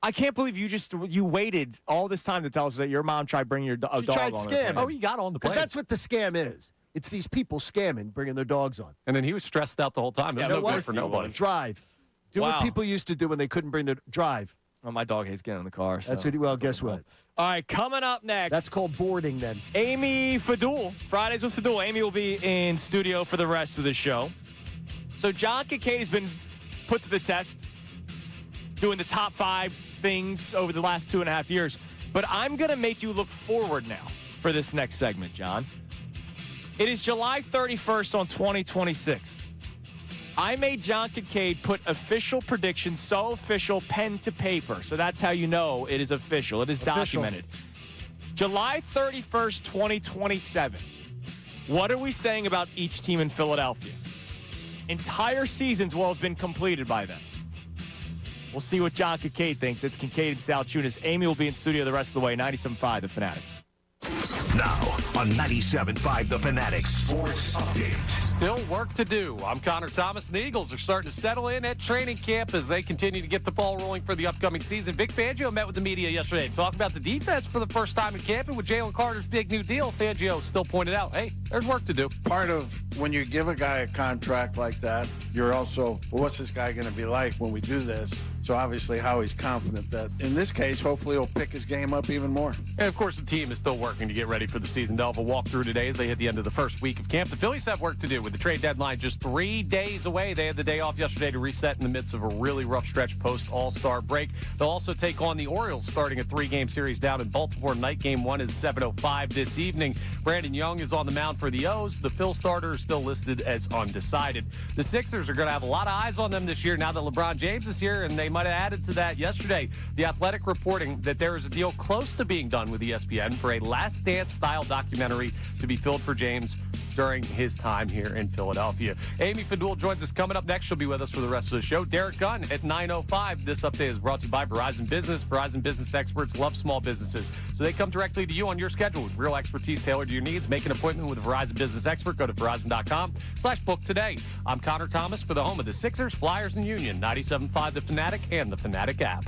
I can't believe you waited all this time to tell us that your mom tried bringing your dog tried on. scamming. Oh, he got on the plane. Because that's what the scam is. It's these people scamming, bringing their dogs on. And then he was stressed out the whole time. It was Yeah, no what? good for nobody. Drive. Do what people used to do when they couldn't bring their drive. Well, my dog hates getting in the car. So. That's what. Well, guess what? All right, coming up next. That's called boarding. Then Amy Fadul. Fridays with Fadul. Amy will be in studio for the rest of the show. So John Kincade has been put to the test, doing the top 5 things over the last 2.5 years. But I'm going to make you look forward now for this next segment, John. It is July 31st on 2026. I made John Kincade put official predictions, so official, pen to paper. So that's how you know it is official. It is documented. July 31st, 2027. What are we saying about each team in Philadelphia? Entire seasons will have been completed by then. We'll see what John Kincade thinks. It's Kincade and Salciunas. Amy will be in studio the rest of the way. 97.5, The Fanatic. Now on 97.5 The Fanatic Sports Update. Still work to do. I'm Connor Thomas, and the Eagles are starting to settle in at training camp as they continue to get the ball rolling for the upcoming season. Vic Fangio met with the media yesterday to talk about the defense for the first time in camp, and with Jalen Carter's big new deal, Fangio still pointed out, hey, there's work to do. Part of when you give a guy a contract like that, you're also, well, what's this guy going to be like when we do this? So obviously Howie's confident that in this case, hopefully he'll pick his game up even more. And, of course, the team is still working to get ready for the season. They'll have a walkthrough today as they hit the end of the first week of camp. The Phillies have work to do with the trade deadline just 3 days away. They had the day off yesterday to reset in the midst of a really rough stretch post-All-Star break. They'll also take on the Orioles starting a 3-game series down in Baltimore. Night game 1 is 7:05 this evening. Brandon Young is on the mound for the O's. The Phil starter is still listed as undecided. The Sixers are going to have a lot of eyes on them this year now that LeBron James is here, and they might have added to that yesterday. The Athletic reporting that there is a deal close to being done with ESPN for a Last Dance-style documentary to be filled for James during his time here in Philadelphia. Amy Fadul joins us coming up next. She'll be with us for the rest of the show. Derek Gunn at 9:05. This update is brought to you by Verizon Business. Verizon Business experts love small businesses, so they come directly to you on your schedule with real expertise tailored to your needs. Make an appointment with a Verizon Business expert. Go to Verizon.com/book today. I'm Connor Thomas for the home of the Sixers, Flyers, and Union. 97.5 The Fanatic and the Fanatic app.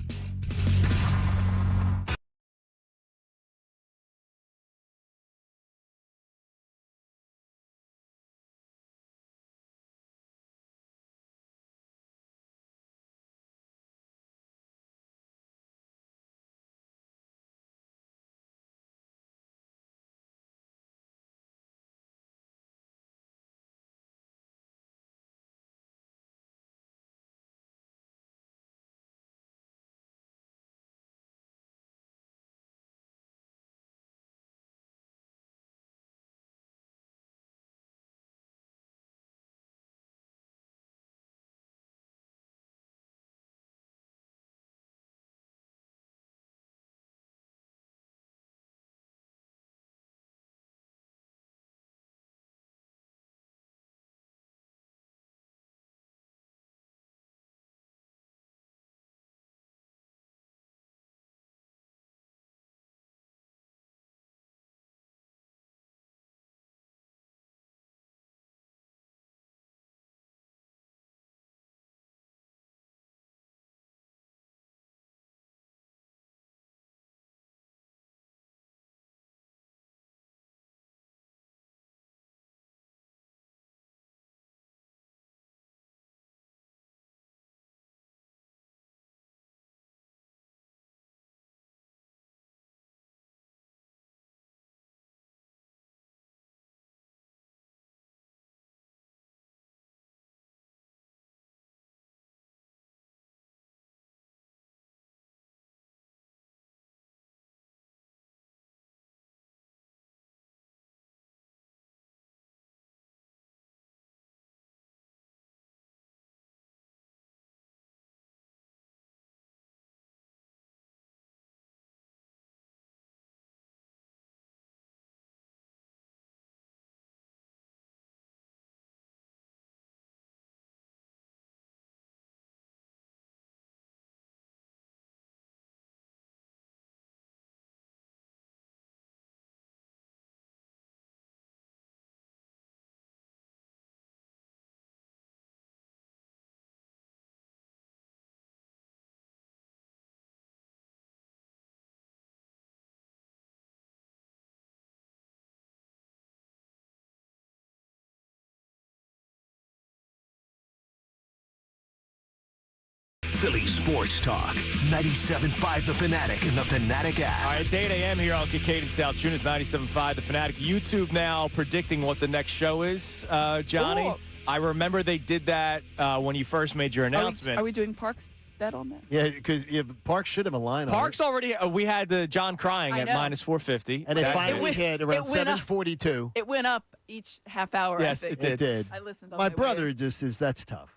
Philly Sports Talk, 97.5 The Fanatic and the Fanatic app. All right, it's 8 a.m. here on Kincade Salciunas, 97.5 The Fanatic. YouTube now predicting what the next show is, Johnny. Cool. I remember they did that when you first made your announcement. Are we doing Parks bet on that? Yeah, because Parks should have a line on Parks it. already, we had the John crying I at know. minus 450. And it finally hit around it went up. 7:42. It went up each half hour. Yes, I think. it did. I listened. On My way. brother just is, that's tough.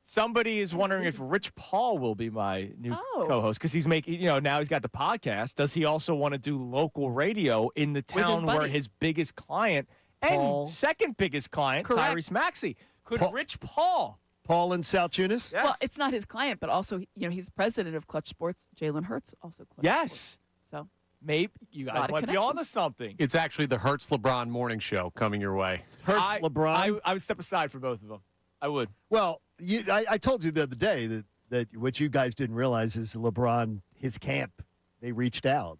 Somebody is wondering if Rich Paul will be my new co-host because he's making, now he's got the podcast. Does he also want to do local radio in the town where his biggest client and second biggest client, Correct. Tyrese Maxey? Could Rich Paul in Salciunas? Yes. Well, it's not his client, but also, he's president of Clutch Sports. Jalen Hurts also Clutch Sports. So maybe you guys might be on to something. It's actually the Hurts LeBron morning show coming your way. Hurts LeBron? I would step aside for both of them. I would. Well, I told you the other day that what you guys didn't realize is LeBron, his camp, they reached out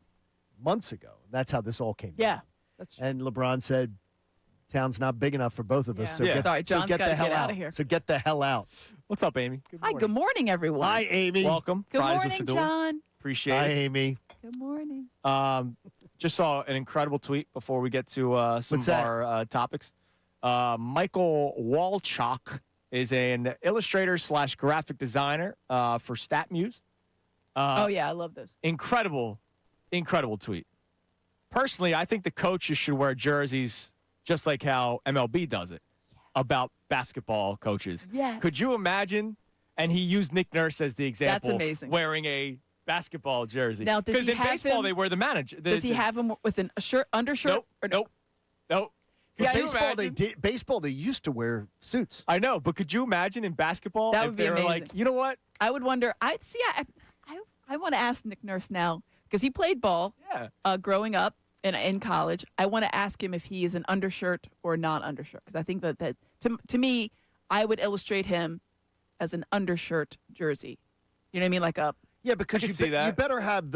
months ago. That's how this all came. Yeah, that's true. And LeBron said, Town's not big enough for both of us. Yeah. So Yeah. get, Sorry, John's so get gotta the hell get out outta here. So get the hell out. What's up, Amy? Hi, good morning, everyone. Hi, Amy. Welcome. Good Fries with morning, Fadul. John. Appreciate Hi, it. Amy. Good morning. Just saw an incredible tweet before we get to some What's of that? our topics. Michael Walchuk is an illustrator / graphic designer for StatMuse. Oh, yeah, I love this. Incredible tweet. Personally, I think the coaches should wear jerseys just like how MLB does it about basketball coaches. Yes. Could you imagine? And he used Nick Nurse as the example. That's amazing. Wearing a basketball jersey. Now, does because he in have baseball him- they wear the manager. Does he have him with a shirt, undershirt? Nope. Nope. In Could you baseball, imagine? baseball, they used to wear suits. I know, but could you imagine in basketball That if would be they were amazing. like, you know what? I would wonder. I want to ask Nick Nurse now because he played ball growing up and in college. I want to ask him if he is an undershirt or non-undershirt because I think that to me, I would illustrate him as an undershirt jersey. You know what I mean? Like a because I can see that. you better have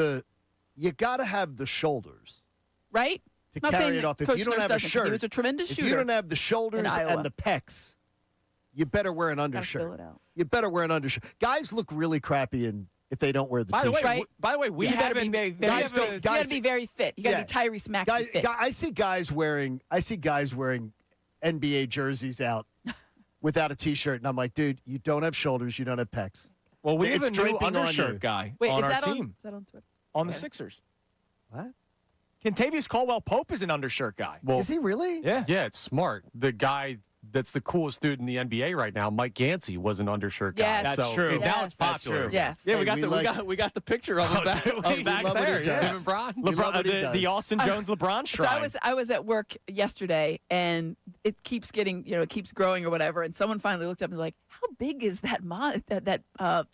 you got to have the shoulders right to Not carry saying it that off. If Coach you don't Nurse have a doesn't, 'cause shirt, he was a tremendous if shooter. you don't have the shoulders Iowa. and the pecs, you better wear an Gotta undershirt. fill it out. You better wear an undershirt. Guys look really crappy if they don't wear the By the t-shirt. way, Right. we you better haven't. be very, we very. Guys fit. don't- You guys- gotta be very fit. You gotta be Tyrese Maxey fit. I see guys wearing NBA jerseys out without a t-shirt, and I'm like, dude, you don't have shoulders, you don't have pecs. Well, we have It's a new draping on you. undershirt guy Wait, on is our that team Is that on Twitter? on the Yeah. Sixers. What? Contavious Caldwell-Pope is an undershirt guy. Well, Is he really? Yeah. yeah, it's smart. The guy that's the coolest dude in the NBA right now, Mike Yancey, was an undershirt guy. Yes. That's So true. Now Yes. it's That's popular. true. Yes. Yeah, Hey, we got the picture of him back, we back love what he there. does. Yeah. Him and Bron. We love what he the does. Austin Jones LeBron So shrine. I was at work yesterday, and it keeps getting, it keeps growing or whatever. And someone finally looked up and was like, "How big is that that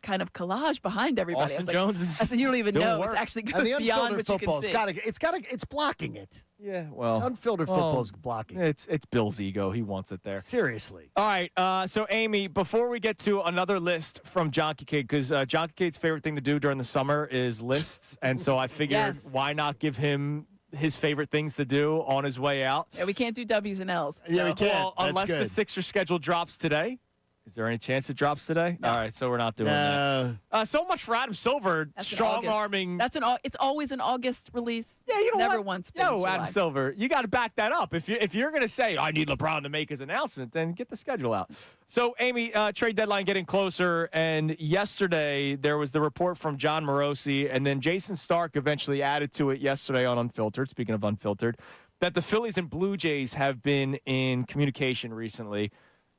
kind of collage behind everybody?" I Austin was like, Jones is I said, "You don't even doing know. work. It's actually And goes the beyond unfiltered what you can football's see." it's blocking it. Yeah, well, Unfiltered football's blocking. It's Bill's ego. He wants it there. Seriously. All right. So, Amy, before we get to another list from John Kincade, because John Kincade's favorite thing to do during the summer is lists. And so I figured Yes. why not give him his favorite things to do on his way out? Yeah, we can't do W's and L's. Yeah, we so- can't. Well, That's unless the good. Sixers schedule drops today. Is there any chance it drops today? No. All right, so we're not doing No. that. So much for Adam Silver, That's in strong-arming. That's it's always an August release. Yeah, you know Never what? once been Yo, July. Adam Silver, you got to back that up. If you're going to say, I need LeBron to make his announcement, then get the schedule out. So, Amy, trade deadline getting closer, and yesterday there was the report from John Morosi, and then Jason Stark eventually added to it yesterday on Unfiltered, speaking of Unfiltered, that the Phillies and Blue Jays have been in communication recently.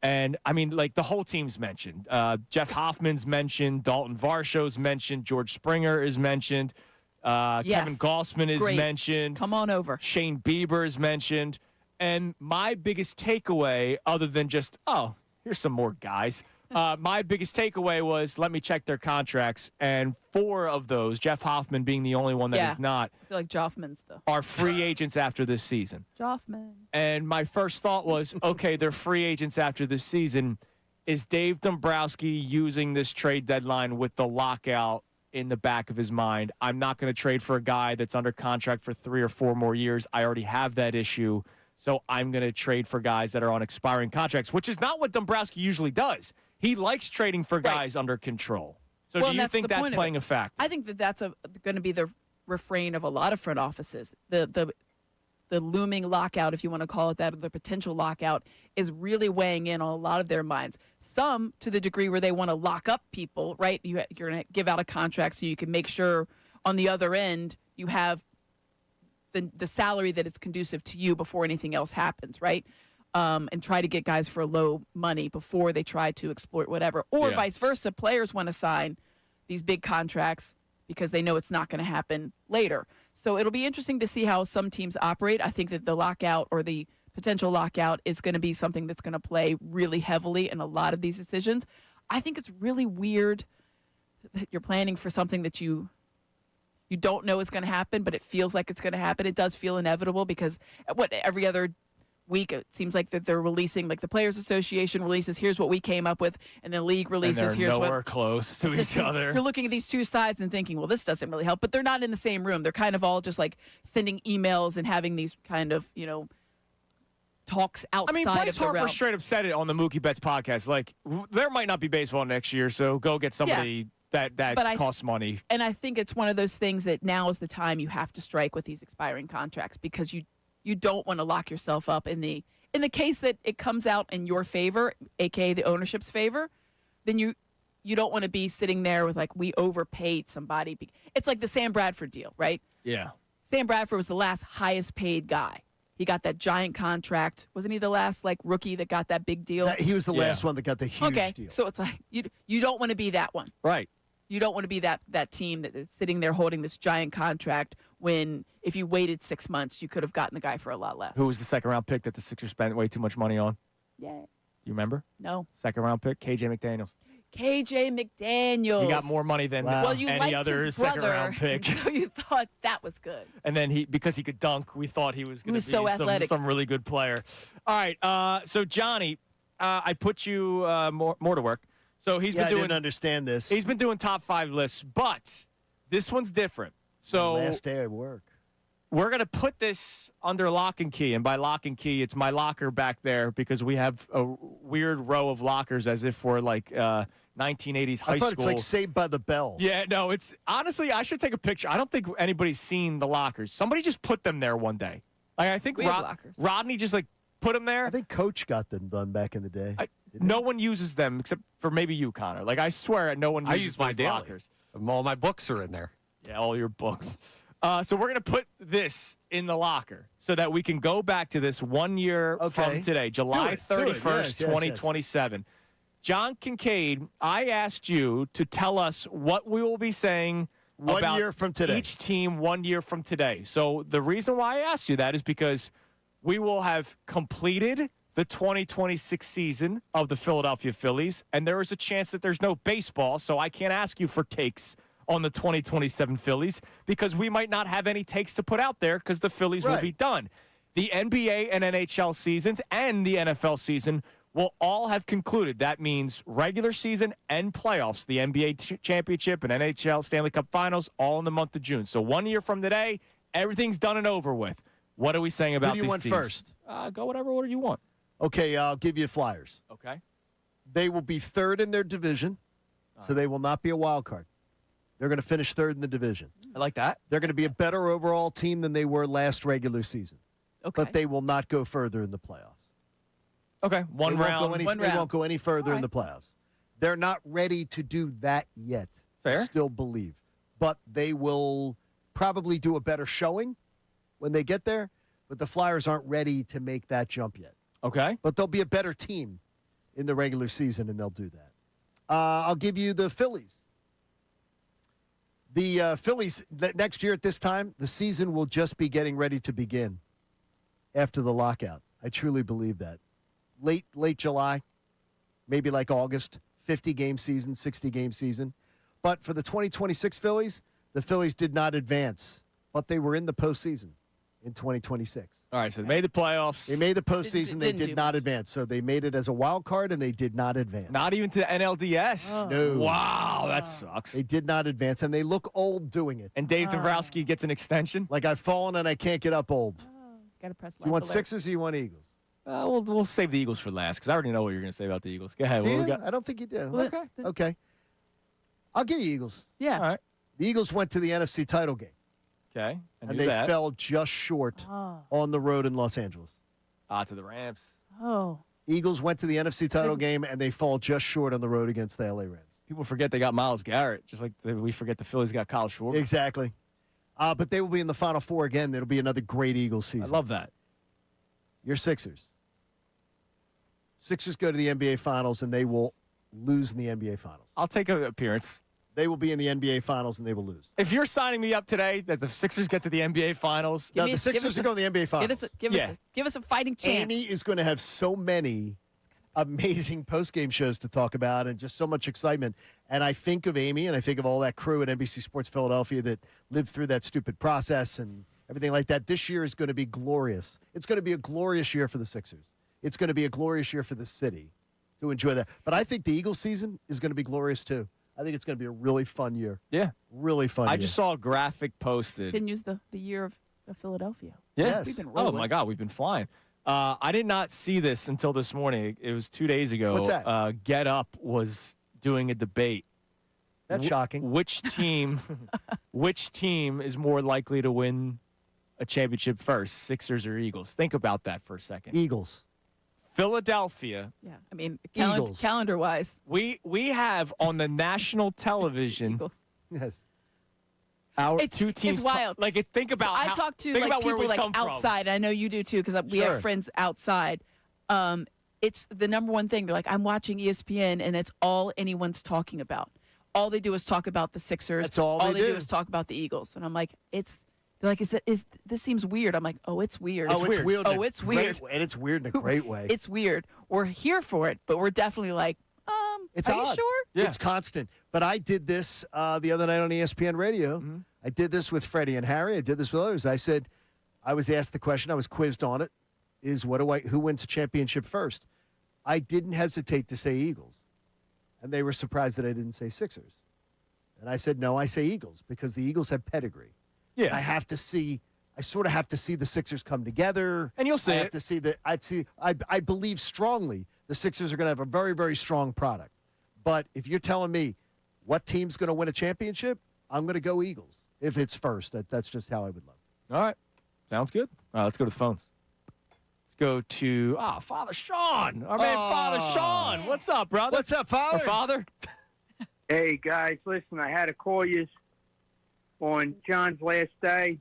And, I mean, like, the whole team's mentioned. Jeff Hoffman's mentioned. Dalton Varsho's mentioned. George Springer is mentioned. Kevin Glanzman is Great. mentioned. Come on over. Shane Bieber is mentioned. And my biggest takeaway, other than just, oh, here's some more guys, my biggest takeaway was let me check their contracts. And 4 of those, Jeff Hoffman being the only one that is not, I feel like Joffman's though. are free agents after this season. Joffman. And my first thought was, okay, they're free agents after this season. Is Dave Dombrowski using this trade deadline with the lockout in the back of his mind? I'm not going to trade for a guy that's under contract for 3 or 4 more years. I already have that issue. So I'm going to trade for guys that are on expiring contracts, which is not what Dombrowski usually does. He likes trading for guys under control. So Well, do and you that's think the that's point of playing it. a factor? I think that's going to be the refrain of a lot of front offices. The looming lockout, if you want to call it that, or the potential lockout, is really weighing in on a lot of their minds. Some to the degree where they want to lock up people, right? You're going to give out a contract so you can make sure on the other end you have the salary that is conducive to you before anything else happens, right? And try to get guys for low money before they try to exploit whatever. Or vice versa, players want to sign these big contracts because they know it's not going to happen later. So it'll be interesting to see how some teams operate. I think that the lockout or the potential lockout is going to be something that's going to play really heavily in a lot of these decisions. I think it's really weird that you're planning for something that you don't know is going to happen, but it feels like it's going to happen. It does feel inevitable because every other week it seems like that they're releasing, like the Players Association releases, here's what we came up with, and the league releases, and they're here's nowhere what. close to Just, each other. You're looking at these two sides and thinking, well, this doesn't really help, but they're not in the same room. They're kind of all just like sending emails and having these kind of, talks outside I mean, Bryce of the Harper realm. straight up said it on the Mookie Betts podcast. Like, there might not be baseball next year, so go get somebody that costs money. And I think it's one of those things that now is the time you have to strike with these expiring contracts because you don't want to lock yourself up in the case that it comes out in your favor, aka the ownership's favor, then you don't want to be sitting there with like we overpaid somebody. It's like the Sam Bradford deal, right? Yeah. Sam Bradford was the last highest paid guy. He got that giant contract. Wasn't he the last like rookie that got that big deal? He was the last one that got the huge deal. So it's like you don't want to be that one. Right. You don't want to be that team that's sitting there holding this giant contract when if you waited 6 months, you could have gotten the guy for a lot less. Who was the second-round pick that the Sixers spent way too much money on? Yeah. Do you remember? No. Second-round pick, KJ McDaniels. KJ McDaniels. He got more money than you any liked other his brother, second-round pick. So you thought that was good. And then because he could dunk, we thought he was going to be so athletic. some really good player. All right, so Johnny, I put you more to work. So he's been doing. I didn't understand this. He's been doing top 5 lists, but this one's different. So last day at work. We're going to put this under lock and key. And by lock and key, it's my locker back there because we have a weird row of lockers as if we're like 1980s high I thought school. it's like Saved by the Bell. Yeah, no, it's honestly, I should take a picture. I don't think anybody's seen the lockers. Somebody just put them there one day. Like I think Rodney just like put them there. I think Coach got them done back in the day. No one uses them except for maybe you, Connor. Like I swear, no one uses use my those daily. lockers. All my books are in there. Yeah, all your books. So we're going to put this in the locker so that we can go back to this 1 year from today, July 31st, 2027. John Kincade, I asked you to tell us what we will be saying 1 about year from today. Each team 1 year from today. So the reason why I asked you that is because we will have completed the 2026 season of the Philadelphia Phillies, and there is a chance that there's no baseball, so I can't ask you for takes on the 2027 Phillies because we might not have any takes to put out there because the Phillies will be done. The NBA and NHL seasons and the NFL season will all have concluded. That means regular season and playoffs, the NBA championship and NHL Stanley Cup finals, all in the month of June. So 1 year from today, everything's done and over with. What are we saying about these teams? Who do you want first? Go whatever order you want. Okay, I'll give you Flyers. Okay. They will be third in their division, so they will not be a wild card. They're going to finish third in the division. I like that. They're going to be a better overall team than they were last regular season. Okay. But they will not go further in the playoffs. Okay, one round. They won't go any further in the playoffs. They're not ready to do that yet. Fair. I still believe. But they will probably do a better showing when they get there. But the Flyers aren't ready to make that jump yet. Okay. But they'll be a better team in the regular season, and they'll do that. I'll give you the Phillies. The Phillies, next year at this time, the season will just be getting ready to begin after the lockout. I truly believe that. Late July, maybe like August, 50-game season, 60-game season. But for the 2026 Phillies, the Phillies did not advance, but they were in the postseason in 2026. All right, so they made the playoffs. They made the postseason. They did not advance. So they made it as a wild card, and they did not advance. Not even to the NLDS? Oh. No. Wow, that sucks. They did not advance, and they look old doing it. And Dave Dombrowski gets an extension? Like I've fallen and I can't get up old. Got to press. Do you want Sixers or you want Eagles? We'll save the Eagles for last because I already know what you're going to say about the Eagles. Go ahead. Do What we you? got? I don't think you do. Well, Okay. I'll give you Eagles. Yeah. All right. The Eagles went to the NFC title game, Okay. and they fell just short on the road in Los Angeles. To the Rams. Oh. Eagles went to the NFC title game, and they fall just short on the road against the LA Rams. People forget they got Myles Garrett, just like we forget the Phillies got Kyle Schwarber. Exactly. But they will be in the Final Four again. It'll be another great Eagles season. I love that. Your Sixers. Sixers go to the NBA Finals, and they will lose in the NBA Finals. I'll take an appearance. They will be in the NBA Finals, and they will lose. If you're signing me up today that the Sixers get to the NBA Finals. No, the Sixers are going to the NBA Finals. Give us a fighting chance. Amy is going to have so many amazing post-game shows to talk about and just so much excitement. And I think of Amy, and I think of all that crew at NBC Sports Philadelphia that lived through that stupid process and everything like that. This year is going to be glorious. It's going to be a glorious year for the Sixers. It's going to be a glorious year for the city to enjoy that. But I think the Eagles season is going to be glorious, too. I think it's going to be a really fun year. Yeah. Really fun I just saw a graphic posted. Continues the year of Philadelphia. Yes. We've been Oh, rolling. my God. We've been flying. I did not see this until this morning. It was 2 days ago. What's that? Get Up was doing a debate. That's shocking. Which team is more likely to win a championship first, Sixers or Eagles? Think about that for a second. Eagles. Philadelphia. Yeah, I mean, Eagles. calendar-wise. We have on the national television Eagles. Yes. our It's- two teams. it's wild. Think about. I how, talk to think like about where people we've like come from. outside. I know you do too because we Sure. have friends outside. It's the number one thing. They're like, I'm watching ESPN, and it's all anyone's talking about. All they do is talk about the Sixers. That's all they do do. is talk about the Eagles. And I'm like, they're like, is this seems weird? I'm like, oh, it's weird. It's weird. Oh, it's weird. And it's weird in a great way. It's weird. We're here for it, but we're definitely like, It's are you odd. sure? Yeah. It's constant. But I did this the other night on ESPN Radio. Mm-hmm. I did this with Freddie and Harry. I did this with others. I said, I was asked the question. I was quizzed on it. Who wins a championship first? I didn't hesitate to say Eagles. And they were surprised that I didn't say Sixers. And I said, no, I say Eagles because the Eagles have pedigree. Yeah. I sort of have to see the Sixers come together. And you'll see I have it. to see that. I believe strongly the Sixers are going to have a very, very strong product. But if you're telling me what team's going to win a championship, I'm going to go Eagles. If it's first, that's just how I would love it. All right. Sounds good. All right, let's go to the phones. Let's go to Father Sean. Our man Father Sean. What's up, brother? What's up, Father? Or Father? Hey, guys, listen, I had to call you on John's last day.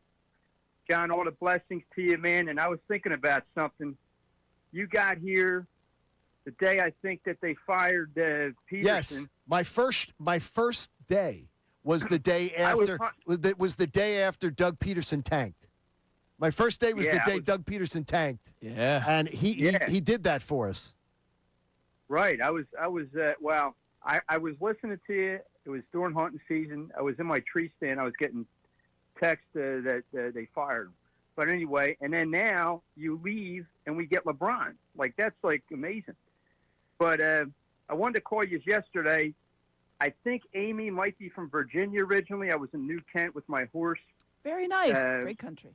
John, all the blessings to you, man. And I was thinking about something. You got here the day I think that they fired Peterson. Yes, my first day was the day after was the day after Doug Peterson tanked. My first day was the day Doug Peterson tanked. Yeah, and he did that for us. Right. I was listening to you. It was during hunting season. I was in my tree stand. I was getting text that they fired him. But anyway, and then now you leave and we get LeBron. Like, that's like amazing. But I wanted to call you yesterday. I think Amy might be from Virginia originally. I was in New Kent with my horse. Very nice. Great country.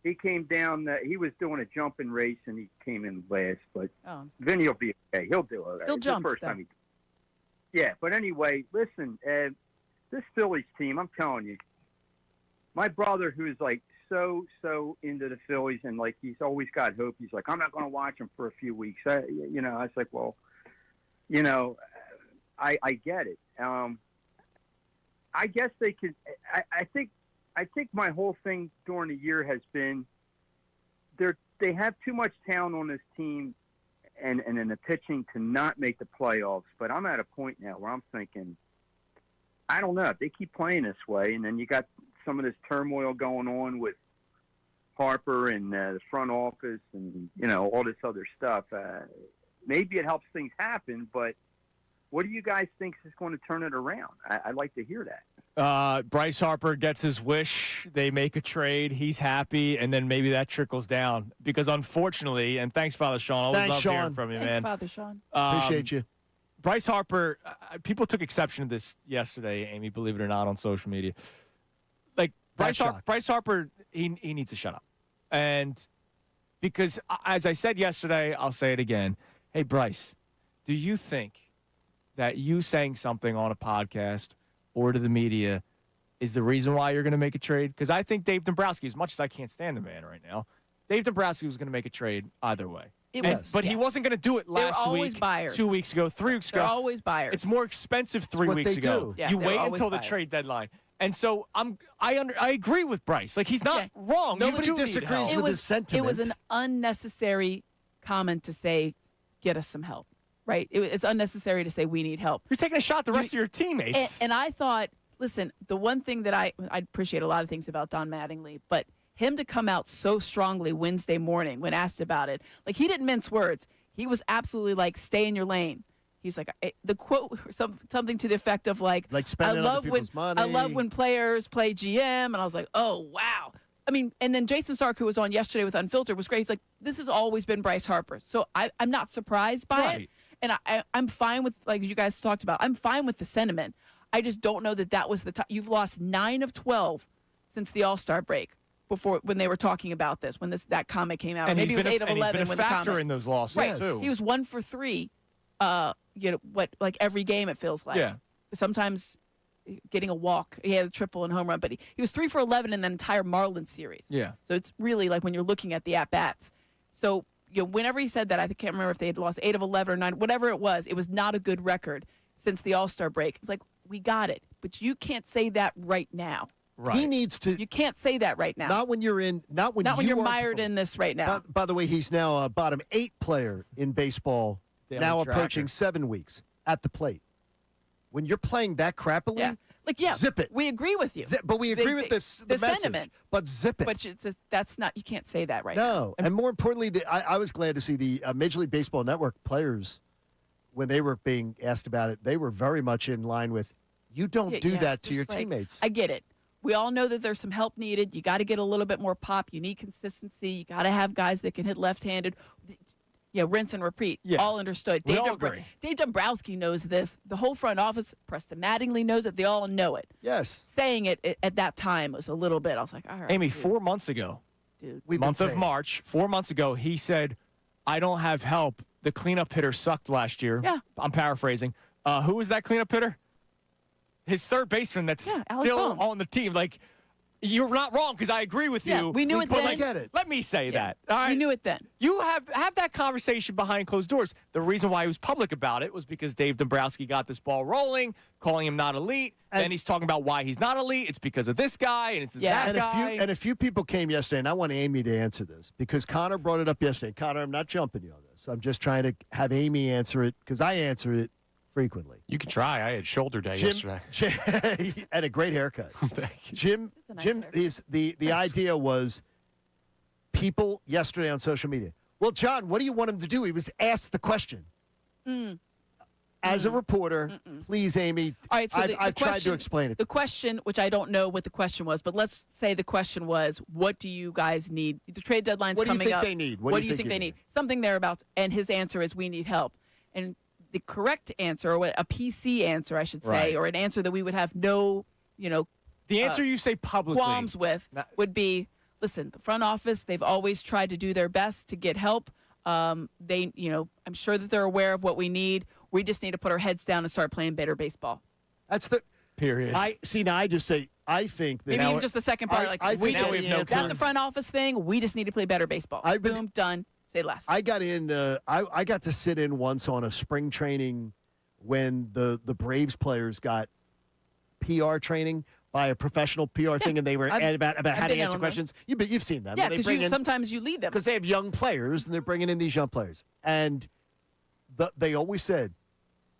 He came down. He was doing a jumping race, and he came in last. But Vinny will be okay. He'll do it. Still jumps, the first time Yeah, but anyway, listen. This Phillies team, I'm telling you, my brother, who's like so into the Phillies, and like he's always got hope. He's like, I'm not going to watch them for a few weeks. I was like, well, I get it. I guess they could. I think my whole thing during the year has been they have too much talent on this team and in the pitching to not make the playoffs. But I'm at a point now where I'm thinking, I don't know, if they keep playing this way, and then you got some of this turmoil going on with Harper and the front office and, all this other stuff. Maybe it helps things happen, but what do you guys think is going to turn it around? I'd like to hear that. Bryce Harper gets his wish. They make a trade. He's happy, and then maybe that trickles down. Because unfortunately, and thanks, Father Sean. Always love hearing from you, man. Thanks, Father Sean. Appreciate you. Bryce Harper, people took exception to this yesterday, Amy, believe it or not, on social media. Like, Bryce Harper, he needs to shut up. And because, as I said yesterday, I'll say it again. Hey, Bryce, do you think that you saying something on a podcast or to the media is the reason why you're going to make a trade? Because I think Dave Dombrowski, as much as I can't stand the man right now, Dave Dombrowski was going to make a trade either way. But he wasn't going to do it last week, buyers. 2 weeks ago, 3 weeks ago. They're always buyers. It's more expensive 3 what weeks they ago. do. Yeah, you they're wait always until the buyers. trade deadline. And so I agree with Bryce. Like, he's not wrong. Nobody You do need disagrees help. with his sentiment. It was an unnecessary comment to say, get us some help, right? It's unnecessary to say we need help. You're taking a shot at the rest of your teammates. And I thought, listen, the one thing that I appreciate a lot of things about Don Mattingly, but him to come out so strongly Wednesday morning when asked about it, like, he didn't mince words. He was absolutely like, stay in your lane. He's like, the quote, something to the effect of like spending other people's money. I love when players play GM. And I was like, oh, wow. I mean, and then Jason Stark, who was on yesterday with Unfiltered, was great. He's like, this has always been Bryce Harper. So I'm not surprised by it. And I'm fine with, like you guys talked about, I'm fine with the sentiment. I just don't know that was the time. You've lost 9 of 12 since the All-Star break. before when they were talking about this, when that comment came out. And Maybe it was 8 of 11 he's been a when the factor comment. in those losses Right. too. He was 1 for 3. Like every game it feels like. Yeah. Sometimes getting a walk. He had a triple and home run, but he was 3 for 11 in the entire Marlins series. Yeah. So it's really like when you're looking at the at bats. So whenever he said that, I can't remember if they had lost 8 of 11 or 9, whatever it was not a good record since the All-Star break. It's like, we got it, but you can't say that right now. Right. He needs to. You can't say that right now. Not when you're in. Not when you're are mired in this right now. By the way, he's now a bottom 8 player in baseball. Daily now tracker. approaching 7 weeks at the plate. When you're playing that crappily, zip it. We agree with you. But we agree with the message, sentiment. But zip it. But it's just, that's not. You can't say that right now. No, and more importantly, I was glad to see the Major League Baseball Network players, when they were being asked about it, they were very much in line with, you don't do that to your teammates. I get it. We all know that there's some help needed. You got to get a little bit more pop. You need consistency. You got to have guys that can hit left-handed. Rinse and repeat. Yeah. All understood. We all agree. Dave Dombrowski knows this. The whole front office, Preston Mattingly knows it. They all know it. Yes. Saying it at that time was a little bit. I was like, all right. Amy, dude. 4 months ago, Dude. month of March, 4 months ago, he said, I don't have help. The cleanup hitter sucked last year. Yeah. I'm paraphrasing. Who was that cleanup hitter? His third baseman that's Alex still Bohm. on the team. Like, you're not wrong because I agree with Yeah, you. we knew it but then. like, I get it. Let me say that. All right? We knew it then. You have that conversation behind closed doors. The reason why he was public about it was because Dave Dombrowski got this ball rolling, calling him not elite. Then he's talking about why he's not elite. It's because of this guy and it's that guy. And a few people came yesterday, and I want Amy to answer this because Connor brought it up yesterday. Connor, I'm not jumping you on this. I'm just trying to have Amy answer it because I answer it frequently. You can try. I had shoulder day yesterday. And a great haircut. Thank you. Jim, is the idea was people yesterday on social media. Well, John, what do you want him to do? He was asked the question. As a reporter, please, Amy. All right, so I've tried to explain it. The question, which I don't know what the question was, but let's say the question was, what do you guys need? The trade deadline's What do you coming think up. they need? What do you think they need? Something thereabouts. And his answer is, we need help. And the correct answer, or a PC answer, I should say, Right. or an answer that we would have no, The answer you say publicly. qualms with would be, listen, the front office, they've always tried to do their best to get help. I'm sure that they're aware of what we need. We just need to put our heads down and start playing better baseball. That's the period. I just say I think that Maybe even just the second part, I think now we have no that's a front office thing. We just need to play better baseball. Boom, done. Say less. I got in. I got to sit in once on a spring training when the Braves players got PR training by a professional PR thing, and they were about how to answer questions. You've seen them. Yeah, They because bring in- sometimes you lead them. because they have young players and they're bringing in these young players. And they always said,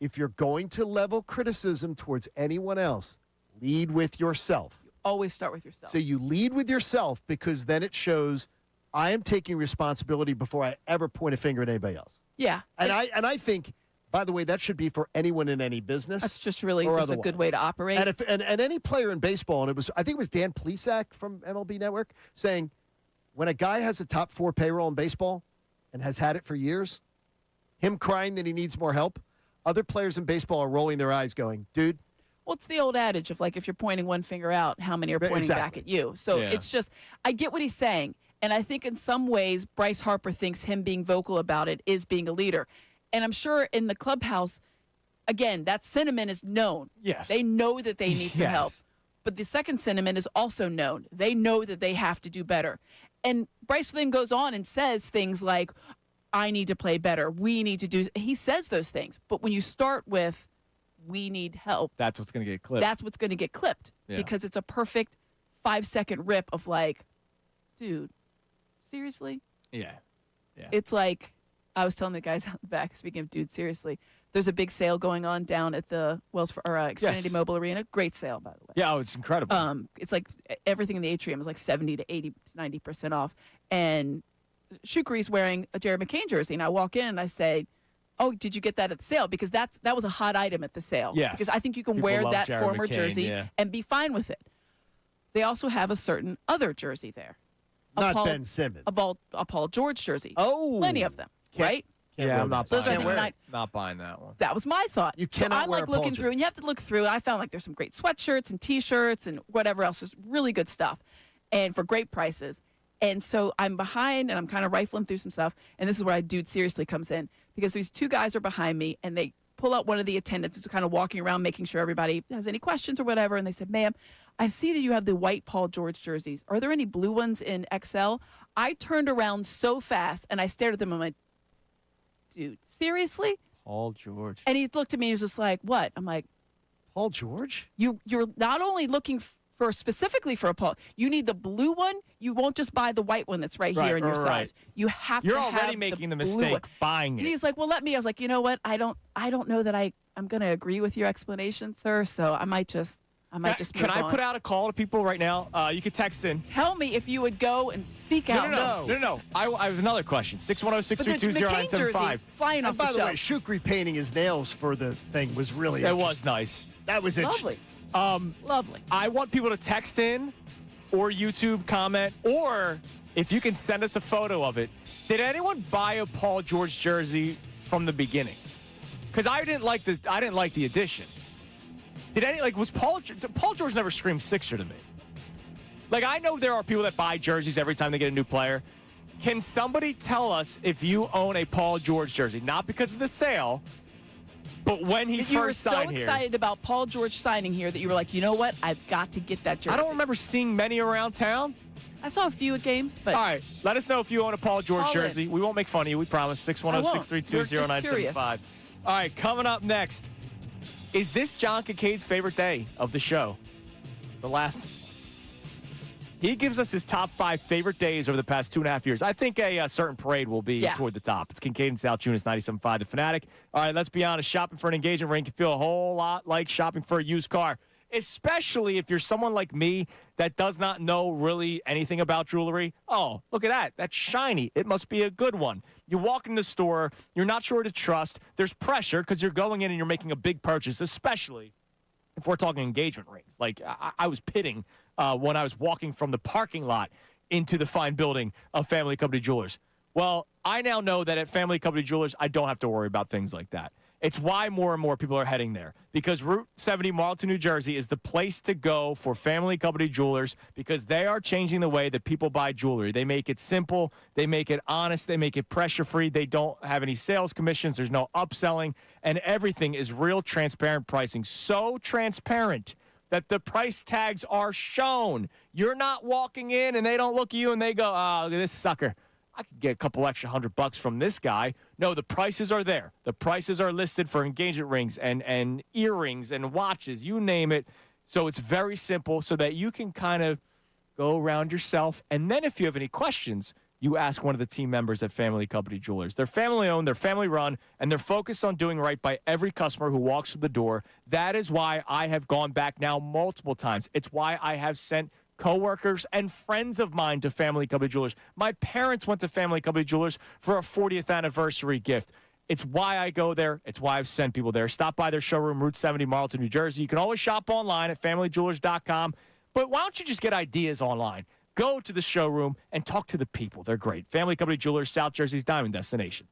if you're going to level criticism towards anyone else, lead with yourself. Always start with yourself. So you lead with yourself because then it shows I am taking responsibility before I ever point a finger at anybody else. Yeah. And I think, by the way, that should be for anyone in any business. That's just really or just a good otherwise. way to operate. And any player in baseball, and I think it was Dan Plesac from MLB Network saying, when a guy has a top 4 payroll in baseball and has had it for years, him crying that he needs more help, other players in baseball are rolling their eyes going, dude. Well, it's the old adage of like, if you're pointing one finger out, how many are pointing back at you? So it's just, I get what he's saying. And I think in some ways, Bryce Harper thinks him being vocal about it is being a leader. And I'm sure in the clubhouse, again, that sentiment is known. Yes. They know that they need some Yes. help. But the second sentiment is also known. They know that they have to do better. And Bryce then goes on and says things like, I need to play better. We need to do. He says those things. But when you start with, we need help, That's what's going to get clipped. that's what's going to get clipped Yeah. because it's a perfect 5-second rip of like, dude, seriously? Yeah. It's like, I was telling the guys out the back, speaking of dude, seriously, there's a big sale going on down at the Xfinity Yes. Mobile Arena. Great sale, by the way. Yeah, it's incredible. It's like everything in the atrium is like 70 to 80 to 90% off. And Shukri's wearing a Jared McCain jersey. And I walk in and I say, oh, did you get that at the sale? Because that was a hot item at the sale. Yes. Because I think you can People wear love that Jared former McCain, jersey yeah. and be fine with it. They also have a certain other jersey there. Not Ben Simmons. A Paul George jersey. Oh. Plenty of them, right? Can't yeah, wear I'm not those. buying, Those are, I think, not buying that one. That was my thought. You cannot so I'm wear like a Paul looking through, and you have to look through. I found like there's some great sweatshirts and T-shirts and whatever else. There's really good stuff. and for great prices. And so I'm behind, and I'm kind of rifling through some stuff. And this is where Dude Seriously comes in, because these two guys are behind me, and they pull out one of the attendants who's kind of walking around making sure everybody has any questions or whatever. And they said, ma'am, I see that you have the white Paul George jerseys. Are there any blue ones in XL? I turned around so fast, and I stared at them. I'm like, dude, seriously? Paul George. And he looked at me and was just like, what? I'm like, Paul George? You're not only looking for specifically for a Paul, you need the blue one. You won't just buy the white one that's right here in your size. You have You're to already have making the blue mistake one. buying it. And he's like, well, let me. I was like, you know what? I don't know that I'm going to agree with your explanation, sir. So I might just move Can I on. put out a call to people right now? You can text in. Tell me if you would go and seek out. No. I have another question. 610-632-0975. Flying off And by the way, shelf. Shukri painting his nails for the thing was really That interesting. was nice. That was interesting. Lovely. Lovely. I want people to text in or YouTube comment, or if you can send us a photo of it. Did anyone buy a Paul George jersey from the beginning? Because I didn't like the addition. Was Paul George never screamed Sixer to me? Like, I know there are people that buy jerseys every time they get a new player. Can somebody tell us if you own a Paul George jersey? Not because of the sale, but when he first signed here. You were so excited about Paul George signing here that you were like, you know what? I've got to get that jersey. I don't remember seeing many around town. I saw a few at games, but... All right, let us know if you own a Paul George Call jersey. in. We won't make fun of you, we promise. 610-632-0975. All right, coming up next. Is this John Kincaid's favorite day of the show? The last... He gives us his top 5 favorite days over the past 2.5 years. I think a certain parade will be toward the top. It's Kincade and Salciunas, 97.5 The Fanatic. All right, let's be honest. Shopping for an engagement ring can feel a whole lot like shopping for a used car, especially if you're someone like me that does not know really anything about jewelry. Oh, look at that. That's shiny. It must be a good one. You walk in the store. You're not sure to trust. There's pressure because you're going in and you're making a big purchase, especially if we're talking engagement rings. Like, I was pitting when I was walking from the parking lot into the fine building of Family Company Jewelers. Well, I now know that at Family Company Jewelers, I don't have to worry about things like that. It's why more and more people are heading there, because Route 70 Marlton, New Jersey is the place to go for Family Company Jewelers, because they are changing the way that people buy jewelry. They make it simple. They make it honest. They make it pressure-free. They don't have any sales commissions. There's no upselling, and everything is real transparent pricing. So transparent that the price tags are shown. You're not walking in and they don't look at you and they go, oh, look at this sucker. I could get a couple extra $100 from this guy. No, the prices are there. The prices are listed for engagement rings and earrings and watches, you name it. So it's very simple so that you can kind of go around yourself. And then if you have any questions, you ask one of the team members at Family Company Jewelers. They're family-owned, they're family-run, and they're focused on doing right by every customer who walks through the door. That is why I have gone back now multiple times. It's why I have sent coworkers and friends of mine to Family Company Jewelers. My parents went to Family Company Jewelers for a 40th anniversary gift. It's why I go there. It's why I've sent people there. Stop by their showroom, Route 70, Marlton, New Jersey. You can always shop online at familyjewelers.com. But why don't you just get ideas online? Go to the showroom and talk to the people. They're great. Family Company Jewelers, South Jersey's diamond destination.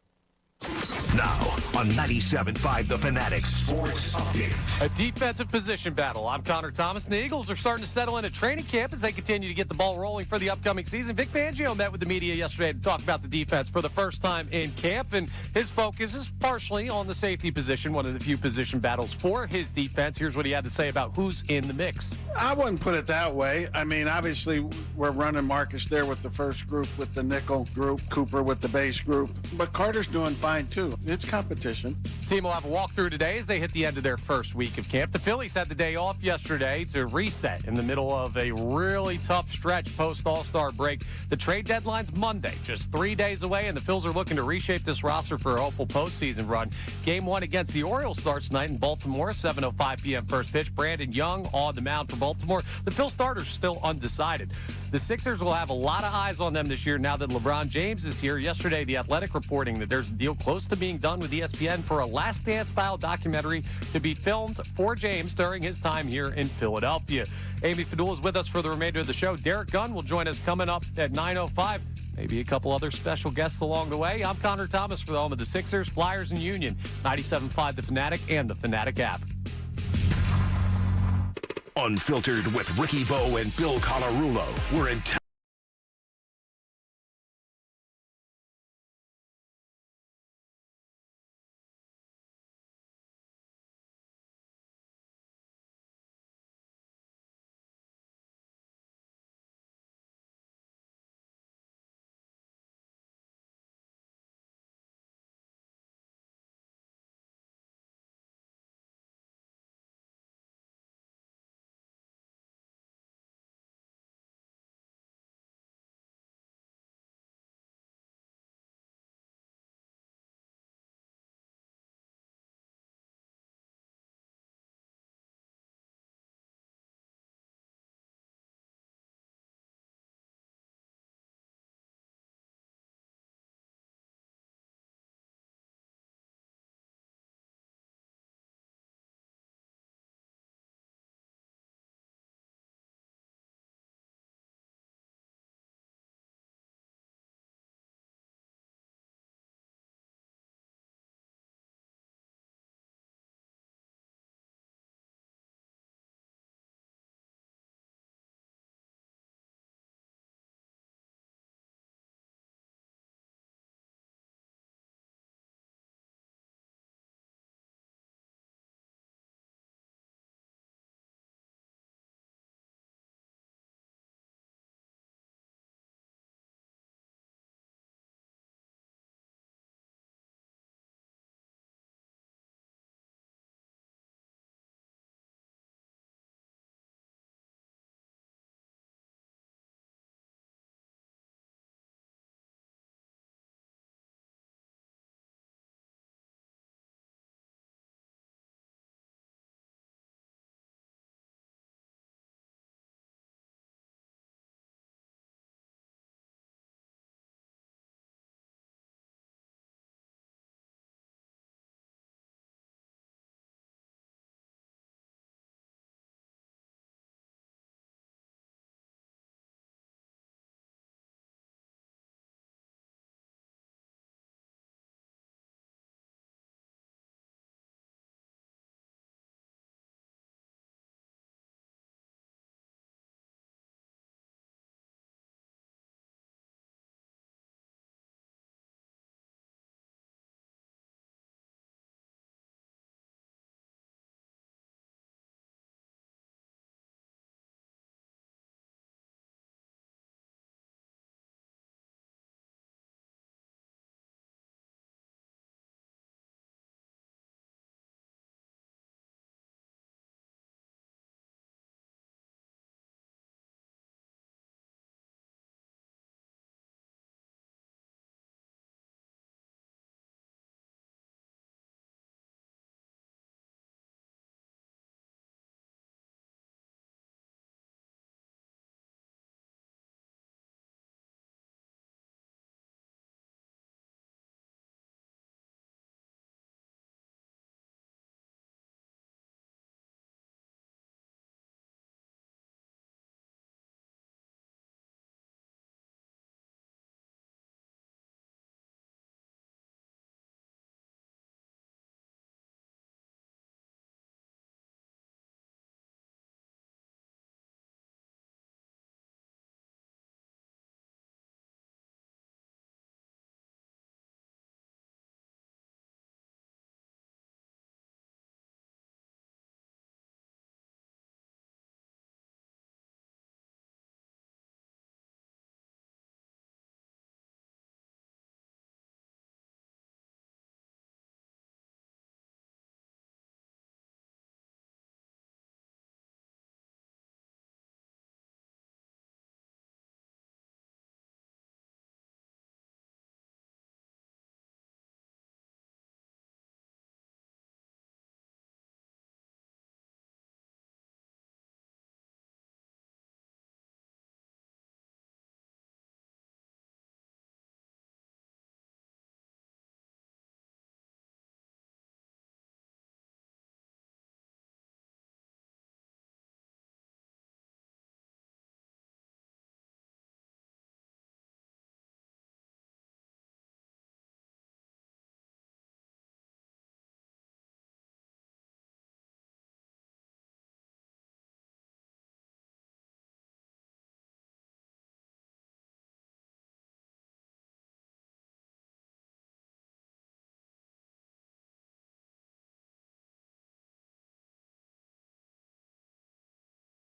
Now on 97.5 The Fanatic Sports Update. A defensive position battle. I'm Connor Thomas, and the Eagles are starting to settle in at training camp as they continue to get the ball rolling for the upcoming season. Vic Fangio met with the media yesterday to talk about the defense for the first time in camp, and his focus is partially on the safety position, one of the few position battles for his defense. Here's what he had to say about who's in the mix. I wouldn't put it that way. I mean, obviously, we're running Marcus there with the first group, with the nickel group, Cooper with the base group. But Carter's doing fine, too. It's competition. Team will have a walkthrough today as they hit the end of their first week of camp. The Phillies had the day off yesterday to reset in the middle of a really tough stretch post-All-Star break. The trade deadline's Monday, just 3 days away, and the Phils are looking to reshape this roster for a hopeful postseason run. Game 1 against the Orioles starts tonight in Baltimore, 7:05 p.m. first pitch. Brandon Young on the mound for Baltimore. The Phil starters still undecided. The Sixers will have a lot of eyes on them this year now that LeBron James is here. Yesterday, The Athletic reporting that there's a deal close to being done with ESPN for a Last Dance-style documentary to be filmed for James during his time here in Philadelphia. Amy Fadul is with us for the remainder of the show. Derek Gunn will join us coming up at 9:05. Maybe a couple other special guests along the way. I'm Connor Thomas for the home of the Sixers, Flyers, and Union. 97.5 The Fanatic and the Fanatic app. Unfiltered with Ricky Bo and Bill Colarulo. We're in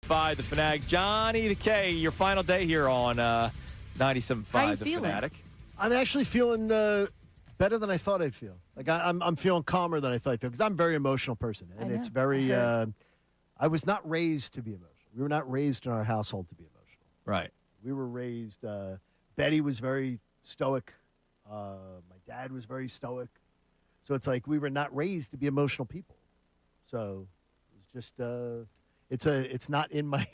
The Fanatic. Johnny the K, your final day here on 97.5 The Fanatic. I'm actually feeling better than I thought I'd feel. Like I'm feeling calmer than I thought I'd feel because I'm a very emotional person, and it's very. I was not raised to be emotional. We were not raised in our household to be emotional. Right. We were raised. Betty was very stoic. My dad was very stoic. So it's like we were not raised to be emotional people. So it was just. It's not in my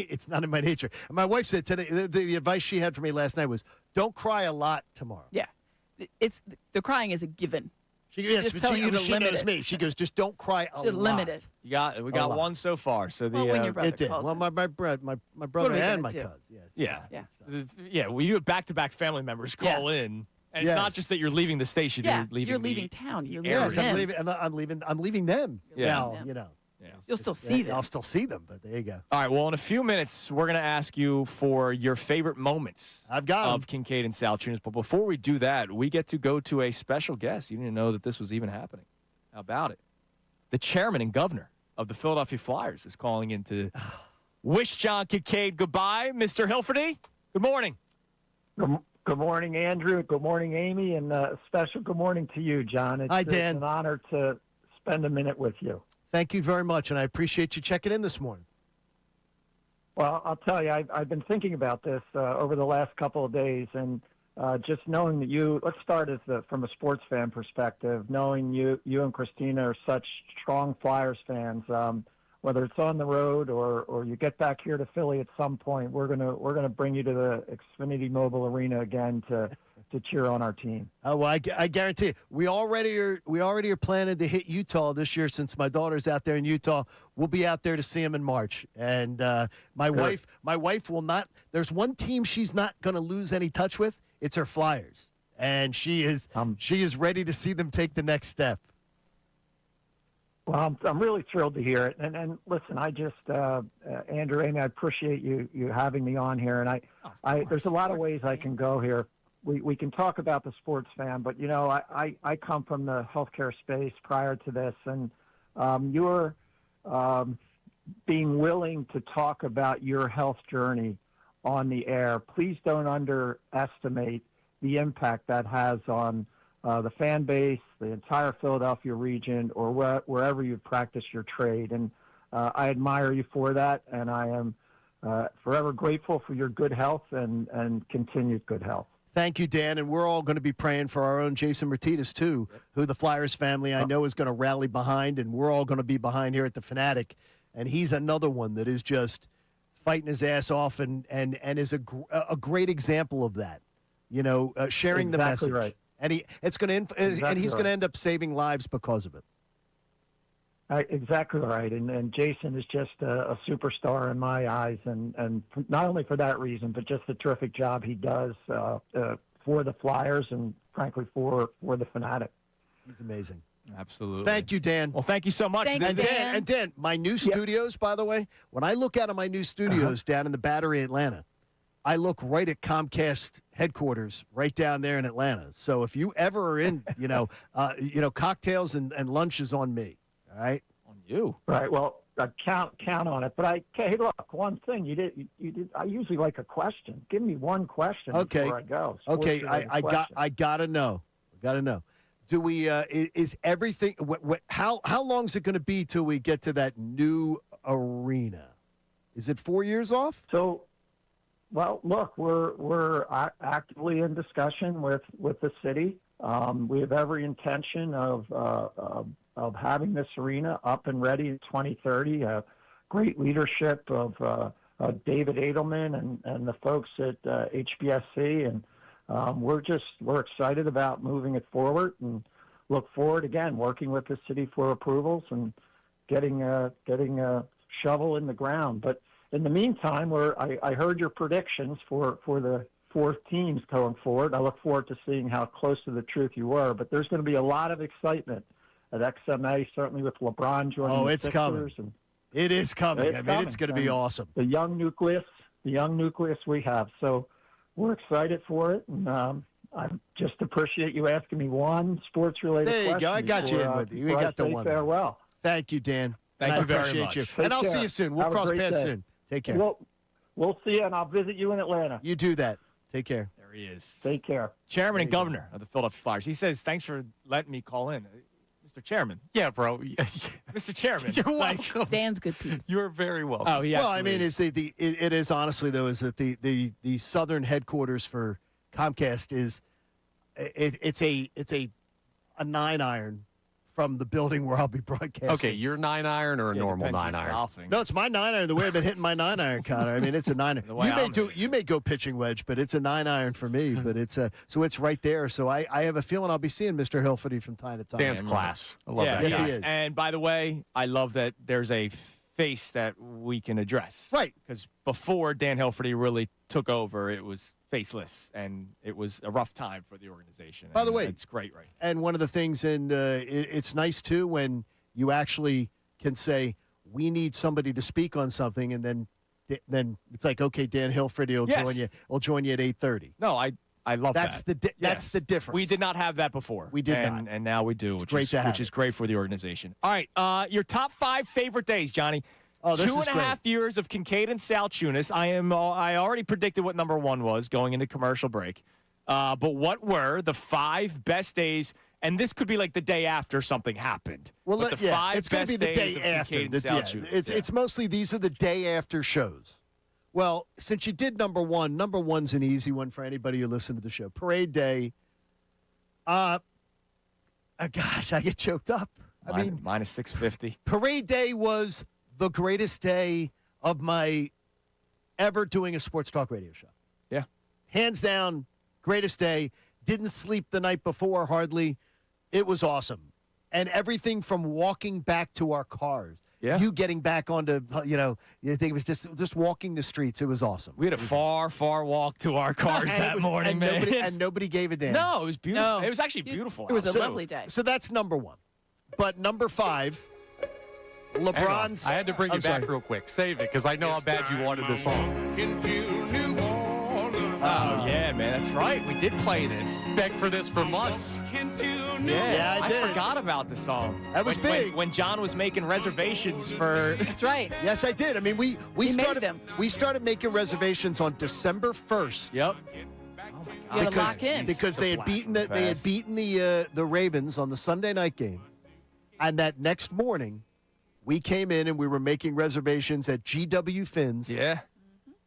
nature. And my wife said today the advice she had for me last night was don't cry a lot tomorrow. Yeah, the crying is a given. She limit knows me. She goes, just don't cry a lot. Limit it. We got one so far. So when your brother it did. calls Well, my brother and my cousin. Yes. Yeah. Well, you had back-to-back family members call in, and it's not just that you're leaving the station. Yeah, you're leaving town. You're leaving I'm leaving them. Yeah. Now, you know. Yeah. You'll still see them. I'll still see them, but there you go. All right. Well, in a few minutes, we're going to ask you for your favorite moments of Kincade and Salciunas. But before we do that, we get to go to a special guest. You didn't know that this was even happening. How about it? The chairman and governor of the Philadelphia Flyers is calling in to wish John Kincade goodbye. Mr. Hilferty, good morning. Good morning, Andrew. Good morning, Amy. And a special good morning to you, John. Hi, Dan. It's an honor to spend a minute with you. Thank you very much, and I appreciate you checking in this morning. Well, I'll tell you, I've been thinking about this over the last couple of days, and just knowing that let's start from a sports fan perspective, knowing you and Christina are such strong Flyers fans, whether it's on the road or you get back here to Philly at some point, we're gonna bring you to the Xfinity Mobile Arena again to cheer on our team. Oh, well, I guarantee you, we already are planning to hit Utah this year. Since my daughter's out there in Utah, we'll be out there to see him in March. And my wife will not. There's one team she's not going to lose any touch with. It's her Flyers, and she is ready to see them take the next step. Well, I'm really thrilled to hear it. And listen, I just Andrew, Amy, I appreciate you having me on here. And I there's a lot of ways I can go here. We can talk about the sports fan, but, you know, I come from the healthcare space prior to this, and you're being willing to talk about your health journey on the air. Please don't underestimate the impact that has on the fan base, the entire Philadelphia region, or wherever you've practiced your trade. And I admire you for that, and I am forever grateful for your good health and continued good health. Thank you, Dan, and we're all going to be praying for our own Jason Martinez, too, who the Flyers family I know is going to rally behind, and we're all going to be behind here at the Fanatic. And he's another one that is just fighting his ass off and is a great example of that, you know, sharing the message. Right. And he's going to end up saving lives because of it. Exactly right, and Jason is just a superstar in my eyes, and not only for that reason, but just the terrific job he does for the Flyers and frankly for the Fanatic. He's amazing. Absolutely. Thank you, Dan. Well, thank you so much. Dan, my new studios, by the way, when I look out of my new studios down in the Battery, Atlanta, I look right at Comcast headquarters right down there in Atlanta. So if you ever are in, cocktails and lunches on me. All right, on you. Right. Well, count on it. But hey, look, one thing you did. I usually like a question. Give me one question before I go. Okay. I gotta know. Do we? Is everything? How long is it going to be till we get to that new arena? Is it 4 years off? So, well, look, we're actively in discussion with the city. We have every intention of having this arena up and ready in 2030. Great leadership of David Edelman and the folks at HBSC, and we're excited about moving it forward and look forward again working with the city for approvals and getting a shovel in the ground. But in the meantime, I heard your predictions for the 4 teams going forward. I look forward to seeing how close to the truth you were. But there's going to be a lot of excitement at XMA, certainly with LeBron joining the Sixers. Coming. It is coming. It's going to be awesome. The young nucleus we have. So we're excited for it. And I just appreciate you asking me one sports-related question. There you go. I got you in with you. We got the one. Farewell. Thank you, Dan. Thank you very much. And I'll see you soon. We'll cross paths soon. Take care. We'll see you, and I'll visit you in Atlanta. You do that. Take care. There he is. Take care. Chairman and governor of the Philadelphia Flyers. He says, thanks for letting me call in. Mr. Chairman. Yeah, bro. Mr. Chairman. You're welcome. Dan's good peeps. You're very welcome. Oh, yeah. Well, I mean, it is honestly, though, is that the southern headquarters for Comcast is it's a 9-iron from the building where I'll be broadcasting. Okay, your 9-iron or a normal 9-iron? No, it's my 9-iron. The way I've been hitting my 9-iron, Connor. I mean, it's a 9-iron. You may go pitching wedge, but it's a 9-iron for me. But it's so it's right there. So I have a feeling I'll be seeing Mr. Hilferty from time to time. Dan's class. I love that. Yes, guy. he is. And by the way, I love that there's a face that we can address. Right. Because before Dan Hilferty really took over, it was faceless, and it was a rough time for the organization. By the way, it's great, right? And one of the things, and it's nice, too, when you actually can say, we need somebody to speak on something, and then it's like, okay, Dan Hilferty will join you at 8:30. No, I love that's that. That's the difference. We did not have that before. We did not. And now we do, which is great for the organization. All right, your top 5 favorite days, Johnny. Oh, this is 2.5 years of Kincade and Salciunas. I already predicted what number 1 was going into commercial break. But what were the 5 best days? And this could be like the day after something happened. Well, but the 5 it's going to best be the days day of after. Kincade and Salciunas. It's mostly these are the day after shows. Well, since you did number 1, number 1's an easy one for anybody who listened to the show. Parade day. Gosh, I get choked up. I mean, minus 650. Parade day was the greatest day of my ever doing a sports talk radio show. Yeah. Hands down, greatest day. Didn't sleep the night before, hardly. It was awesome. And everything from walking back to our cars. Yeah. You getting back onto, you think it was just walking the streets. It was awesome. We had a far walk to our cars that morning, man. Nobody gave a damn. No, it was beautiful. No. It was actually beautiful. It was a lovely day. So that's number 1. But number 5, LeBron's. I had to bring you back real quick. Save it, because I know how bad you wanted this song. Oh, yeah, man. That's right. We did play this. Begged for this for months. Yeah, I did. forgot about the song. That was big. When John was making reservations for. That's right. Yes, I did. I mean, we started made them. We started making reservations on December 1st. Yep. You had to lock in. Because they had beaten the Ravens on the Sunday night game, and that next morning, we came in and we were making reservations at GW Finn's. Yeah.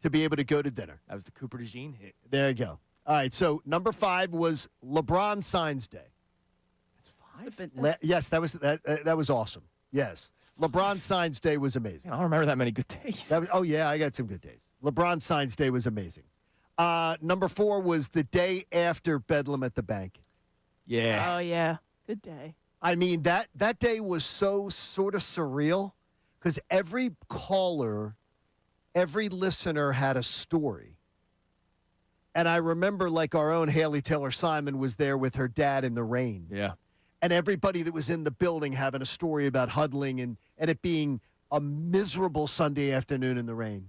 To be able to go to dinner. That was the Cooper DeJean hit. There you go. All right, so number 5 was LeBron Signs Day. That's 5? Yes, that was awesome. Yes. LeBron Signs Day was amazing. I don't remember that many good days. I got some good days. LeBron Signs Day was amazing. Number 4 was the day after Bedlam at the bank. Yeah. Oh, yeah. Good day. I mean, that day was so sort of surreal because every caller, every listener had a story. And I remember like our own Haley Taylor Simon was there with her dad in the rain. Yeah. And everybody that was in the building having a story about huddling and it being a miserable Sunday afternoon in the rain.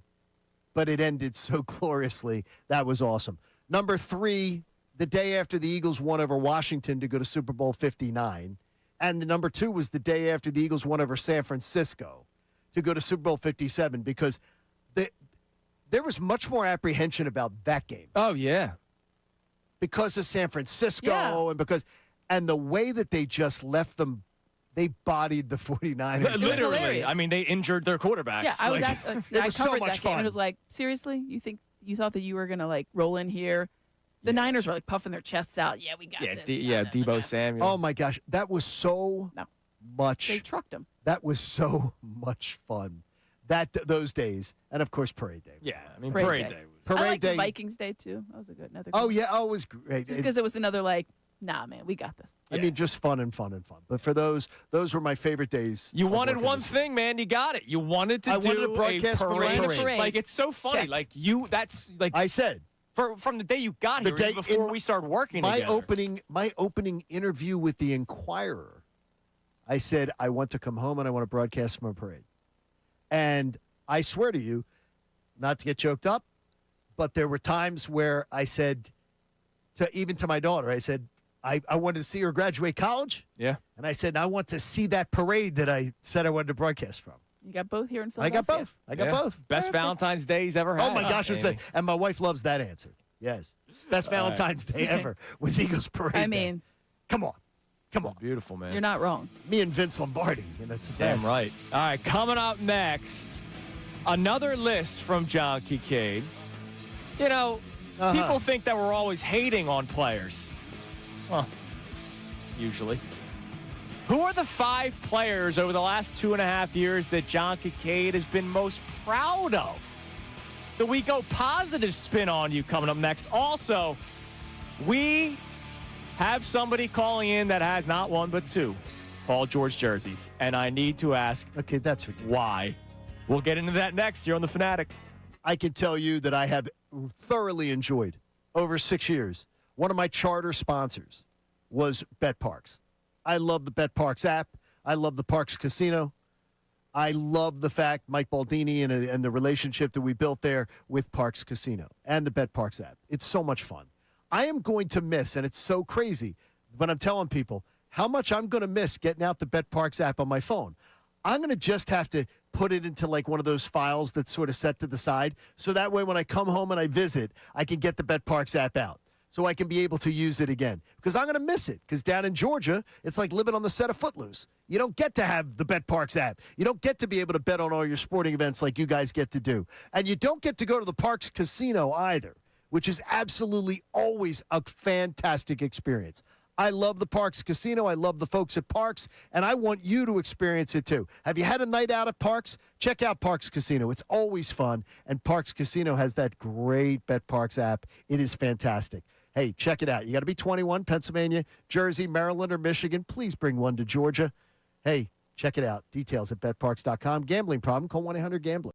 But it ended so gloriously. That was awesome. Number 3, the day after the Eagles won over Washington to go to Super Bowl 59. And the number 2 was the day after the Eagles won over San Francisco to go to Super Bowl 57 because there was much more apprehension about that game. Oh, yeah. Because of San Francisco and the way that they just left them, they bodied the 49ers. Literally. I mean, they injured their quarterbacks. Yeah, I was it I was covered so much that game fun. and it was like, seriously? You thought that you were gonna like roll in here? The Niners were like puffing their chests out. Yeah, we got this. Debo Samuel. Oh my gosh, that was so much. They trucked them. That was so much fun. Those days, and of course Parade Day. Yeah, I mean Parade Day. Parade I liked Day. Vikings Day too. That was another. Oh good yeah, it was great. Just because it was another like, nah, man, we got this. I mean, just fun and fun and fun. But for those were my favorite days. You of wanted working one this. thing, man. You got it. You wanted to I wanted to do broadcast a the parade. parade. Like it's so funny. Check. Like that's like I said. From the day you got here, even before we started working together. My opening interview with the Inquirer, I said I want to come home and I want to broadcast from a parade. And I swear to you, not to get choked up, but there were times where I said to my daughter, I said I wanted to see her graduate college. Yeah. And I said I want to see that parade that I said I wanted to broadcast from. You got both here in I Philadelphia. got both. I got both. Best Valentine's Day he's ever had. Oh, my gosh. Amy. And my wife loves that answer. Yes. Best Valentine's Day ever was Eagles Parade I Day. mean, Come on. Come on. Beautiful, man. you're not wrong. Me and Vince Lombardi. It's the Damn best. right. All right, coming up next, another list from John Kincade. You know, people think that we're always hating on players. Well, usually. Who are the 5 players over the last 2.5 years that John Kincade has been most proud of? So we go positive spin on you coming up next. Also, we have somebody calling in that has not 1 but 2 Paul George jerseys. And I need to ask, okay, that's ridiculous. Why? We'll get into that next here on The Fanatic. I can tell you that I have thoroughly enjoyed over 6 years. One of my charter sponsors was Bet Parks. I love the Bet Parks app. I love the Parks Casino. I love the fact Mike Baldini and the relationship that we built there with Parks Casino and the Bet Parks app. It's so much fun. I am going to miss, and it's so crazy, but I'm telling people how much I'm going to miss getting out the Bet Parks app on my phone. I'm going to just have to put it into like one of those files that's sort of set to the side. So that way when I come home and I visit, I can get the Bet Parks app out. So I can be able to use it again. Because I'm going to miss it. Because down in Georgia, it's like living on the set of Footloose. You don't get to have the Bet Parks app. You don't get to be able to bet on all your sporting events like you guys get to do. And you don't get to go to the Parks Casino either, which is absolutely always a fantastic experience. I love the Parks Casino. I love the folks at Parks, and I want you to experience it too. Have you had a night out at Parks? Check out Parks Casino. It's always fun, and Parks Casino has that great Bet Parks app. It is fantastic. Hey, check it out. You got to be 21, Pennsylvania, Jersey, Maryland, or Michigan. Please bring one to Georgia. Hey, check it out. Details at betparks.com. Gambling problem? Call 1-800-GAMBLER.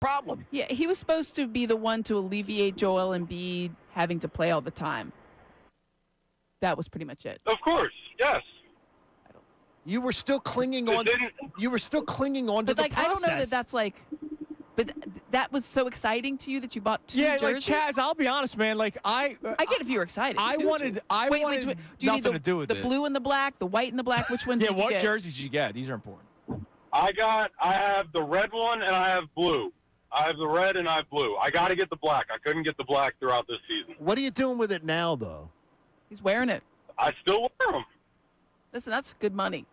problem? Yeah, he was supposed to be the one to alleviate Joel Embiid having to play all the time. That was pretty much it. Of course, yes. You were still clinging on. You were still clinging on to But the like, process. I don't know that that's like. But that was so exciting to you that you bought two jerseys? like Chaz, I'll be honest, man. Like I get if you were excited. I too, wanted do you nothing need the, to do with the it. blue and the black, the white and the black? Which one did you what get? jerseys did you get? These are important. I have the red one and I have blue. I have the red and I have blue. I got to get the black. I couldn't get the black throughout this season. What are you doing with it now, though? He's wearing it. I still wear them. Listen, that's good money.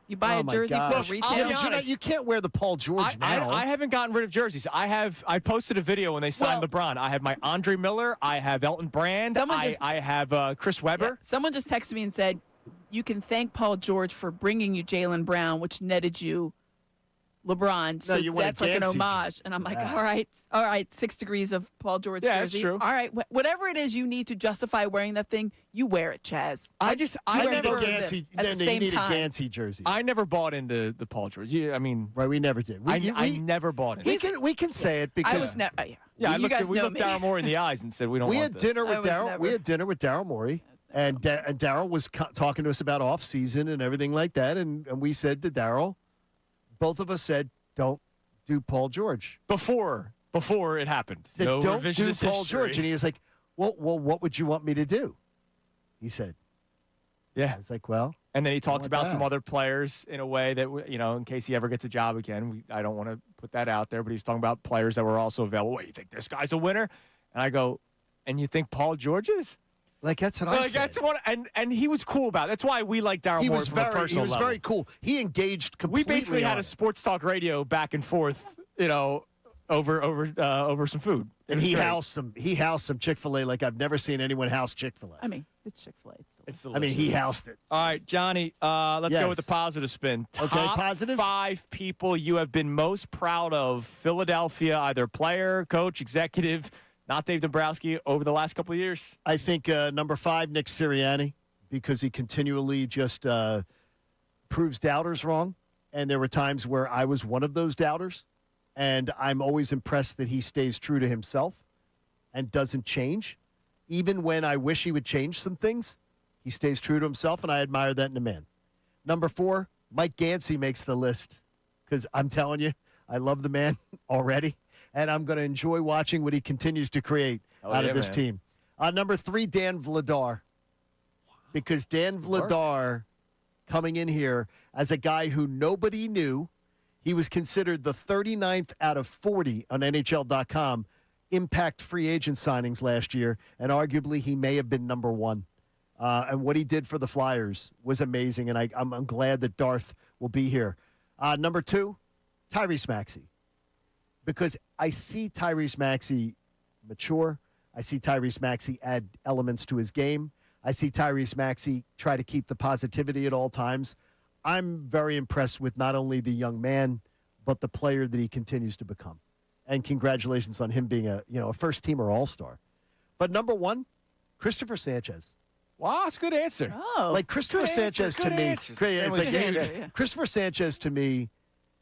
You buy Oh a my jersey gosh. for retail. You can't wear the Paul George now. I haven't gotten rid of jerseys. I posted a video when they signed LeBron. I have my Andre Miller. I have Elton Brand. I have Chris Webber. Yeah, someone just texted me and said, you can thank Paul George for bringing you Jaylen Brown, which netted you LeBron. So you want a that's like an Gansey homage. jersey. And I'm like, Yeah. all right, 6 degrees of Paul George Yeah, that's jersey. true. All right, whatever it is you need to justify wearing that thing, you wear it, Chaz. I wear never both of them Gansey. at Then the you same need a time. Gansey jersey. I never bought into the Paul George. I mean, Right, we never did. I never bought it. We can say it because I was never. Yeah, you guys we know looked me. Daryl Morey in the eyes and said we don't we want had this. dinner I with was Daryl. never- We had dinner with Daryl Morey, and Daryl was talking to us about off season and everything like that, and we said to Daryl, both of us said, don't do Paul George before it happened. Said, No don't do revisionist Paul history. George, and he was like, well, what would you want me to do? He said, Yeah. I was like, well. And then he talked want about some that. other players in a way that, in case he ever gets a job again, I don't want to put that out there, but he was talking about players that were also available. What, you think this guy's a winner? And I go, and you think Paul George is? Like, that's what I said. That's what, and he was cool about it. That's why we like Daryl He Morey was from a personal he was level. very cool. He engaged We completely. basically had on a it. sports talk radio back and forth, over some food. It And was he great. housed some Chick-fil-A like I've never seen anyone house Chick-fil-A. I mean, it's Chick-fil-A. It's I mean, he housed it. All right, Johnny, let's Yes. go with the positive spin. Okay, Top positive? 5 people you have been most proud of Philadelphia, either player, coach, executive, not Dave Dombrowski, over the last couple of years. I think number 5, Nick Sirianni, because he continually just proves doubters wrong. And there were times where I was one of those doubters. And I'm always impressed that he stays true to himself and doesn't change. Even when I wish he would change some things, he stays true to himself, and I admire that in a man. Number 4, Mike Gansey makes the list because I'm telling you, I love the man already, and I'm going to enjoy watching what he continues to create out of this team. Number 3, Dan Vladar, because Dan Vladar coming in here as a guy who nobody knew. He was considered the 39th out of 40 on NHL.com impact free agent signings last year, and arguably he may have been number 1. And what he did for the Flyers was amazing, and I'm glad that Darth will be here. Number 2, Tyrese Maxey, because I see Tyrese Maxey mature. I see Tyrese Maxey add elements to his game. I see Tyrese Maxey try to keep the positivity at all times. I'm very impressed with not only the young man, but the player that he continues to become. And congratulations on him being a first-teamer all-star. But number 1, Christopher Sanchez. Wow, that's a good answer. Oh, Like Christopher Sanchez to me, Christopher Sanchez to me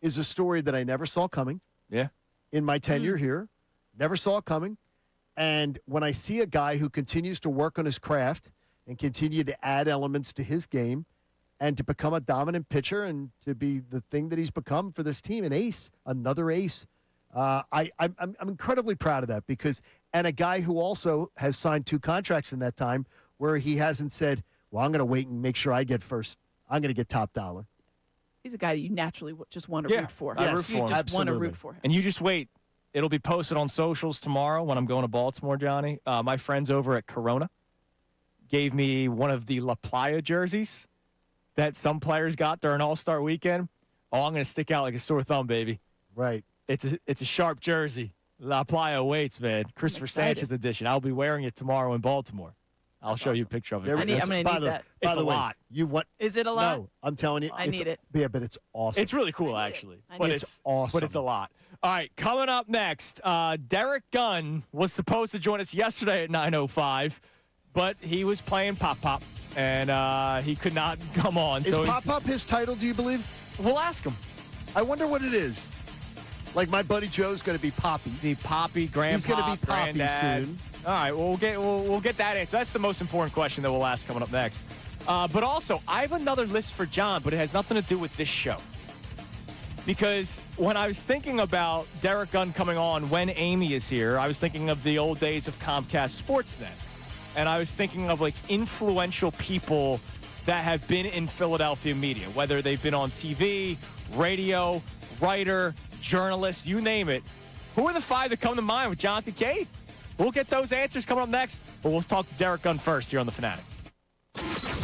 is a story that I never saw coming. Yeah. In my tenure here, never saw it coming. And when I see a guy who continues to work on his craft and continue to add elements to his game and to become a dominant pitcher and to be the thing that he's become for this team, an ace, another ace, I'm incredibly proud of that and a guy who also has signed 2 contracts in that time where he hasn't said, well, I'm going to wait and make sure I get first. I'm going to get top dollar. He's a guy that you naturally just want to root for. I root for you him. just want to root for him. And you just wait. It'll be posted on socials tomorrow when I'm going to Baltimore, Johnny. My friends over at Corona gave me one of the La Playa jerseys that some players got during All-Star Weekend. Oh, I'm going to stick out like a sore thumb, baby. Right. It's a sharp jersey. La Playa awaits, man. Christopher Sanchez edition. I'll be wearing it tomorrow in Baltimore. I'll show you a picture of it. I'm going to need that. It's a lot. You want? Is it a lot? No, I'm telling you. I need it. Yeah, but it's awesome. It's really cool, actually. But it's awesome. But it's a lot. All right, coming up next, Derek Gunn was supposed to join us yesterday at 9:05, but he was playing pop-pop, and he could not come on. Is pop-pop his title, do you believe? We'll ask him. I wonder what it is. Like my buddy Joe's going to be Poppy. See, Poppy, Grandpa, He's going to be Poppy Granddad. soon. All right, well, we'll get that answer. That's the most important question that we'll ask coming up next. But also, I have another list for John, but it has nothing to do with this show. Because when I was thinking about Derek Gunn coming on when Amy is here, I was thinking of the old days of Comcast Sportsnet. And I was thinking of, like, influential people that have been in Philadelphia media, whether they've been on TV, radio, writer, journalist, you name it. Who are the 5 that come to mind with John Kincade? We'll get those answers coming up next, but we'll talk to Derek Gunn first here on The Fanatic.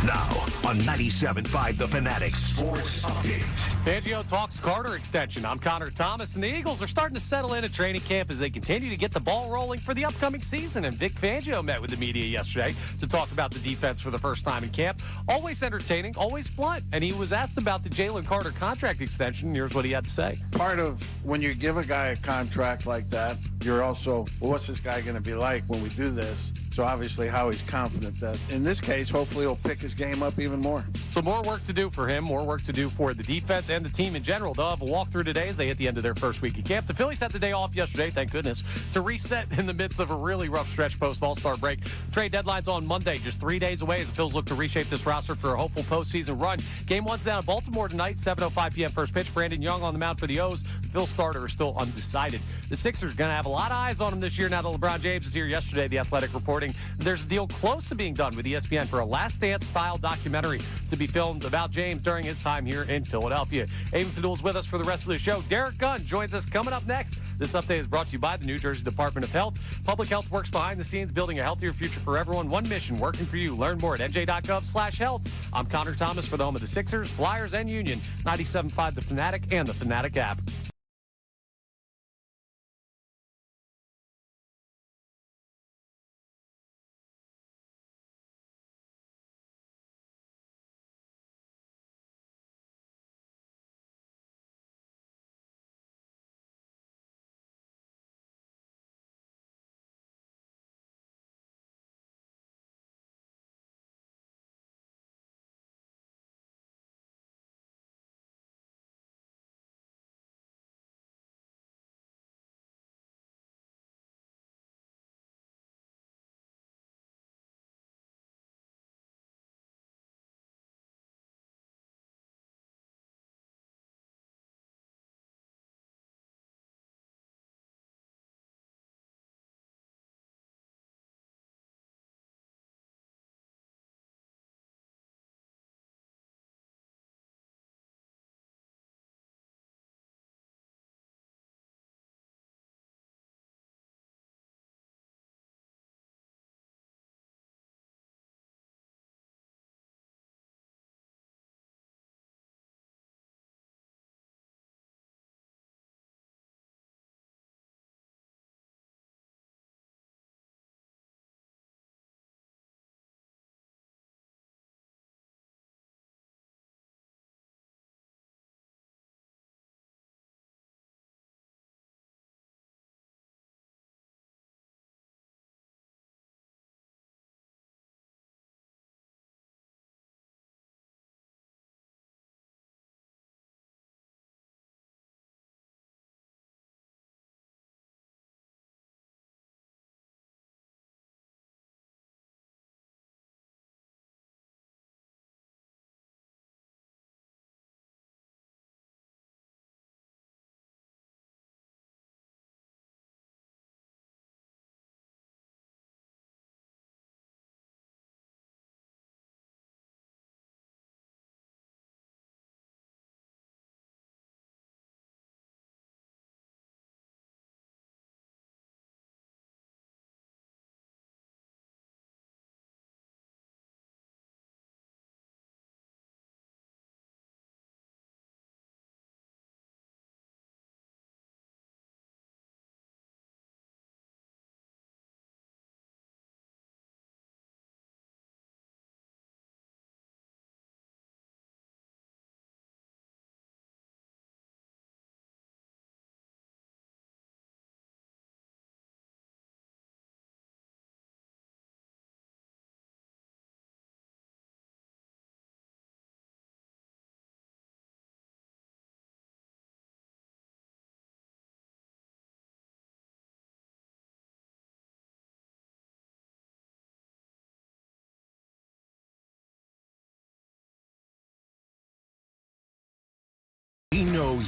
Now on 97.5 The Fanatic Sports Update. Fangio talks Carter extension. I'm Connor Thomas, and the Eagles are starting to settle in at training camp as they continue to get the ball rolling for the upcoming season. And Vic Fangio met with the media yesterday to talk about the defense for the first time in camp. Always entertaining, always blunt. And he was asked about the Jalen Carter contract extension. Here's what he had to say. Part of when you give a guy a contract like that, you're also, well, what's this guy going to be like when we do this? So obviously Howie's confident that in this case, hopefully he'll pick his game up even more. So more work to do for him, more work to do for the defense and the team in general. They'll have a walkthrough today as they hit the end of their first week of camp. The Phillies had the day off yesterday, thank goodness, to reset in the midst of a really rough stretch post All-Star break. Trade deadline's on Monday, just 3 days away as the Phils look to reshape this roster for a hopeful postseason run. Game 1's down in Baltimore tonight, 7:05 p.m. first pitch. Brandon Young on the mound for the O's. The Phils starter is still undecided. The Sixers are going to have a lot of eyes on him this year now that LeBron James is here yesterday, The Athletic reporting. There's a deal close to being done with ESPN for a Last Dance-style documentary to be filmed about James during his time here in Philadelphia. Amy Fadul's with us for the rest of the show. Derek Gunn joins us coming up next. This update is brought to you by the New Jersey Department of Health. Public Health works behind the scenes, building a healthier future for everyone. One mission, working for you. Learn more at nj.gov/health. I'm Connor Thomas for the home of the Sixers, Flyers, and Union. 97.5 The Fanatic and the Fanatic app.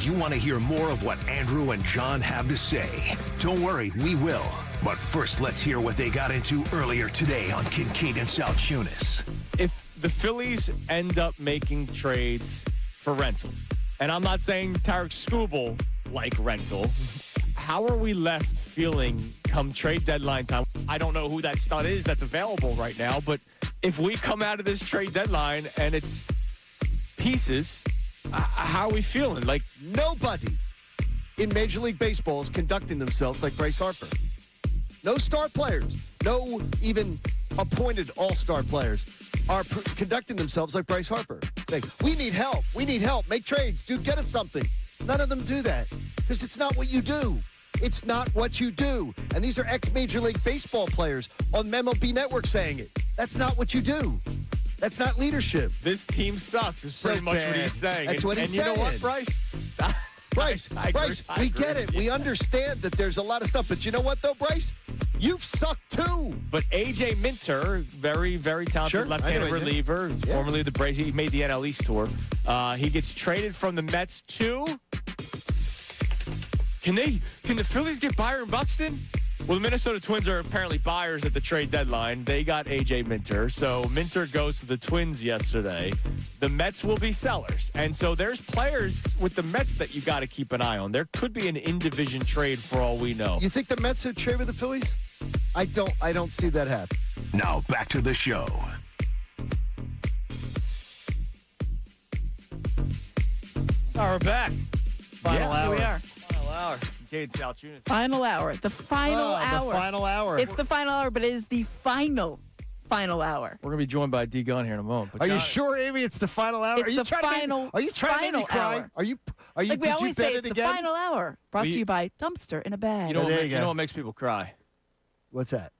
you want to hear more of what Andrew and John have to say. Don't worry, we will. But first, let's hear what they got into earlier today on Kincade and Salciunas. If the Phillies end up making trades for rentals, and I'm not saying Tarek Skubal like rental, how are we left feeling come trade deadline time? I don't know who that stud is that's available right now, but if we come out of this trade deadline and it's pieces, how are we feeling? Like, nobody in Major League Baseball is conducting themselves like Bryce Harper. No star players, no even appointed all-star players are conducting themselves like Bryce Harper. Like, we need help. We need help. Make trades. Dude, get us something. None of them do that because it's not what you do. It's not what you do. And these are ex-Major League Baseball players on MLB Network saying it. That's not what you do. That's not leadership. This team sucks is pretty much what he's saying. That's what he's saying. And you know what, Bryce? Bryce, we get it. We understand that there's a lot of stuff. But you know what, though, Bryce? You've sucked, too. But A.J. Minter, very, very talented left-handed reliever, formerly the Braves. He made the NL East tour. He gets traded from the Mets to... Can the Phillies get Byron Buxton? Well, the Minnesota Twins are apparently buyers at the trade deadline. They got A.J. Minter. So Minter goes to the Twins yesterday. The Mets will be sellers. And so there's players with the Mets that you got to keep an eye on. There could be an in-division trade for all we know. You think the Mets would trade with the Phillies? I don't see that happen. Now back to the show. All right, we're back. Final hour. Here we are. Final hour. Kincade Salciunas. Final hour. The final hour. The final hour. It's the final hour, but it is the final hour. We're going to be joined by D. Gunn here in a moment. Are you sure, Amy? It's the final hour. It's are you the trying final. To make, are you trying to make me cry? Hour. Are you? Like we did you always bet say, it it's again? the final hour. Brought to you by Dumpster in a Bag. You know, there you you know go. what makes people cry? What's that?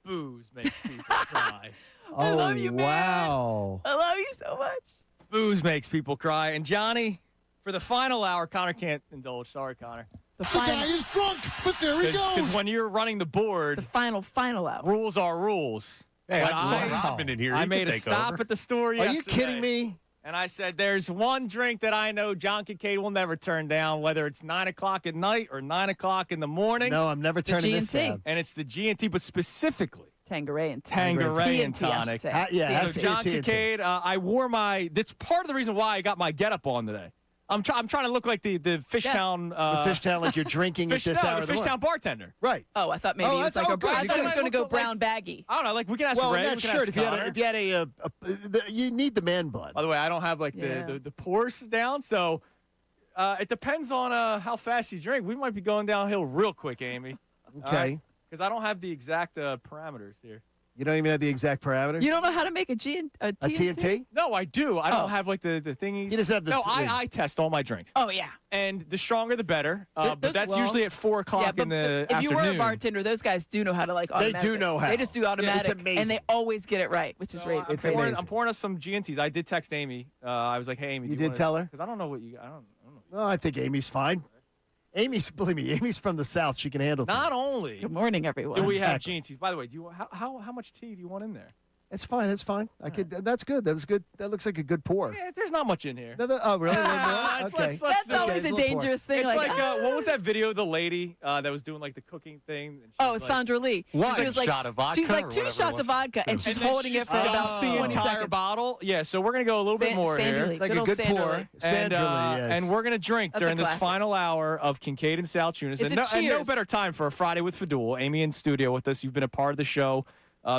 Booze makes people cry. I love you, man. Wow. I love you so much. Booze makes people cry. And Johnny, for the final hour, Connor can't indulge. Sorry, Connor. The guy is drunk, but there he goes. Because when you're running the board, the final hour. Rules are rules. Hey, But I saw Rodman in here. I He made could a take stop over. at the store Are yesterday. you kidding me? And I said, there's one drink that I know John Kincade will never turn down, whether it's 9 o'clock at night or 9 o'clock in the morning. No, I'm never turning this down. And it's the G&T, but specifically Tanqueray and Tanqueray TNT, I tonic. should say. Yeah, So John TNT. Kincade, I wore my. That's part of the reason why I got my getup on today. I'm trying to look like the Fishtown. The Fishtown, like you're drinking at this hour the of the morning. Fishtown bartender. Right. Oh, I thought maybe it was like a brown. I thought it was going to go brown baggy. I don't know. Like we can ask Well, Ray. in that we can shirt, ask if Connor. you had you need the man blood. By the way, I don't have like the pores down, so it depends on how fast you drink. We might be going downhill real quick, Amy. Okay. Because I don't have the exact parameters here. You don't even have the exact parameters? You don't know how to make a TNT? A TNT? No, I do. I don't have like the thingies. You just have the No, I test all my drinks. Oh, yeah. And the stronger the better. But that's well, usually at 4 o'clock Yeah, in the if afternoon. you were a bartender, those guys do know how to like They automatic. do know how. They just do automatic. It's amazing. And they always get it right, which is great. I'm pouring us some GNTs. I did text Amy. I was like, hey, Amy. You did tell her? Because I don't know what you. I don't know. No, I think Amy's fine. Believe me, Amy's from the South. She can handle Not things. only Good morning, everyone. do we have Exactly. GNTs. By the way, how much tea do you want in there? It's fine. It's fine. That's good. That was good. That looks like a good pour. Yeah, there's not much in here. Oh, really? Let's- Okay. let's That's do always it. a little pour. dangerous thing. It's like, like what was that video? The lady that was doing like the cooking thing. And she oh, was like, Sandra Lee. One She was like, shot of vodka she's like or 2 whatever it shots was. of vodka, and she's and then holding she it for dumps about the 20 entire seconds. bottle. Yeah, so we're gonna go a little bit more Sandy here. Lee. Like Good a old good Sandra pour. Lee. Sandra Lee, yes. And we're going to drink That's a during this classic. final hour of Kincade and Salciunas. It's And a no cheers. better time for a Friday with Fadul. Amy in studio with us. You've been a part of the show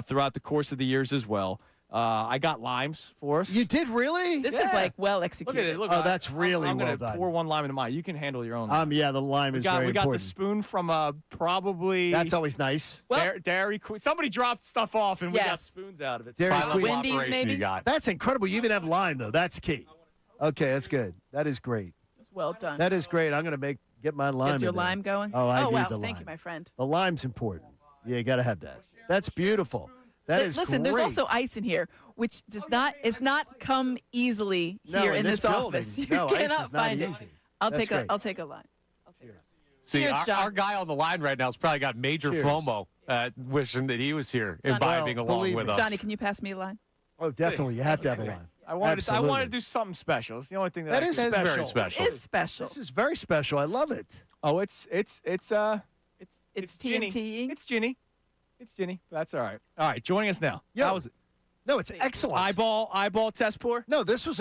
throughout the course of the years as well. I got limes for us. You did really? This is like well executed. Look at it. Look, Oh, that's really I'm well gonna done. pour one lime into mine. You can handle your own. Yeah, the lime is very we got the important. spoon from probably. That's always nice. Well, Dairy Queen. Somebody dropped stuff off and we got Yes. spoons out of it. Dairy Silent Queen. Wendy's, operation maybe? You got. That's incredible. You even have lime though. That's key. Okay, that's good. That is great. well done. That is great. I'm gonna get my lime. Get your in there. lime going? Oh, I need wow. the lime. Thank you, my friend. The lime's important. Yeah, you got to have that. That's beautiful. That is Listen, great. there's also ice in here, which does not come easily No, here in in this this building. office. You No, ice cannot is not find easy. it. I'll That's take great. I'll take a line. See, Cheers, John. our guy on the line right now has probably got major Cheers. FOMO, wishing that he was here, Johnny. imbibing Well, along believe with me. us. Johnny, can you pass me a line? Oh, definitely. You have to have a lime. I wanted to do something special. It's the only thing that is special. very special. It is special. This is very special. I love it. Oh, it's TNT. It's Ginny. It's Ginny. That's all right. All right, joining us now. Yo. How was it? No, it's excellent. Eyeball test pour? No, this was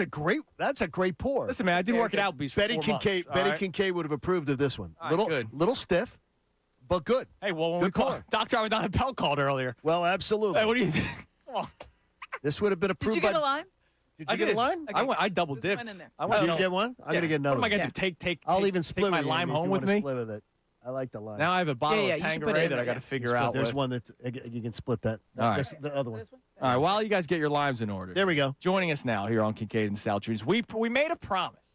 that's a great pour. Listen, man, I did work it out before Betty Kincade would have approved of this one. All right, Little stiff, but good. Hey, well, when Good we called, pour. Dr. Amadana Bell called earlier. Well, absolutely. Hey, what do you think? Come on. This would have been approved Did you get a lime? Did you get a lime? Okay. I double Just dipped. went in there. Did you get one? I'm going to get another What am I one. going to do? I'll even split my with you, lime Amy, if home you with wanna me? Split with it. I like the lime. Now I have a bottle Yeah, of you should put it Tanqueray in that there, I got to figure out. There's with. one that you can split that. All right. The other one. All right, while you guys get your limes in order. There we go. Joining us now here on Kincade and Salciunas, we made a promise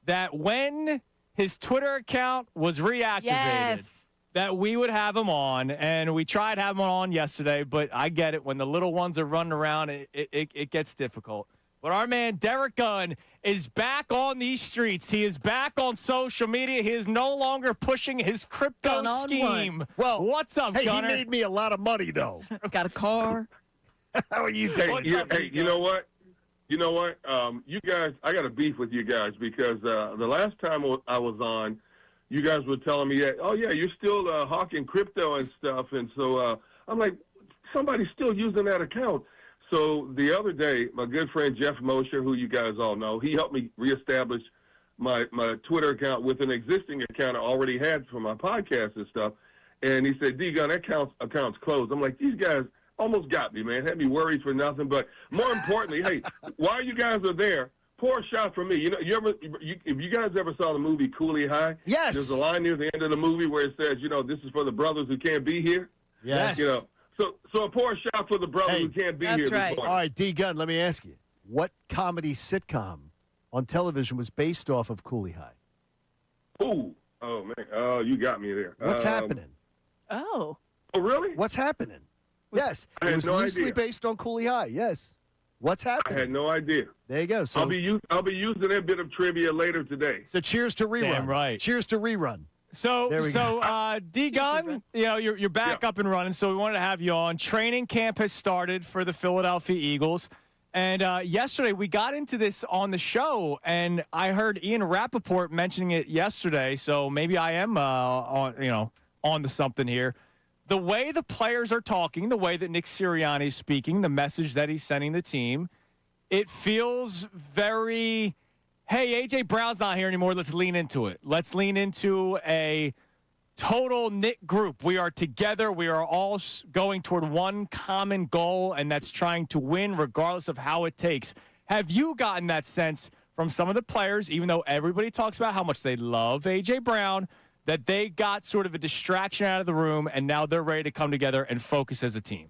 that when his Twitter account was reactivated, that we would have him on, and we tried having him on yesterday, but I get it. When the little ones are running around, it gets difficult. But our man, Derek Gunn, is back on these streets. He is back on social media. He is no longer pushing his crypto scheme. Well, what's up, hey, Gunner? he made me a lot of money, though. Got a car. How are you doing? Hey, you know what? You guys, I got a beef with you guys because the last time I was on, you guys were telling me, oh, yeah, you're still hawking crypto and stuff. And so I'm like, somebody's still using that account. So the other day, my good friend Jeff Mosher, who you guys all know, he helped me reestablish my Twitter account with an existing account I already had for my podcast and stuff. And he said, D-Gun, that account's closed. I'm like, these guys almost got me, man. Had me worried for nothing. But more importantly, hey, while you guys are there, pour a shot for me. You know, if you guys ever saw the movie Cooley High, yes, there's a line near the end of the movie where it says, this is for the brothers who can't be here. Yes. So pour a shot for the brother who can't be here. That's right. Before. All right, D-Gun, let me ask you. What comedy sitcom on television was based off of Cooley High? Oh, man. Oh, you got me there. What's happening? Oh. Oh, really? What's happening? Yes. I It had was no loosely idea. based on Cooley High, yes. What's happening? I had no idea. There you go. So I'll be using that bit of trivia later today. So cheers to rerun. Damn right. Cheers to rerun. So D-Gun, you're back up and running, so we wanted to have you on. Training camp has started for the Philadelphia Eagles. And yesterday we got into this on the show, and I heard Ian Rappaport mentioning it yesterday, so maybe I am on to something here. The way the players are talking, the way that Nick Sirianni is speaking, the message that he's sending the team, it feels very, hey, A.J. Brown's not here anymore. Let's lean into it. Let's lean into a total knit group. We are together. We are all going toward one common goal, and that's trying to win regardless of how it takes. Have you gotten that sense from some of the players, even though everybody talks about how much they love A.J. Brown, that they got sort of a distraction out of the room, and now they're ready to come together and focus as a team?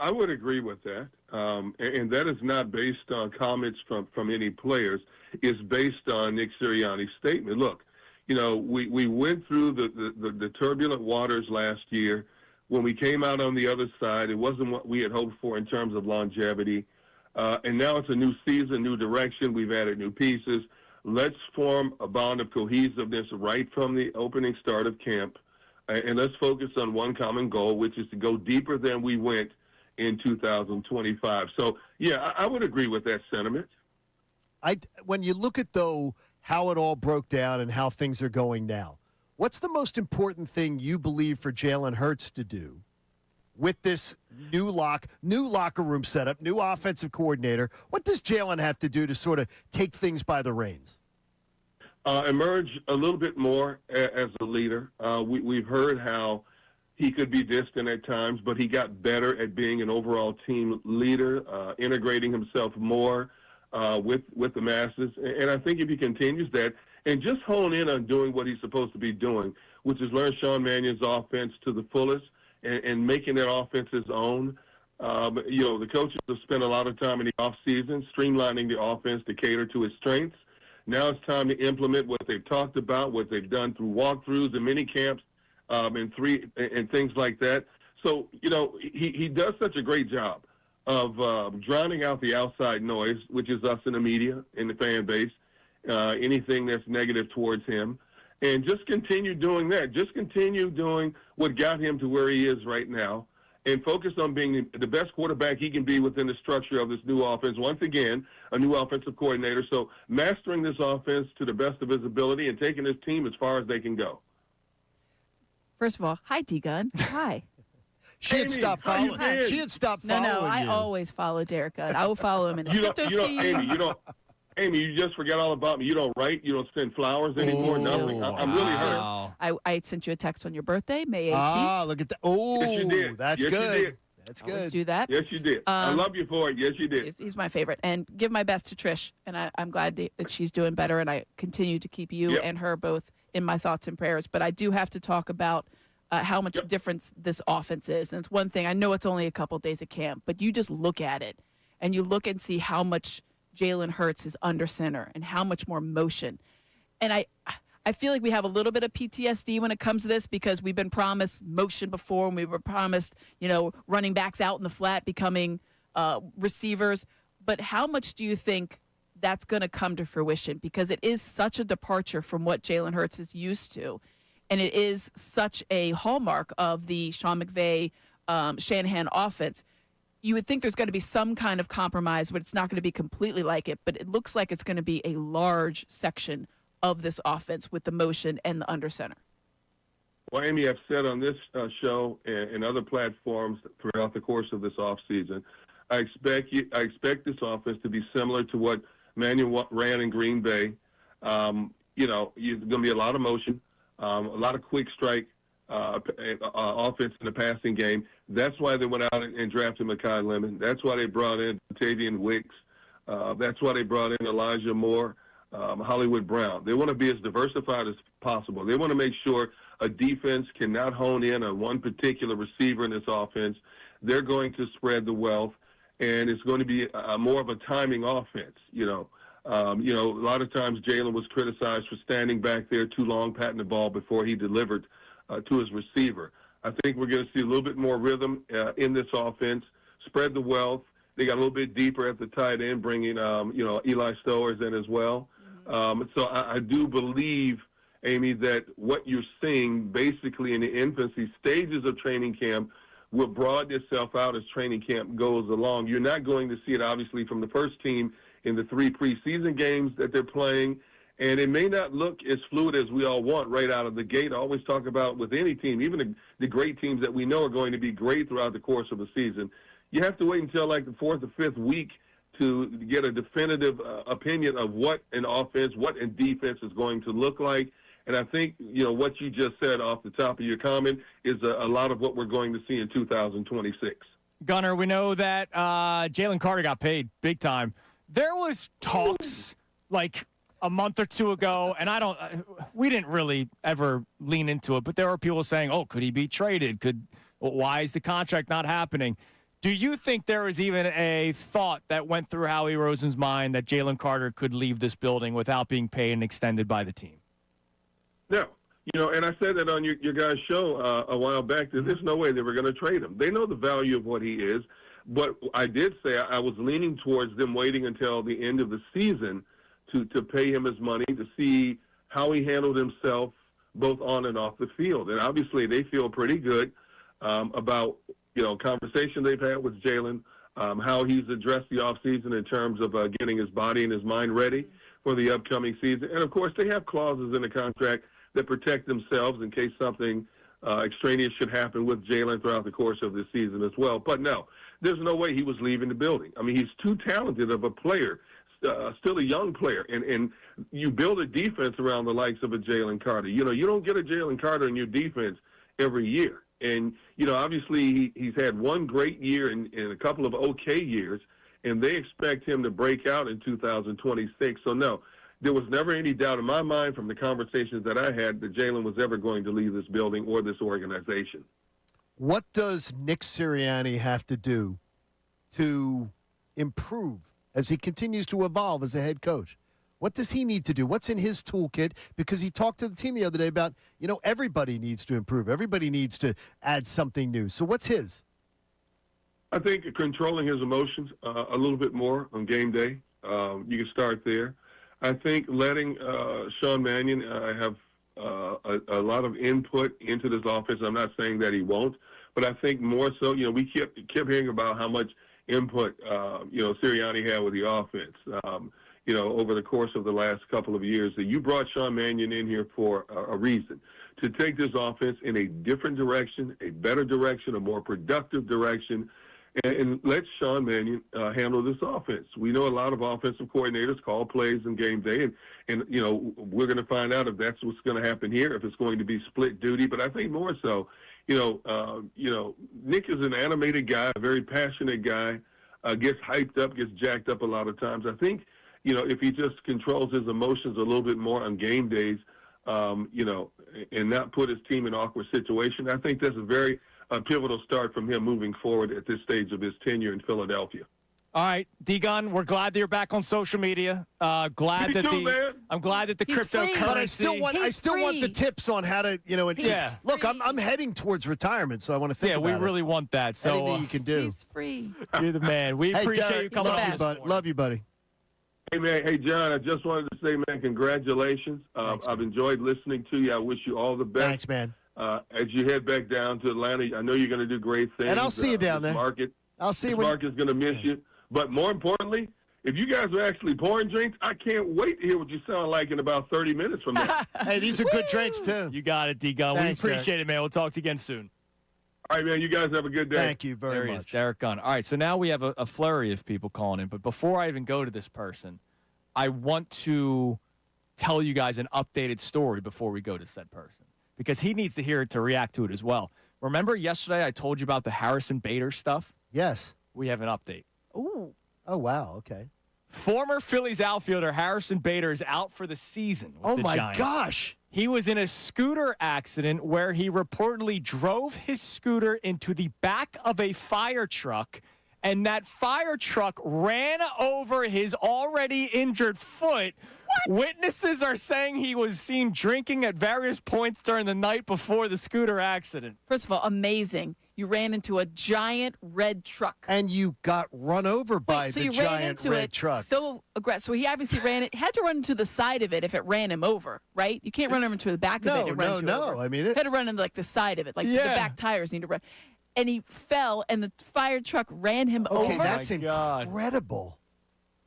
I would agree with that. And that is not based on comments from any players. It's based on Nick Sirianni's statement. Look, we went through the turbulent waters last year. When we came out on the other side, it wasn't what we had hoped for in terms of longevity. And now it's a new season, new direction. We've added new pieces. Let's form a bond of cohesiveness right from the opening start of camp. And let's focus on one common goal, which is to go deeper than we went in 2025. So, yeah, I would agree with that sentiment. When you look at, though, how it all broke down and how things are going now, what's the most important thing you believe for Jalen Hurts to do with this new locker room setup, new offensive coordinator? What does Jalen have to do to sort of take things by the reins? Emerge a little bit more as a leader. We've heard how he could be distant at times, but he got better at being an overall team leader, integrating himself more with the masses. And I think if he continues that and just hone in on doing what he's supposed to be doing, which is learn Sean Mannion's offense to the fullest and making that offense his own. The coaches have spent a lot of time in the offseason streamlining the offense to cater to his strengths. Now it's time to implement what they've talked about, what they've done through walkthroughs and mini camps and things like that. So, he does such a great job of drowning out the outside noise, which is us in the media, in the fan base, anything that's negative towards him, and just continue doing that. Just continue doing what got him to where he is right now, and focus on being the best quarterback he can be within the structure of this new offense. Once again, a new offensive coordinator. So mastering this offense to the best of his ability and taking his team as far as they can go. First of all, hi, D-Gun. Hi. She had stopped following. She had stopped following No, I you. always follow Derek Gunn. I will follow him in You don't, Amy, you just forgot all about me. You don't write. You don't send flowers anymore. Nothing. I'm really hurt. I sent you a text on your birthday, May 18th. Ah, look at that. Oh, yes, you did. that's yes, good. You did. That's Always good. do that. Yes, you did. I love you for it. Yes, you did. He's my favorite. And give my best to Trish. And I'm glad that she's doing better. And I continue to keep you and her both in my thoughts and prayers. But I do have to talk about how much difference this offense is. And it's one thing. I know it's only a couple days of camp, but you just look at it and you look and see how much Jalen Hurts is under center and how much more motion. And I feel like we have a little bit of PTSD when it comes to this because we've been promised motion before and we were promised, running backs out in the flat becoming receivers. But how much do you think that's going to come to fruition? Because it is such a departure from what Jalen Hurts is used to. And it is such a hallmark of the Sean McVay, Shanahan offense. You would think there's going to be some kind of compromise, but it's not going to be completely like it. But it looks like it's going to be a large section of this offense with the motion and the under center. Well, Amy, I've said on this show and other platforms throughout the course of this offseason, I expect this offense to be similar to what Manuel ran in Green Bay. There's going to be a lot of motion, a lot of quick strike offense in the passing game. That's why they went out and drafted Mekhi Lemon. That's why they brought in Tavian Wicks. That's why they brought in Elijah Moore, Hollywood Brown. They want to be as diversified as possible. They want to make sure a defense cannot hone in on one particular receiver in this offense. They're going to spread the wealth, and it's going to be more of a timing offense. A lot of times Jalen was criticized for standing back there too long, patting the ball before he delivered to his receiver. I think we're going to see a little bit more rhythm in this offense, spread the wealth. They got a little bit deeper at the tight end, bringing, Eli Stowers in as well. So I do believe, Amy, that what you're seeing basically in the infancy stages of training camp will broaden itself out as training camp goes along. You're not going to see it, obviously, from the first team in the 3 preseason games that they're playing. And it may not look as fluid as we all want right out of the gate. I always talk about with any team, even the great teams that we know are going to be great throughout the course of the season. You have to wait until like the 4th or 5th week to get a definitive opinion of what an offense, what a defense is going to look like. And I think, what you just said off the top of your comment is a lot of what we're going to see in 2026. Gunner, we know that Jalen Carter got paid big time. There was talks like a month or two ago, and we didn't really ever lean into it, but there were people saying, could he be traded? Why is the contract not happening? Do you think there was even a thought that went through Howie Roseman's mind that Jalen Carter could leave this building without being paid and extended by the team? No. And I said that on your guys' show a while back, that there's no way they were going to trade him. They know the value of what he is, but I did say I was leaning towards them waiting until the end of the season to pay him his money, to see how he handled himself both on and off the field. And obviously they feel pretty good about, conversation they've had with Jalen, how he's addressed the offseason in terms of getting his body and his mind ready for the upcoming season. And, of course, they have clauses in the contract that protect themselves in case something extraneous should happen with Jalen throughout the course of this season as well. But, no, there's no way he was leaving the building. I mean, he's too talented of a player. Still a young player, and you build a defense around the likes of a Jalen Carter. You don't get a Jalen Carter in your defense every year. And, obviously he's had one great year and a couple of okay years, and they expect him to break out in 2026. So, no, there was never any doubt in my mind from the conversations that I had that Jalen was ever going to leave this building or this organization. What does Nick Sirianni have to do to improve as he continues to evolve as a head coach? What does he need to do? What's in his toolkit? Because he talked to the team the other day about, everybody needs to improve. Everybody needs to add something new. So what's his? I think controlling his emotions a little bit more on game day. You can start there. I think letting Sean Mannion have a lot of input into this offense. I'm not saying that he won't, But I think more so, we kept hearing about how much input, Sirianni had with the offense, over the course of the last couple of years. That you brought Sean Mannion in here for a reason, to take this offense in a different direction, a better direction, a more productive direction, and let Sean Mannion handle this offense. We know a lot of offensive coordinators call plays in game day, and we're going to find out if that's what's going to happen here, if it's going to be split duty. But I think more so, Nick is an animated guy, a very passionate guy, gets hyped up, gets jacked up a lot of times. I think, if he just controls his emotions a little bit more on game days, and not put his team in awkward situation, I think that's a very pivotal start from him moving forward at this stage of his tenure in Philadelphia. All right, D-Gun, we're glad that you're back on social media. I'm glad that the cryptocurrency. But I still want the tips on how to, look, I'm heading towards retirement, so I want to think about it. Yeah, we really want that. So anything you can do. He's free. You're the man. We appreciate you coming on. Love you, buddy. Hey, man. Hey, John, I just wanted to say, man, congratulations. Thanks, man. I've enjoyed listening to you. I wish you all the best. Thanks, man. As you head back down to Atlanta, I know you're going to do great things. And I'll see you down there. I'll see you. Market's going to miss you. But more importantly, if you guys are actually pouring drinks, I can't wait to hear what you sound like in about 30 minutes from now. Hey, these are good drinks, too. You got it, D-Gun. We appreciate it, man. We'll talk to you again soon. All right, man. You guys have a good day. Thank you very much. Derek Gunn. All right, so now we have a flurry of people calling in. But before I even go to this person, I want to tell you guys an updated story before we go to said person, because he needs to hear it to react to it as well. Remember yesterday I told you about the Harrison Bader stuff? Yes. We have an update. Ooh. Oh, wow. Okay. Former Phillies outfielder Harrison Bader is out for the season with the Giants. Oh, my gosh. He was in a scooter accident where he reportedly drove his scooter into the back of a fire truck, and that fire truck ran over his already injured foot. What? Witnesses are saying he was seen drinking at various points during the night before the scooter accident. First of all, amazing. You ran into a giant red truck. And you got run over by the giant red truck. So aggressive. So he obviously had to run into the side of it if it ran him over, right? You can't run over into the back of it and run you over. I mean, had to run into the side of it, the back tires need to run. And he fell, and the fire truck ran him over. Okay, that's incredible.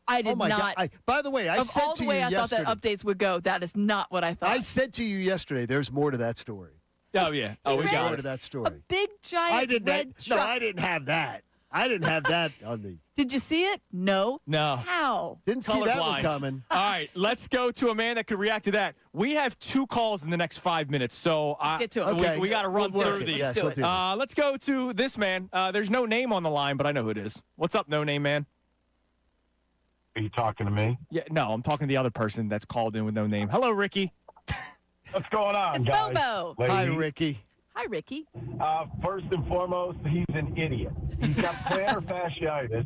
I did not. God. By the way, I said to you yesterday. All the way I thought that updates would go, that is not what I thought. I said to you yesterday, there's more to that story. Oh, yeah. Oh, we got more to that story. A big, giant red truck. No, I didn't have that. I didn't have that on the. Did you see it? No. How? Didn't see that one coming. All right, let's go to a man that could react to that. We have 2 calls in the next 5 minutes, so let's get to it. Okay. We got to run through these. Yes, let's do this. Let's go to this man. There's no name on the line, but I know who it is. What's up, no name man? Are you talking to me? Yeah, no, I'm talking to the other person that's called in with no name. Hello, Ricky. What's going on, it's guys? Bobo. Hi, Ricky. Hi, Ricky. First and foremost, he's an idiot. He's got plantar fasciitis,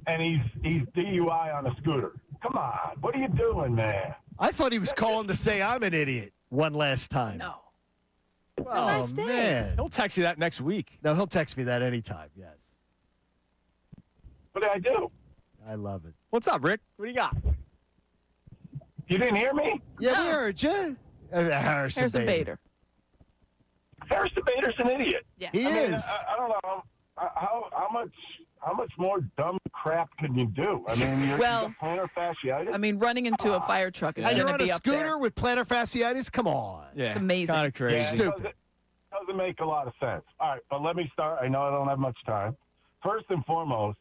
and he's DUI on a scooter. Come on, what are you doing, man? I thought he was calling to say I'm an idiot one last time. No. Oh, man. He'll text you that next week. No, he'll text me that anytime, yes. What did I do? I love it. What's up, Rick? What do you got? You didn't hear me? Yeah, we heard you. Harrison Bader. Harrison Bader's an idiot. Yeah. He is. I don't know how much more dumb crap can you do? I mean, you got plantar fasciitis. I mean, running into a fire truck is and going you're to on be a up there. scooter with plantar fasciitis? Come on. Yeah, it's amazing. Kind of crazy. Yeah, Stupid. Doesn't make a lot of sense. All right, but let me start. I know I don't have much time. First and foremost,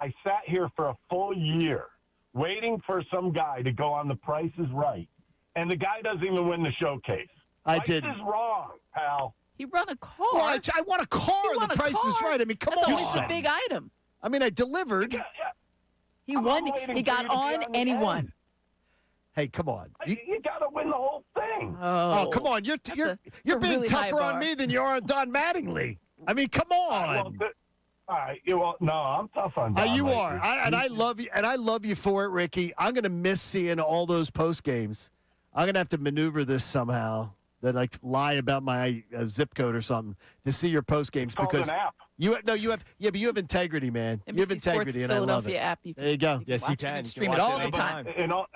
I sat here for a full year waiting for some guy to go on The Price is Right, and the guy doesn't even win the showcase. I did. This is wrong, pal. He run a car. Well, I want a car. The Price is Right. I mean, come That's on. always a big item. I mean, I delivered. He won. He got on, and he won. Hey, come on. You got to win the whole thing. Oh, come on. You're being really tougher high on me than you are on Don Mattingly. I mean, come on. All right. No, I'm tough on Don. You lately. are. I love you, and I love you for it, Ricky. I'm going to miss seeing all those post games. I'm going to have to maneuver this somehow. That lie about my zip code or something to see your post games because an app. you have integrity, man. NBC You have integrity, Sports and I love Philadelphia it. app. There you go. Yes, you can. Stream it all the time. In all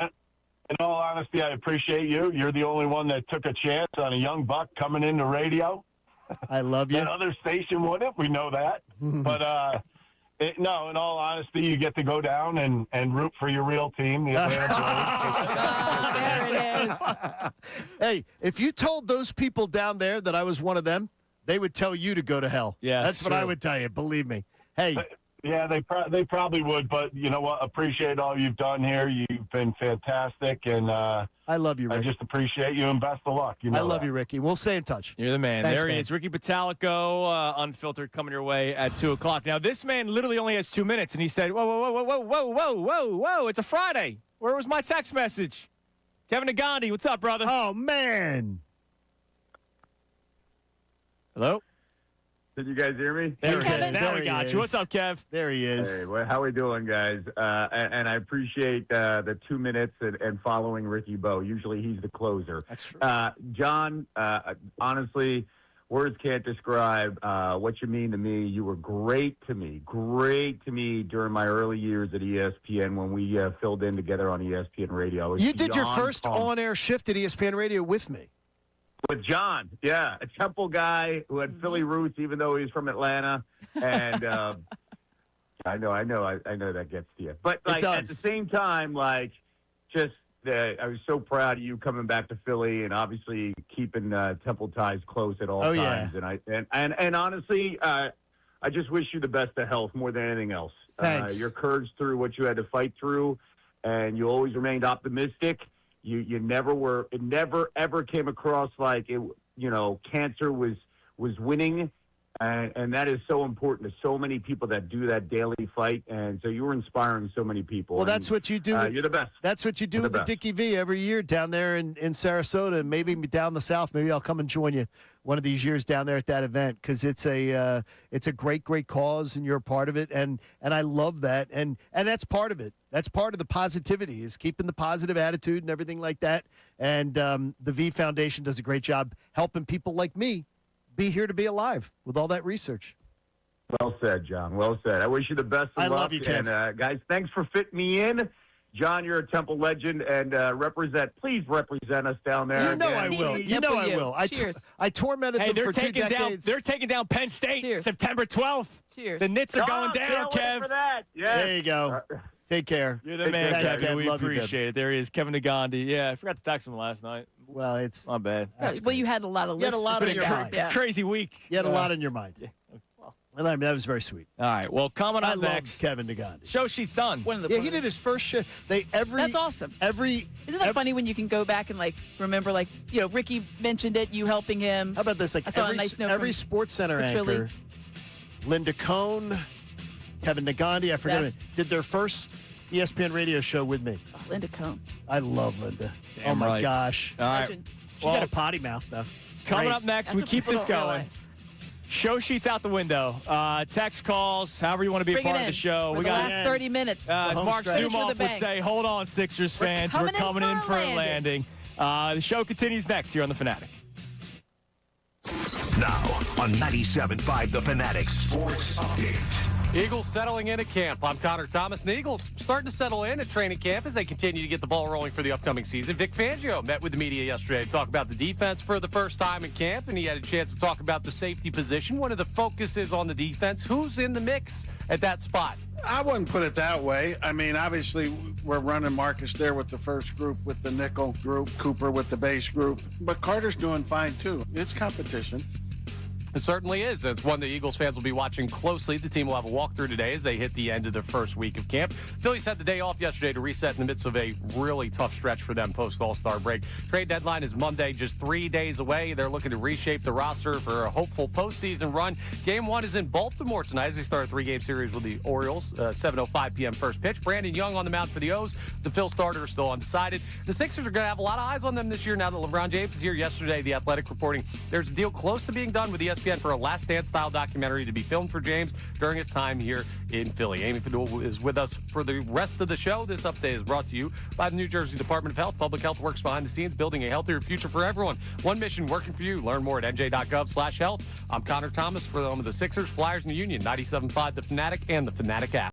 honesty, I appreciate you. You're the only one that took a chance on a young buck coming into radio. I love you. That other station wouldn't. We know that. But no, in all honesty, you get to go down and root for your real team, the Atlanta Braves. There it is. Hey, if you told those people down there that I was one of them, they would tell you to go to hell. Yeah, that's what I would tell you. Believe me. Hey. Yeah, they probably would, but you know what? Appreciate all you've done here. You've been fantastic, and I love you, Rick. I just appreciate you, and best of luck. You know I love that. you, Ricky. We'll stay in touch. You're the man. Thanks, There he man. is. Ricky Patalico, Unfiltered, coming your way at 2 o'clock. Now, this man literally only has 2 minutes, and he said, whoa, it's a Friday. Where was my text message? Kevin Nagandi, what's up, brother? Oh, man. Hello? Did you guys hear me? There he is. Now There we he got is. you. What's up, Kev? There he is. Hey, well, how we doing, guys? And I appreciate the 2 minutes and following Ricky Bo. Usually he's the closer. That's true. John, honestly, words can't describe what you mean to me. You were great to me during my early years at ESPN when we filled in together on ESPN Radio. I was You did your beyond first pumped. on-air shift at ESPN Radio with me. With John, yeah, a Temple guy who had Philly roots, even though he's from Atlanta, and I know that gets to you. But like at the same time, like just I was so proud of you coming back to Philly and obviously keeping Temple ties close at all times. And honestly, I just wish you the best of health more than anything else. Thanks. Your courage through what you had to fight through, and you always remained optimistic. You never ever came across like it. You know, cancer was winning, and that is so important to so many people that do that daily fight. And so you were inspiring so many people. Well, that's what you do. You're the best. That's what you do You're with the the best. Dickie V every year down there in Sarasota, and maybe down the South. Maybe I'll come and join you one of these years down there at that event because it's a great cause, and you're a part of it, and I love that, and that's part of it. That's part of the positivity is keeping the positive attitude and everything like that. And the V Foundation does a great job helping people like me be here to be alive with all that research. Well said, John. Well said. I wish you the best of I luck. love you, Kev. And guys, thanks for fitting me in. John, you're a Temple legend, and please represent us down there. You know I will. You know I will. Cheers. I tormented them for 2 decades. They're taking down Penn State September 12th. Cheers. The Knicks are going down, can't wait Kev. for that. Yes. There you go. Take care. You're the man, Thanks, Kevin. Kev. We Love you, appreciate it. There he is, Kevin Nagandi. Yeah, I forgot to text him last night. Well, it's my bad. Well, you had a lot of You had a lists lot to on think your about. mind. Yeah. Crazy week. You had a lot on your mind. And I mean, that was very sweet. All right. Well, coming I up love next, Kevin Nagandi. show sheet's done. One of the Yeah, he did his first show. That's awesome. Isn't that funny when you can go back and remember Ricky mentioned it, you helping him. How about this? I saw a nice note every from Sports Center Petrilli. anchor, Linda Cohn, Kevin Nagandi, I forget Yes. it, did their first ESPN radio show with me. Oh, Linda Cohn. I love Linda. Damn oh my right. gosh. All right. Legend. She Well, got a potty mouth though. It's coming great. up next, That's we what keep people this don't going. realize. Show sheets out the window. Text calls, however you want to be Bring a part it of in the show. for we the got last 30 minutes. as home Mark stretch. Finish with Zumoff a would bang. say, hold on, Sixers fans. We're coming in for a landing. The show continues next here on The Fanatic. Now on 97.5 The Fanatic Sports Update. Eagles settling in at camp. I'm Connor Thomas. And the Eagles starting to settle in at training camp as they continue to get the ball rolling for the upcoming season. Vic Fangio met with the media yesterday to talk about the defense for the first time in camp, and he had a chance to talk about the safety position. One of the focuses on the defense. Who's in the mix at that spot? I wouldn't put it that way. I mean, obviously, we're running Marcus there with the first group, with the nickel group, Cooper with the base group. But Carter's doing fine, too. It's competition. It certainly is. It's one that Eagles fans will be watching closely. The team will have a walkthrough today as they hit the end of the first week of camp. Phillies had the day off yesterday to reset in the midst of a really tough stretch for them post-All-Star break. Trade deadline is Monday, just 3 days away. They're looking to reshape the roster for a hopeful postseason run. Game 1 is in Baltimore tonight as they start a 3-game series with the Orioles. 7:05 p.m. first pitch. Brandon Young on the mound for the O's. The Phil starter is still undecided. The Sixers are going to have a lot of eyes on them this year now that LeBron James is here. Yesterday, The Athletic reporting there's a deal close to being done with ESPN for a Last Dance-style documentary to be filmed for James during his time here in Philly. Amy Fadul is with us for the rest of the show. This update is brought to you by the New Jersey Department of Health. Public health works behind the scenes, building a healthier future for everyone. One mission working for you. Learn more at nj.gov/health. I'm Connor Thomas for the home of the Sixers, Flyers, and the Union. 97.5 The Fanatic and the Fanatic app.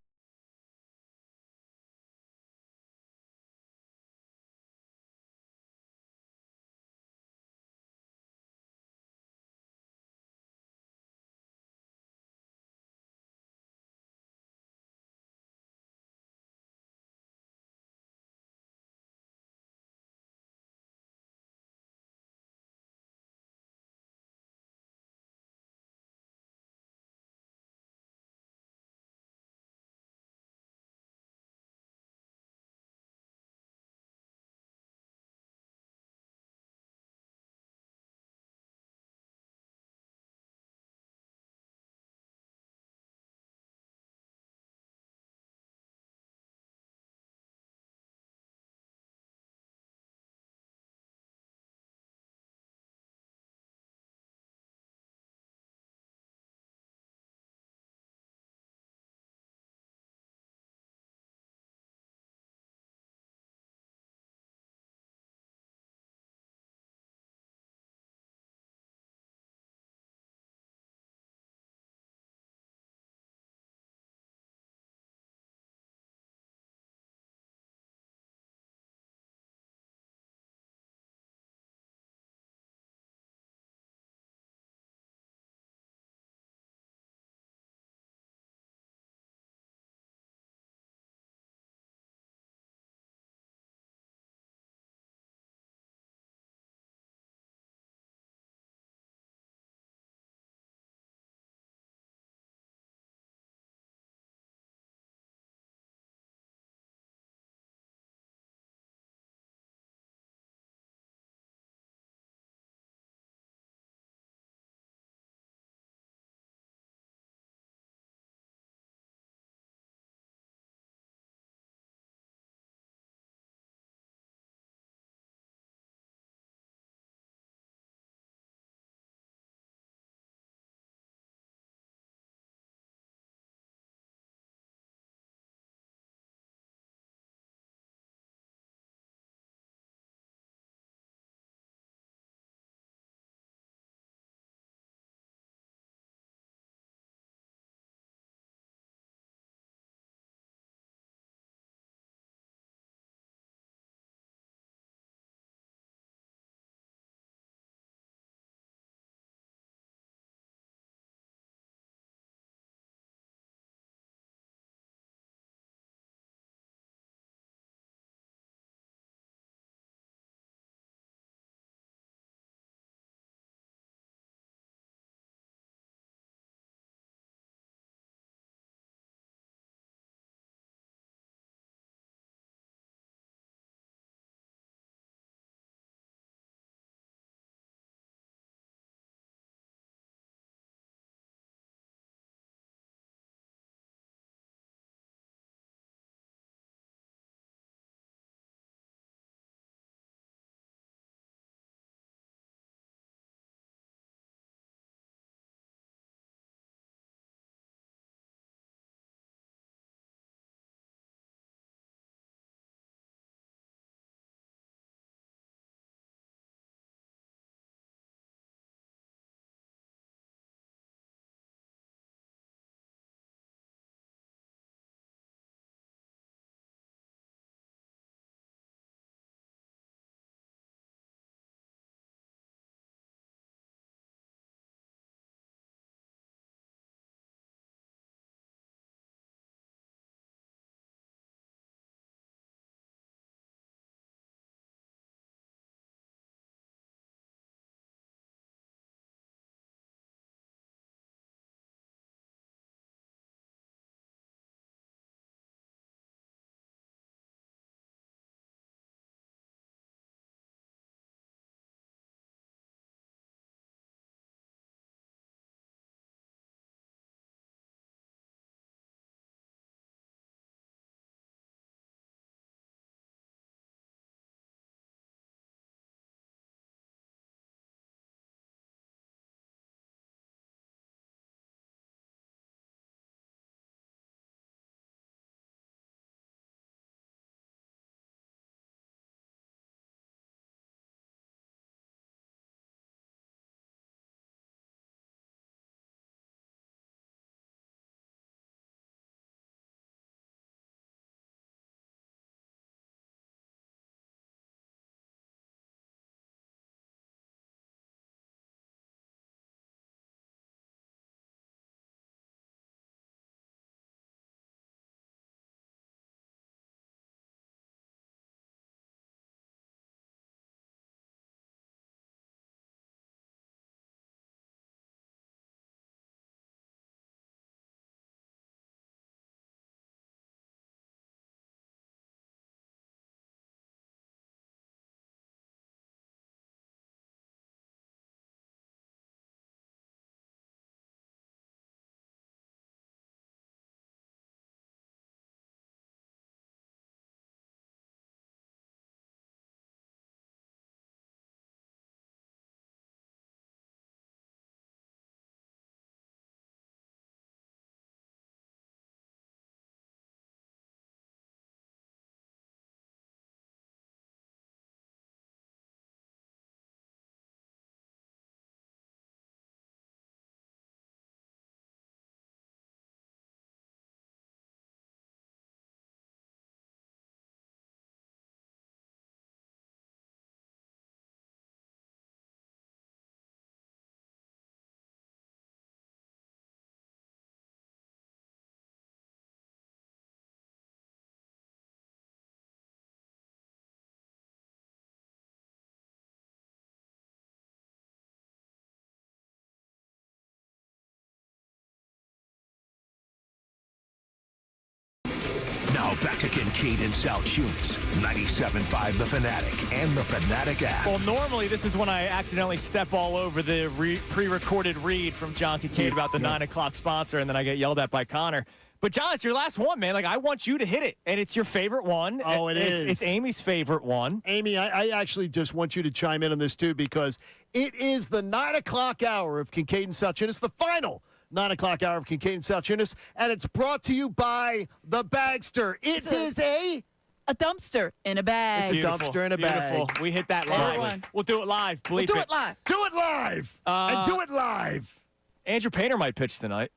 to Kincade and Salciunas, 97.5 The Fanatic and the Fanatic app. Well, normally this is when I accidentally step all over the pre-recorded read from John Kincade about the 9 o'clock sponsor, and then I get yelled at by Connor. But, John, it's your last one, man. Like, I want you to hit it, and it's your favorite one. Oh, it is. It's Amy's favorite one. Amy, I actually just want you to chime in on this, too, because it is the 9 o'clock hour of Kincade and Salciunas, the final 9 o'clock hour of Kincade and Salciunas, and it's brought to you by The Bagster. It is a dumpster in a bag. It's a dumpster in a bag. Beautiful. We hit that live. We'll do it live. We'll do it live. Do it live. And do it live. Andrew Painter might pitch tonight.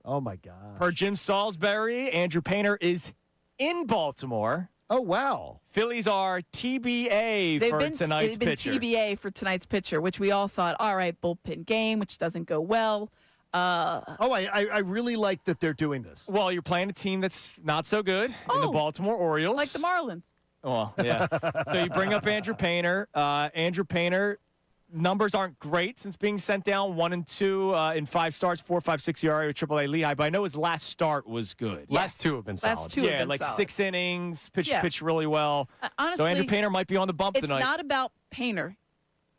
Oh, my God. Per Jim Salisbury, Andrew Painter is in Baltimore. Oh, wow. Phillies are TBA for tonight's pitcher. They've been TBA for tonight's pitcher, which we all thought, all right, bullpen game, which doesn't go well. I really like that they're doing this. Well, you're playing a team that's not so good in the Baltimore Orioles. Like the Marlins. Well, yeah. So you bring up Andrew Painter. Andrew Painter, numbers aren't great since being sent down 1-2 in 5 starts, 4.56 ERA with AAA Lehigh. But I know his last start was good. Yes. Last 2 have been solid. Last 2 have been like solid. 6 innings, pitched really well. Honestly, so Andrew Painter might be on the bump tonight. It's not about Painter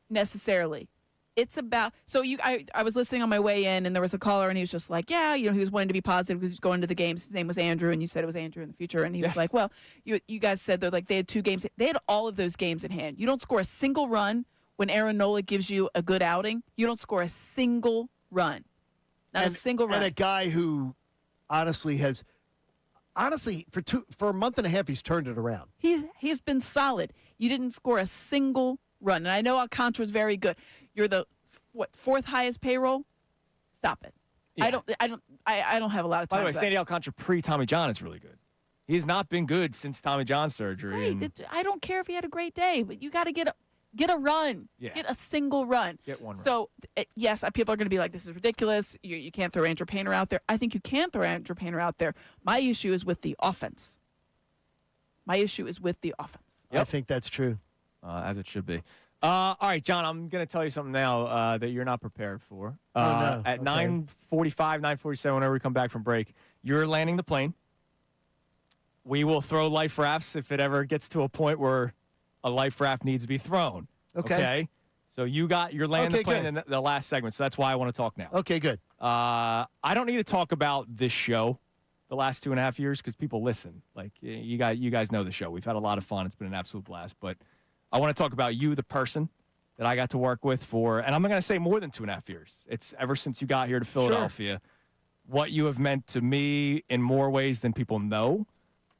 necessarily. It's about I was listening on my way in, and there was a caller, and he was just like, yeah, he was wanting to be positive because he was going to the games. His name was Andrew, and you said it was Andrew in the future, and he was like, well, you guys said they had 2 games. They had all of those games in hand. You don't score a single run when Aaron Nola gives you a good outing. You don't score a single run, not a single run. And a guy who honestly for a month and a half he's turned it around. He's been solid. You didn't score a single run, and I know Alcantara's very good. You're the 4th highest payroll. Stop it. Yeah. I don't have a lot of time. By the way, for that. Sandy Alcantara pre-Tommy John is really good. He's not been good since Tommy John surgery. Right. I don't care if he had a great day, but you got to get a run. Yeah. Get a single run. Get one run. So, yes, people are going to be like, this is ridiculous. You can't throw Andrew Painter out there. I think you can throw Andrew Painter out there. My issue is with the offense. I think that's true. As it should be. All right, John, I'm going to tell you something now that you're not prepared for. At 9:45, 9:47, whenever we come back from break, you're landing the plane. We will throw life rafts if it ever gets to a point where a life raft needs to be thrown. Okay? So you're landing the plane in the last segment, so that's why I want to talk now. Okay, good. I don't need to talk about this show the last 2.5 years because people listen. Like, you guys know the show. We've had a lot of fun. It's been an absolute blast, but I want to talk about you, the person that I got to work with for, and I'm going to say more than 2.5 years. It's ever since you got here to Philadelphia, what you have meant to me in more ways than people know,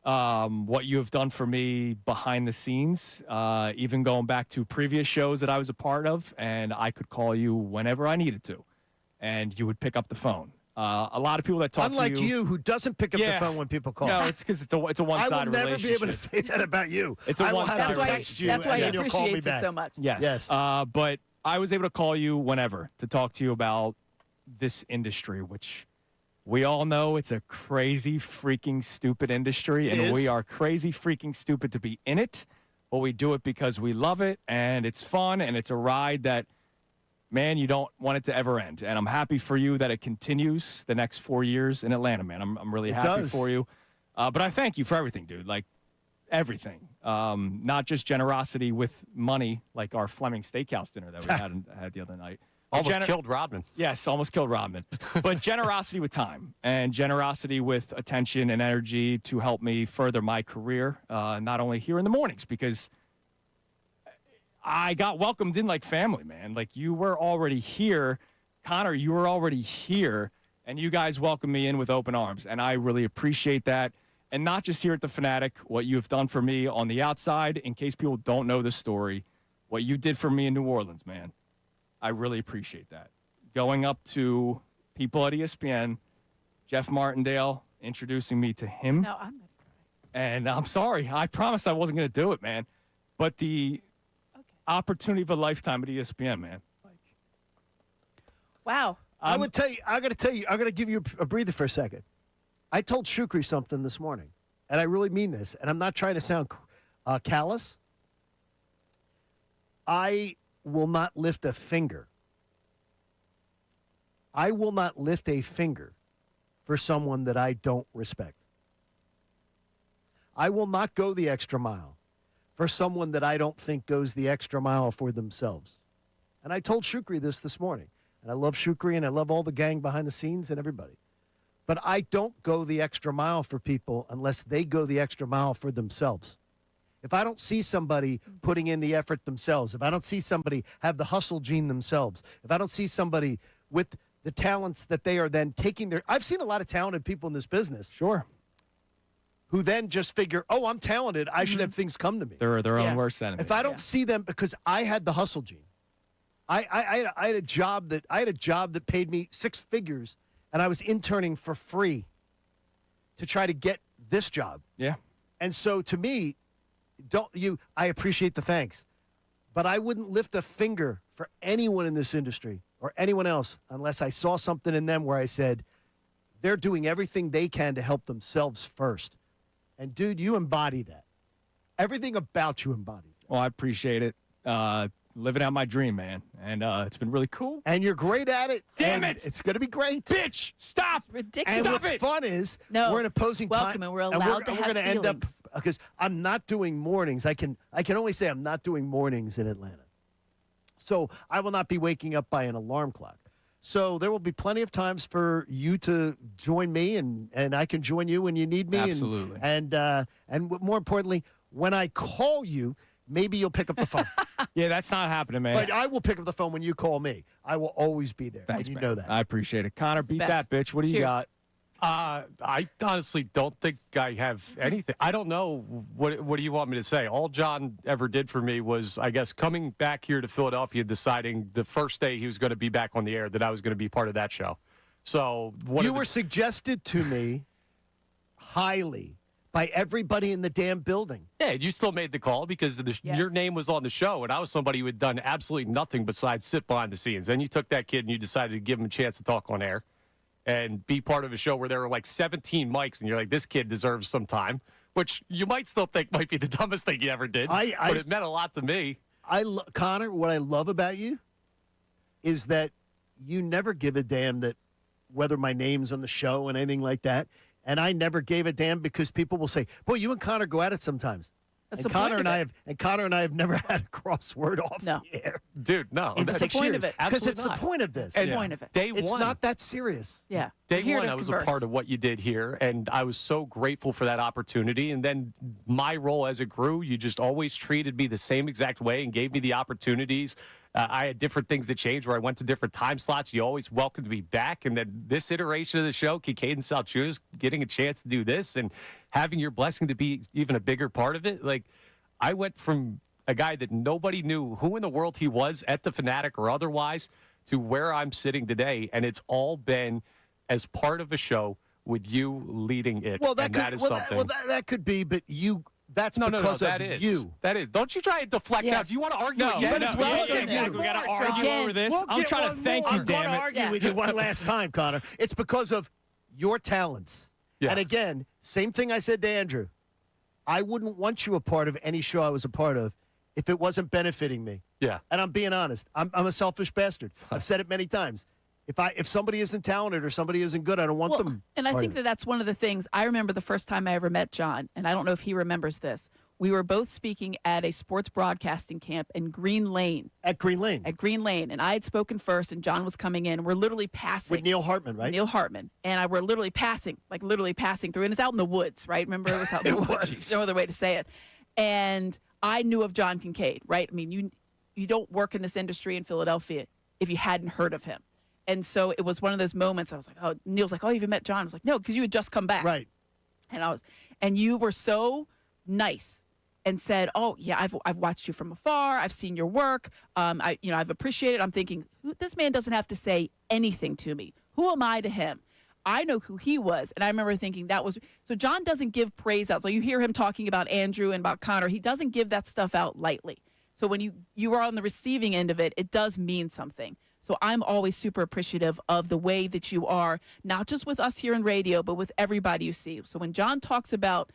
what you have done for me behind the scenes, even going back to previous shows that I was a part of, and I could call you whenever I needed to, and you would pick up the phone. A lot of people that talk Unlike to you. you, who doesn't pick up the phone when people call. No, it's because it's a one-sided relationship. I will never be able to say that about you. It's a one-sided relationship. That's why he and you'll call me appreciates it back. so much. Yes. But I was able to call you whenever to talk to you about this industry, which we all know it's a crazy, freaking, stupid industry. And we are crazy, freaking, stupid to be in it. But we do it because we love it, and it's fun, and it's a ride that, man, you don't want it to ever end. And I'm happy for you that it continues the next 4 years in Atlanta, man. I'm really happy for you. But I thank you for everything, dude. Like, everything. Not just generosity with money, like our Fleming Steakhouse dinner that we had the other night. Almost killed Rodman. Yes, almost killed Rodman. But generosity with time and generosity with attention and energy to help me further my career, not only here in the mornings, because I got welcomed in like family, man. Like, you were already here. Connor, you were already here, and you guys welcomed me in with open arms, and I really appreciate that. And not just here at the Fanatic, what you have done for me on the outside, in case people don't know the story, what you did for me in New Orleans, man. I really appreciate that. Going up to people at ESPN, Jeff Martindale, introducing me to him. No, I'm not. And I'm sorry. I promised I wasn't going to do it, man. But the opportunity of a lifetime at ESPN, man. Wow. I'm going to give you a breather for a second. I told Shukri something this morning, and I really mean this, and I'm not trying to sound callous. I will not lift a finger. I will not lift a finger for someone that I don't respect. I will not go the extra mile for someone that I don't think goes the extra mile for themselves. And I told Shukri this morning. And I love Shukri and I love all the gang behind the scenes and everybody. But I don't go the extra mile for people unless they go the extra mile for themselves. If I don't see somebody putting in the effort themselves, if I don't see somebody have the hustle gene themselves, if I don't see somebody with the talents that they are then taking I've seen a lot of talented people in this business. Sure. Who then just figure, oh, I'm talented. I should have things come to me. They're their own worst enemy. If I don't see them, because I had the hustle gene. I had a job that paid me 6 figures, and I was interning for free to try to get this job. Yeah. And so to me, I appreciate the thanks, but I wouldn't lift a finger for anyone in this industry or anyone else unless I saw something in them where I said, they're doing everything they can to help themselves first. And, dude, you embody that. Everything about you embodies that. Well, I appreciate it. Living out my dream, man. And it's been really cool. And you're great at it. Damn it. It's going to be great. Bitch, stop. It's ridiculous. And what's fun is we're in opposing welcome, time. and we're allowed to have we're gonna end up, feelings. because I'm not doing mornings. I can only say I'm not doing mornings in Atlanta. So I will not be waking up by an alarm clock. So there will be plenty of times for you to join me, and I can join you when you need me. Absolutely. And more importantly, when I call you, maybe you'll pick up the phone. Yeah, that's not happening, man. But I will pick up the phone when you call me. I will always be there. Thanks, and you man. know that. I appreciate it. Connor, beat best. that bitch. What do you Cheers. got? I honestly don't think I have anything. I don't know. What do you want me to say? All John ever did for me was, I guess, coming back here to Philadelphia, deciding the first day he was going to be back on the air that I was going to be part of that show. So you were suggested to me highly by everybody in the damn building. Yeah, you still made the call because your name was on the show, and I was somebody who had done absolutely nothing besides sit behind the scenes. Then you took that kid and you decided to give him a chance to talk on air and be part of a show where there were like 17 mics, and you're like, this kid deserves some time, which you might still think might be the dumbest thing you ever did, but it meant a lot to me. Connor, what I love about you is that you never give a damn that whether my name's on the show and anything like that. And I never gave a damn because people will say, boy, you and Connor go at it sometimes. That's and the point Connor of and it. Connor and I have never had a crossword off No. the air. Dude, no. In That's 6 the point years. of it. Because it's Absolutely the point of this. That's the point of it. Day It's one. not that serious. Yeah. Day We're here one, to I was a converse. part of what you did here, and I was so grateful for that opportunity. And then my role as it grew, you just always treated me the same exact way and gave me the opportunities. I had different things that changed where I went to different time slots. You always welcomed me back. And then this iteration of the show, Kincade Salciunas, getting a chance to do this and having your blessing to be even a bigger part of it. Like, I went from a guy that nobody knew who in the world he was at the Fanatic or otherwise to where I'm sitting today. And it's all been as part of a show with you leading it. Well, and that is something. that could be, but that's No, because that of is. you. That is. Don't you try and deflect Yes. that. If you want to argue No, again, no, it's no, well yeah, done. yeah, we got to argue over this. We'll I'm get trying to one thank more. you, I'm going damn to it. argue with you one last time, Connor. It's because of your talents. Yeah. And again, same thing I said to Andrew. I wouldn't want you a part of any show I was a part of if it wasn't benefiting me. Yeah. And I'm being honest. I'm a selfish bastard. I've said it many times. If somebody isn't talented or somebody isn't good, I don't want them. And I part think of it. that's one of the things. I remember the first time I ever met John, and I don't know if he remembers this. We were both speaking at a sports broadcasting camp in Green Lane. At Green Lane. At Green Lane. And I had spoken first, and John was coming in. We're literally passing. With Neil Hartman, right? Neil Hartman. And we're literally passing through. And it's out in the woods, right? Remember, it was out in the woods. There's no other way to say it. And I knew of John Kincade, right? I mean, you don't work in this industry in Philadelphia if you hadn't heard of him. And so it was one of those moments I was like, oh, Neil's like, oh, you even met John? I was like, no, because you had just come back. Right. And you were so nice and said, oh, yeah, I've watched you from afar. I've seen your work. I've appreciated it. I'm thinking, this man doesn't have to say anything to me. Who am I to him? I know who he was. And I remember thinking so John doesn't give praise out. So you hear him talking about Andrew and about Connor. He doesn't give that stuff out lightly. So when you are on the receiving end of it, it does mean something. So I'm always super appreciative of the way that you are, not just with us here in radio, but with everybody you see. So when John talks about,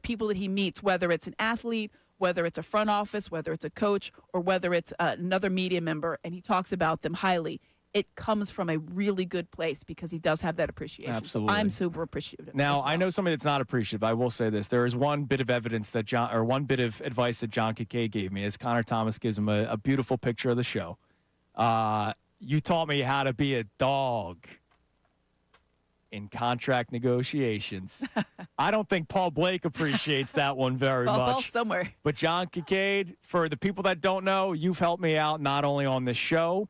people that he meets, whether it's an athlete, whether it's a front office, whether it's a coach, or whether it's another media member, and he talks about them highly, it comes from a really good place because he does have that appreciation. Absolutely. So I'm super appreciative. Now, I know somebody that's not appreciative. I will say this. There is one bit of evidence that one bit of advice that John Kincade gave me as Connor Thomas gives him a beautiful picture of the show. You taught me how to be a dog in contract negotiations. I don't think Paul Blake appreciates that one very much. Somewhere. But John Kincade, for the people that don't know, you've helped me out not only on this show,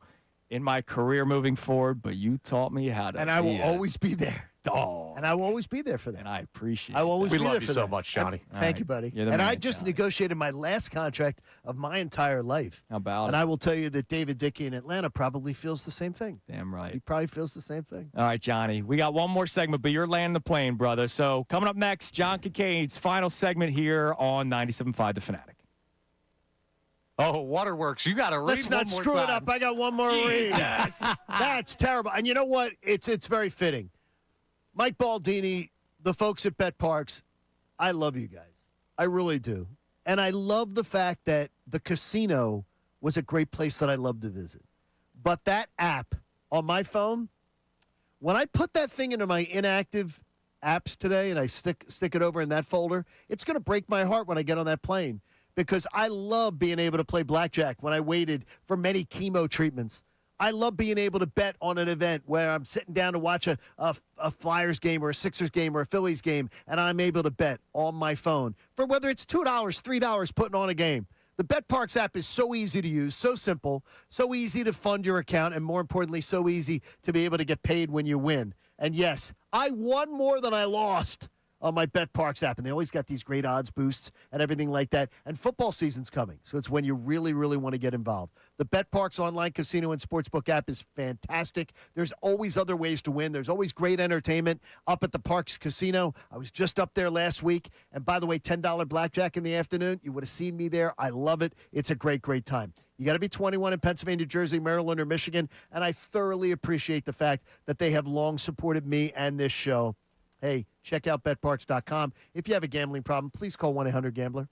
in my career moving forward, but you taught me how to And I will always be there. Dog. And I will always be there for that. And I appreciate I will always that. be We there love you for so that. much, Johnny. Thank you, buddy. You're the And man, I just negotiated my last contract of my entire life. How about and it? I will tell you that David Dickey in Atlanta probably feels the same thing. Damn right. He probably feels the same thing. All right, Johnny. We got one more segment, but you're landing the plane, brother. So coming up next, John Kincaid's final segment here on 97.5 The Fanatic. Oh, Waterworks, you got to read Let's one not more screw time. it up. I got one more read. That's terrible. And you know what? It's very fitting. Mike Baldini, the folks at Bet Parks, I love you guys. I really do. And I love the fact that the casino was a great place that I love to visit. But that app on my phone, when I put that thing into my inactive apps today and I stick it over in that folder, it's going to break my heart when I get on that plane because I love being able to play blackjack when I waited for many chemo treatments. I love being able to bet on an event where I'm sitting down to watch a Flyers game or a Sixers game or a Phillies game, and I'm able to bet on my phone for whether it's $2, $3 putting on a game. The Bet Parks app is so easy to use, so simple, so easy to fund your account, and more importantly, so easy to be able to get paid when you win. And yes, I won more than I lost on my Bet Parks app, and they always got these great odds boosts and everything like that. And football season's coming, so it's when you really, really want to get involved. The Bet Parks online casino and sportsbook app is fantastic. There's always other ways to win. There's always great entertainment up at the Parks Casino. I was just up there last week, and by the way, $10 blackjack in the afternoon. You would have seen me there. I love it. It's a great, great time. You got to be 21 in Pennsylvania, Jersey, Maryland, or Michigan, and I thoroughly appreciate the fact that they have long supported me and this show. Hey, check out betparks.com. If you have a gambling problem, please call 1-800-GAMBLER.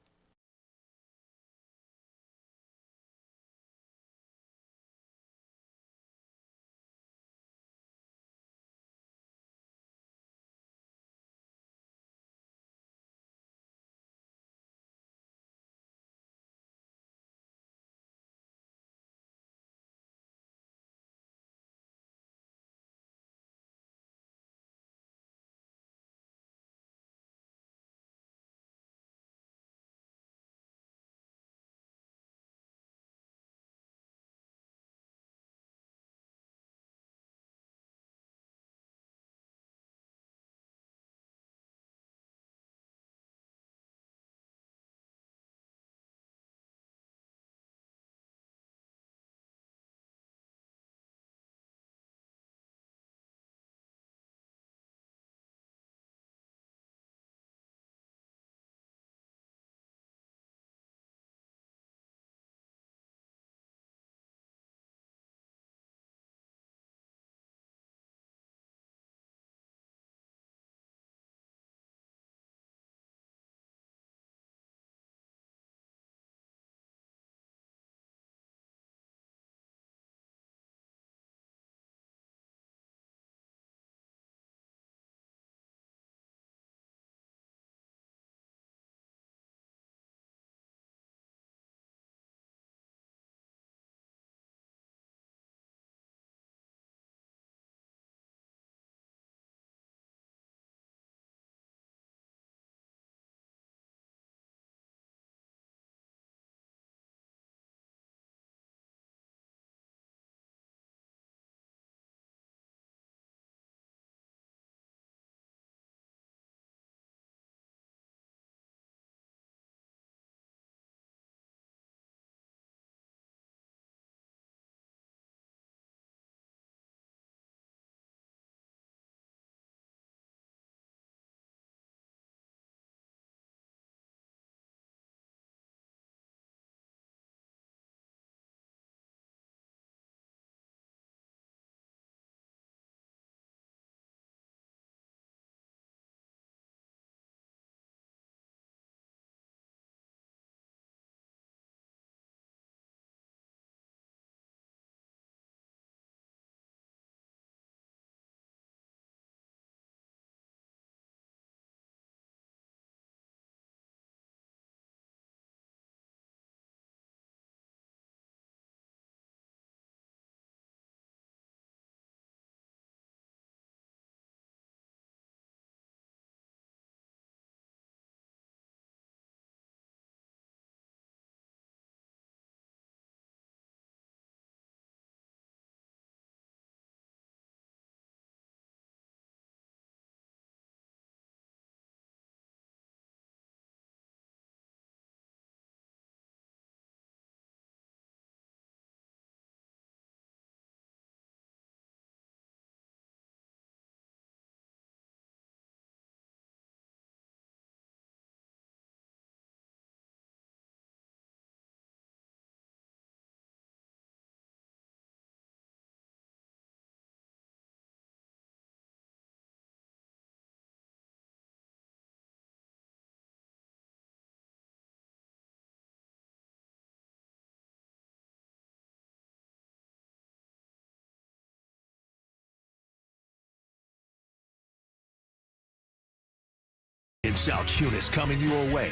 Salciunas coming your way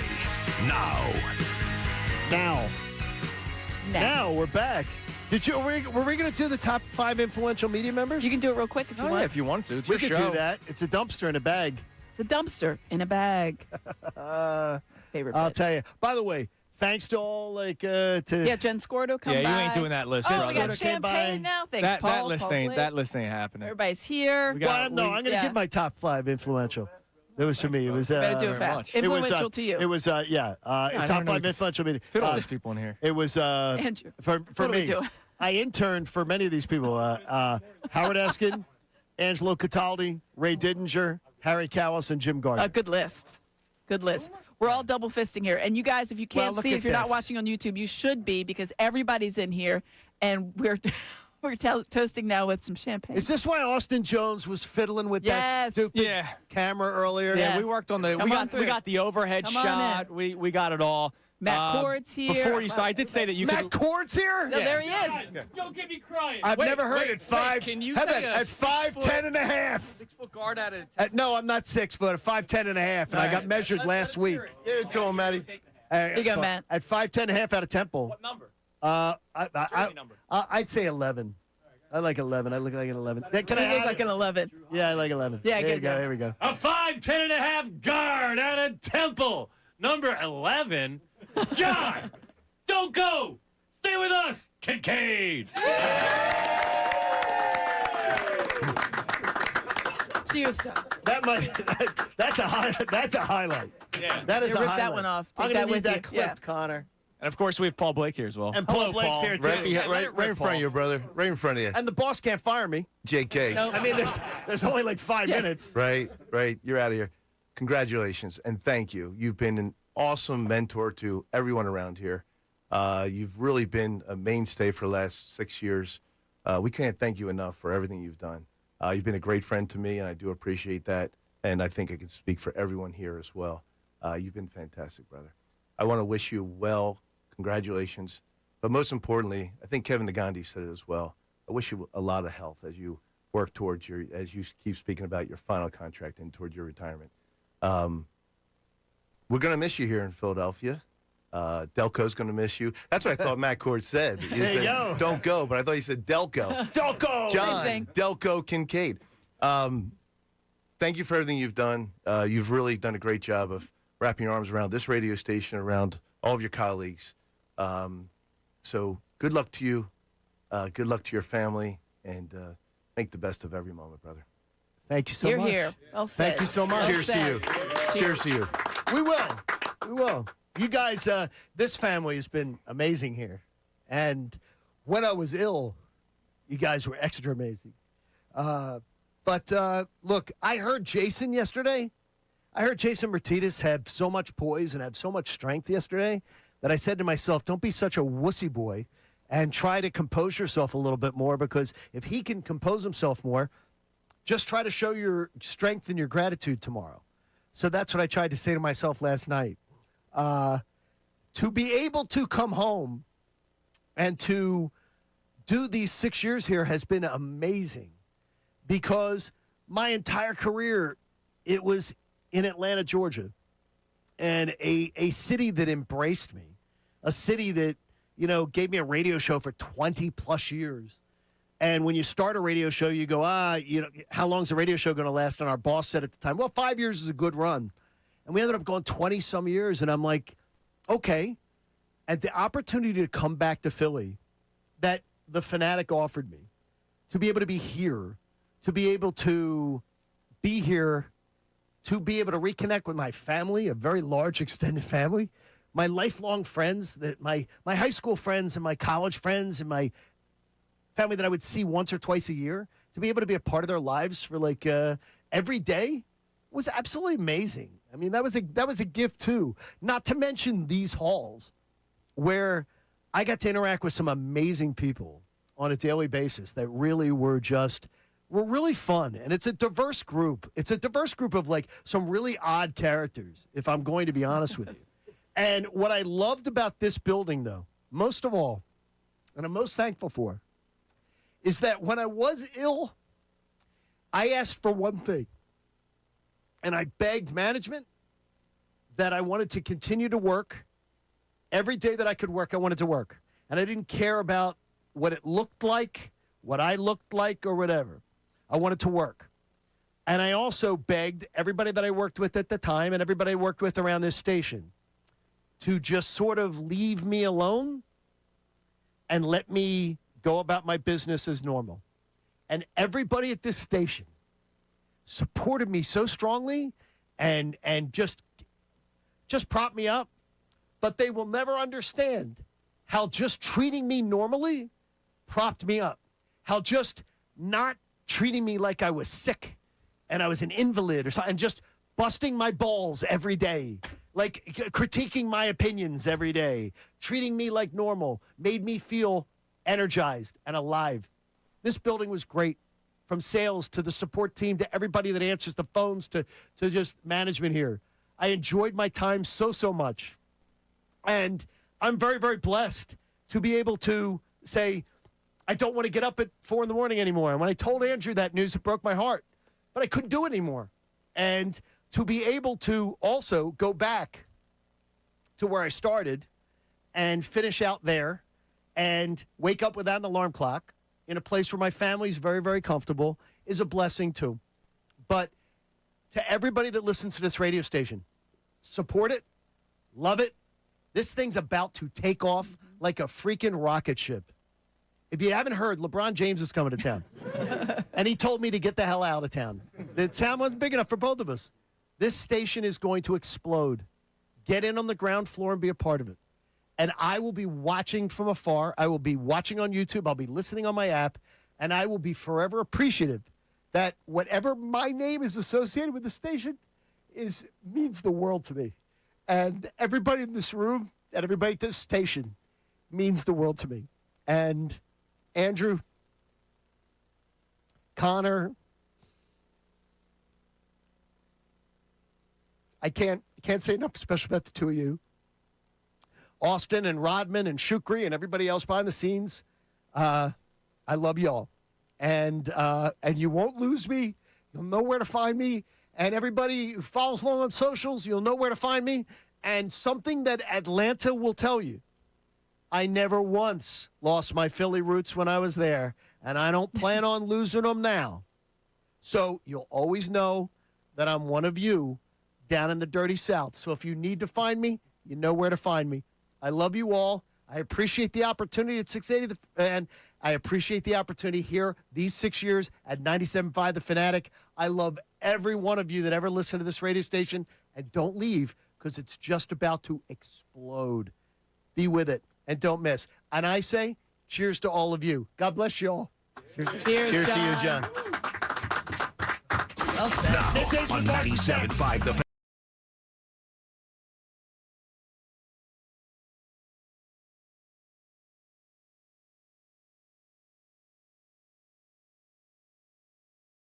now. Now we're back. Were we going to do the top 5 influential media members? You can do it real quick if you want. Yeah, if you want to. It's We your could show. do that. It's a dumpster in a bag. It's a dumpster in a bag. Favorite I'll bit. tell you. By the way, thanks to all Yeah, Jen Scordo come by. Yeah, you ain't doing that list, Oh, brother. we got Scordo came by. champagne now. Thanks, That Paul. list Paul ain't Blake. happening. Everybody's here. We got- I'm going to give my top 5 influential. It was for me. It was Better do it very fast. much. Influential to you. It was I top don't 5 know. influential media. Fit all these people in here. It was Andrew, for what are we me. doing? I interned for many of these people. Howard Eskin, Angelo Cataldi, Ray Didinger, Harry Callis, and Jim Gardner. Good list. Good list. We're all double fisting here. And you guys, if you Well, can't look see, at if you're not this. watching on YouTube, you should be because everybody's in here and we're toasting now with some champagne. Is this why Austin Jones was fiddling with Yes. that stupid Yeah. camera earlier? Yeah, Yes. we worked on the Come on we through. got the overhead Come on shot. We got it all. Matt Cord's here. Before you, so I did say that you Matt could. Cord's here? No, there he is. Don't get me crying. I've never heard it. 5. Can you how say about a at 5'10" and a half? 6-foot guard out of? No, I'm not 6 foot. At 5'10" and a half, and I got measured last week. Give it to him, Matty. Here you go, Matt. At 5'10" and a half out of Temple. What number? Jersey number. I'd say 11. I like 11. I look like an 11. Can I You look have like it? an 11. Yeah, I like 11. Yeah, there you good go. guy. There we go. A 5'10" and a half guard out of Temple. Number 11. John, don't go. Stay with us. Kincade. Cheers. That might. That's a highlight. Yeah. That is Yeah, a rip highlight. that one off. I'm Take gonna that need with that you. clipped, Yeah. Connor. And of course, we have Paul Blake here as well. And Paul Hello, Blake's Paul. here too. Right in front of you, brother. Right in front of you. And the boss can't fire me. JK. Nope. I mean, there's only like 5 minutes. Right. You're out of here. Congratulations and thank you. You've been an awesome mentor to everyone around here. You've really been a mainstay for the last 6 years. We can't thank you enough for everything you've done. You've been a great friend to me, and I do appreciate that. And I think I can speak for everyone here as well. You've been fantastic, brother. I want to wish you well. Congratulations. But most importantly, I think Kevin Nagandi said it as well. I wish you a lot of health as you work towards as you keep speaking about your final contract and towards your retirement. We're going to miss you here in Philadelphia. Delco's going to miss you. That's what I thought Matt Cord said. He There you said, go. don't go, but I thought he said Delco. Delco. John, Same thing. Delco Kincade. Thank you for everything you've done. You've really done a great job of wrapping your arms around this radio station, around all of your colleagues. So good luck to you. Good luck to your family, and make the best of every moment, brother. Thank you so You're much. here. Well said. Thank you so much. Well Cheers to said. you. Cheers to you. We will. We will. You guys, this family has been amazing here. And when I was ill, you guys were extra amazing. But look, I heard Jason yesterday. I heard Jason Martinez have so much poise and have so much strength yesterday that I said to myself, don't be such a wussy boy and try to compose yourself a little bit more, because if he can compose himself more, just try to show your strength and your gratitude tomorrow. So that's what I tried to say to myself last night. To be able to come home and to do these 6 years here has been amazing, because my entire career, it was in Atlanta, Georgia, and a city that embraced me, a city that, you know, gave me a radio show for 20 plus years. And when you start a radio show, you go, you know, how long is the radio show going to last? And our boss said at the time, well, 5 years is a good run. And we ended up going 20 some years. And I'm like, okay. And the opportunity to come back to Philly that the Fanatic offered me, to be able to be here, to be able to be here, to be able to reconnect with my family, a very large extended family, my lifelong friends, that my high school friends and my college friends and my family that I would see once or twice a year, to be able to be a part of their lives for like every day was absolutely amazing. I mean, that was a gift too. Not to mention these halls where I got to interact with some amazing people on a daily basis that really were really fun. And it's a diverse group. It's a diverse group of like some really odd characters, if I'm going to be honest with you. And what I loved about this building, though, most of all, and I'm most thankful for, is that when I was ill, I asked for one thing. And I begged management, that I wanted to continue to work. Every day that I could work, I wanted to work. And I didn't care about what it looked like, what I looked like, or whatever. I wanted to work. And I also begged everybody that I worked with at the time and everybody I worked with around this station to just sort of leave me alone and let me go about my business as normal. And everybody at this station supported me so strongly and just propped me up. But they will never understand how just treating me normally propped me up. How just not treating me like I was sick and I was an invalid or something, and just busting my balls every day, like critiquing my opinions every day, treating me like normal, made me feel energized and alive. This building was great, from sales to the support team to everybody that answers the phones to just management here. I enjoyed my time so much. And I'm very, very blessed to be able to say, I don't want to get up at 4 in the morning anymore. And when I told Andrew that news, it broke my heart. But I couldn't do it anymore. And to be able to also go back to where I started and finish out there and wake up without an alarm clock in a place where my family's very, very comfortable is a blessing too. But to everybody that listens to this radio station, support it, love it. This thing's about to take off like a freaking rocket ship. If you haven't heard, LeBron James is coming to town. And he told me to get the hell out of town. The town wasn't big enough for both of us. This station is going to explode. Get in on the ground floor and be a part of it. And I will be watching from afar. I will be watching on YouTube. I'll be listening on my app. And I will be forever appreciative that whatever my name is associated with the station means the world to me. And everybody in this room and everybody at this station means the world to me. And Andrew, Connor, I can't say enough special about the two of you. Austin and Rodman and Shukri and everybody else behind the scenes. I love y'all. And you won't lose me. You'll know where to find me. And everybody who follows along on socials, you'll know where to find me. And something that Atlanta will tell you, I never once lost my Philly roots when I was there, and I don't plan on losing them now. So you'll always know that I'm one of you down in the dirty South. So if you need to find me, you know where to find me. I love you all. I appreciate the opportunity at 680, and I appreciate the opportunity here these 6 years at 97.5 The Fanatic. I love every one of you that ever listened to this radio station, and don't leave because it's just about to explode. Be with it. And don't miss. And I say, cheers to all of you. God bless you all. Cheers to you, John. Well said. Now on 97.5 The